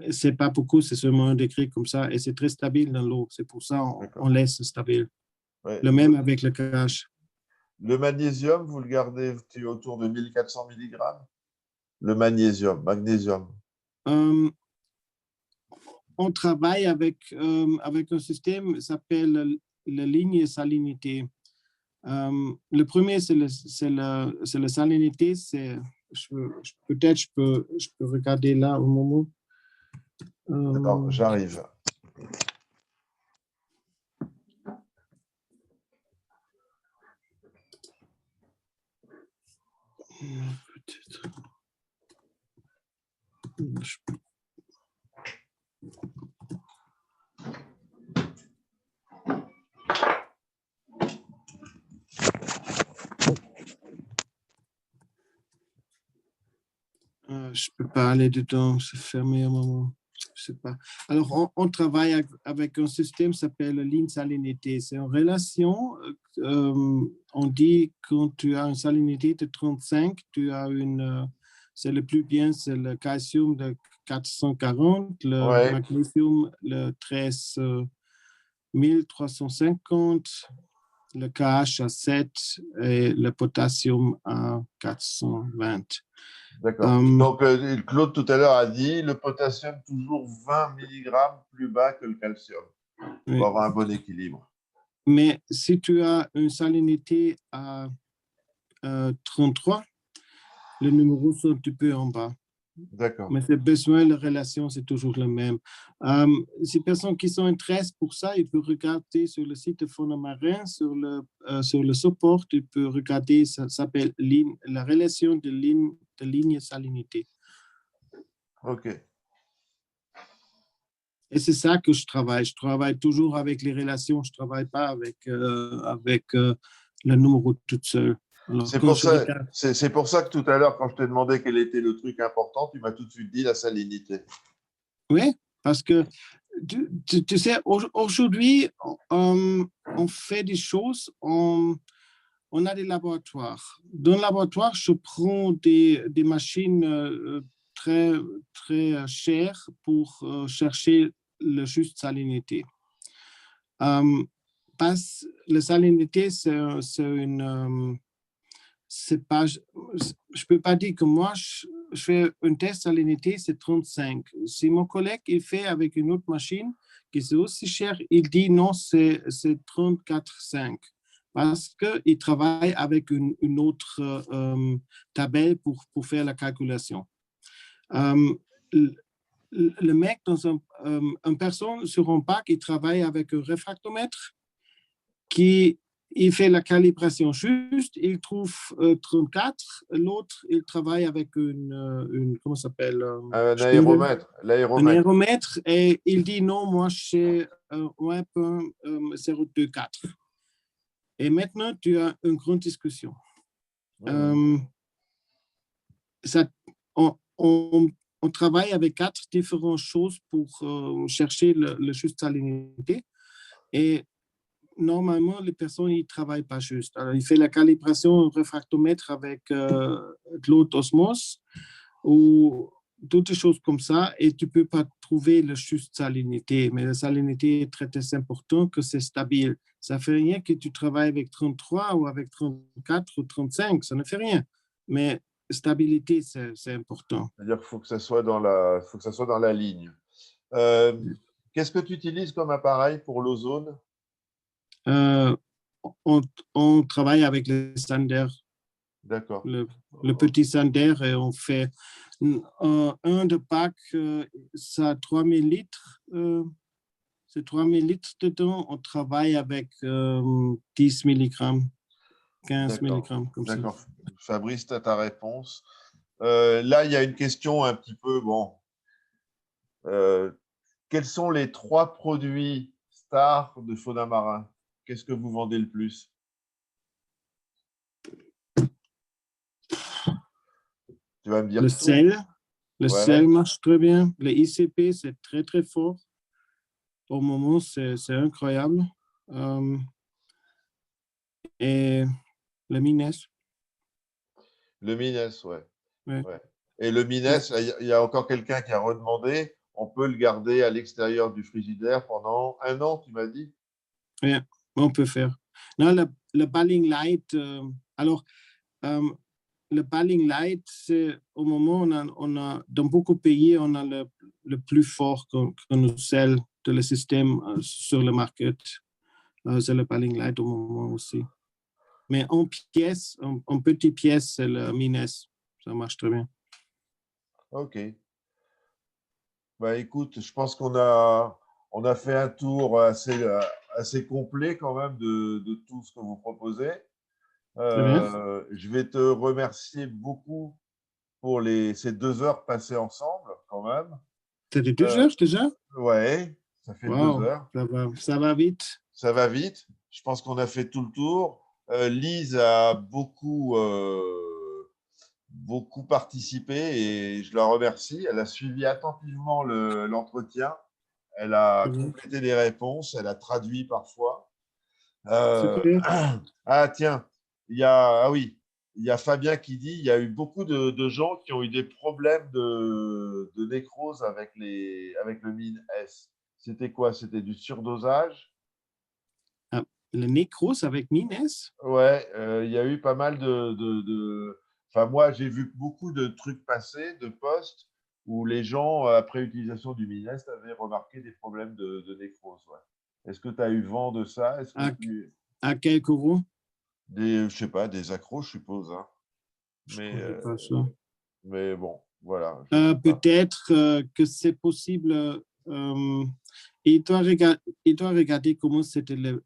c'est pas beaucoup, c'est seulement 1 degré comme ça. Et c'est très stable dans l'eau. C'est pour ça qu'on D'accord. laisse stable. Ouais. Le même avec le cache. Le magnésium, vous le gardez autour de 1400 mg? Le magnésium, magnésium. On travaille avec un système qui s'appelle la ligne salinité. Le premier, c'est la salinité. Peut-être je peux regarder là au moment. Attends, j'arrive. Peut-être. Je peux pas aller dedans, c'est fermé à un moment. Je sais pas. Alors, on travaille avec un système qui s'appelle ligne salinité. C'est une relation. On dit quand tu as une salinité de 35, tu as c'est le plus bien, c'est le calcium de 440, le Ouais, magnésium, le 13350, le KH à 7 et le potassium à 420. d'accord. Donc, Claude tout à l'heure a dit le potassium toujours 20 mg plus bas que le calcium pour Oui. avoir un bon équilibre. Mais si tu as une salinité à 33, le numéro sont un petit peu en bas. D'accord. Mais c'est besoin, la relation, c'est toujours la même. Si personnes qui sont intéressées pour ça, ils peuvent regarder sur le site de Fondamarin, sur le support, ils peuvent regarder, ça s'appelle la relation de ligne salinité. OK. Et c'est ça que je travaille. Je travaille toujours avec les relations. Je ne travaille pas avec le numéro tout seul. Alors, C'est quand pour je ça, regarde, c'est pour ça que tout à l'heure, quand je t'ai demandé quel était le truc important, tu m'as tout de suite dit la salinité. oui, parce que tu sais, aujourd'hui, on fait des choses, on a des laboratoires. Dans le laboratoire, je prends des machines très, très chères pour chercher la juste salinité. Parce la salinité, c'est pas, je peux pas dire que moi, je fais un test salinité, c'est 35. Si mon collègue, il fait avec une autre machine, qui est aussi chère, il dit non, c'est 34,5. Parce qu'il travaille avec une autre tabelle pour faire la calculation. Le mec, dans une personne sur un bac, il travaille avec un réfractomètre qui il fait la calibration juste, il trouve 34. L'autre, il travaille avec comment ça s'appelle? Un aéromètre, Un l'aéromètre. aéromètre et il dit non, moi, j'ai 1,024. Et maintenant, tu as une grande discussion. Ça, on travaille avec 4 différentes choses pour chercher le juste salinité. Et normalement, les personnes ne travaillent pas juste. Alors, il fait la calibration réfractomètre avec de l'eau d'osmose ou toutes des choses comme ça et tu ne peux pas trouver la juste salinité. Mais la salinité est très, très important que c'est stable. Ça ne fait rien que tu travailles avec 33 ou avec 34 ou 35, ça ne fait rien. Mais stabilité, c'est important. C'est-à-dire qu'il faut que ça soit dans la ligne. Qu'est-ce que tu utilises comme appareil pour l'ozone? On travaille avec le Sander, D'accord. le petit Sander, et on fait un de pack, ça 3000 litres. c'est 3000 litres dedans. On travaille avec 10 mg, 15 mg, comme ça. D'accord. Fabrice, tu as ta réponse. Là, il y a une question un petit peu, bon. Quels sont les 3 produits stars de Fauna Marin? Qu'est-ce que vous vendez le plus? Tu vas me dire Le tout. sel. Le Ouais. sel marche très bien. Le ICP, c'est très, très fort. Au moment, c'est incroyable. Et le Mines. Le Mines, ouais. Ouais. Ouais. Et le Mines, il y a encore quelqu'un qui a redemandé, on peut le garder à l'extérieur du frigidaire pendant 1 an, tu m'as dit? Oui, on peut faire. Non, le Balling Light, alors, le Balling Light, c'est au moment où on a, dans beaucoup de pays, on a le plus fort qu'on sel de le système sur le market. C'est le Balling Light au moment aussi. Mais en pièces, en petites pièces, c'est le Mines. Ça marche très bien. Ok. Bah, écoute, je pense qu'on a fait un tour assez complet quand même de tout ce que vous proposez. Très bien. Je vais te remercier beaucoup pour ces 2 heures passées ensemble quand même. C'était 2 heures déjà? Ouais, ça fait 2 Wow, heures. ça va vite. Ça va vite. Je pense qu'on a fait tout le tour. Lise a beaucoup participé et je la remercie. Elle a suivi attentivement l'entretien. Elle a Très bien. complété des réponses. Elle a traduit parfois. Super. Ah tiens, ah oui, il y a Fabien qui dit il y a eu beaucoup de gens qui ont eu des problèmes de nécrose avec le Mine S. C'était quoi? C'était du surdosage? Ah, le nécrose avec Mines? Ouais, il y a eu pas mal Enfin, moi, j'ai vu beaucoup de trucs passer, de posts, où les gens, après utilisation du Mines, avaient remarqué des problèmes de nécrose. Ouais. Est-ce que tu as eu vent de ça? Est-ce que À quelques euros? je sais pas, des accros, je suppose. Hein. Je ne Mais, connais pas ça. mais bon, voilà, je sais pas. Peut-être que c'est possible. Il doit regarder comment c'était le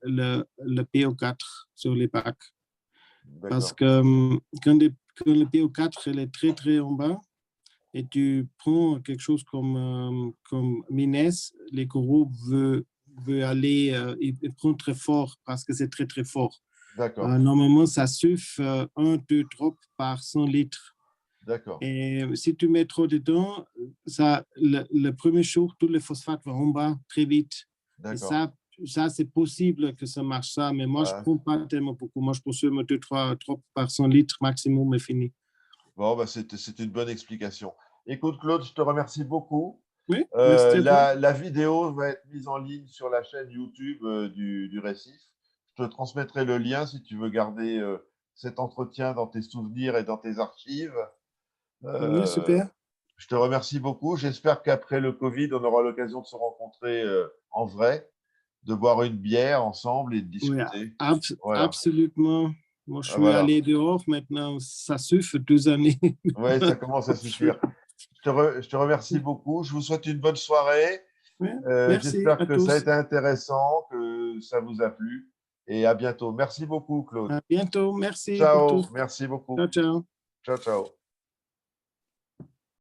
PO4 sur les packs. Parce D'accord. que quand le PO4 elle est très, très en bas, et tu prends quelque chose comme Mines, les coraux veut aller, il prend très fort parce que c'est très, très fort. D'accord. Normalement, ça suffit 1, 2 drops par 100 litres. D'accord. Et si tu mets trop dedans, le premier jour, tous les phosphates vont en bas très vite. Et ça c'est possible que ça marche ça, mais moi, je ne prends pas tellement beaucoup. Moi, je prends seulement 2, 3 drops par 100 litres maximum et fini. Bon, bah, c'est une bonne explication. Écoute, Claude, je te remercie beaucoup. Oui, merci à toi. La vidéo va être mise en ligne sur la chaîne YouTube du Récif. Je te transmettrai le lien si tu veux garder cet entretien dans tes souvenirs et dans tes archives. Oui, super. Je te remercie beaucoup. J'espère qu'après le Covid, on aura l'occasion de se rencontrer en vrai, de boire une bière ensemble et de Oui, discuter. Voilà. absolument. Moi, je suis Voilà. allé dehors maintenant. Ça suffit 2 années. Oui, ça commence à suffire. Je te remercie beaucoup. Je vous souhaite une bonne soirée. Oui, merci J'espère à que ça a tous. été intéressant, que ça vous a plu. Et à bientôt. Merci beaucoup, Claude. À bientôt. Merci pour tout. Ciao. Merci beaucoup. Ciao, ciao. Ciao, ciao.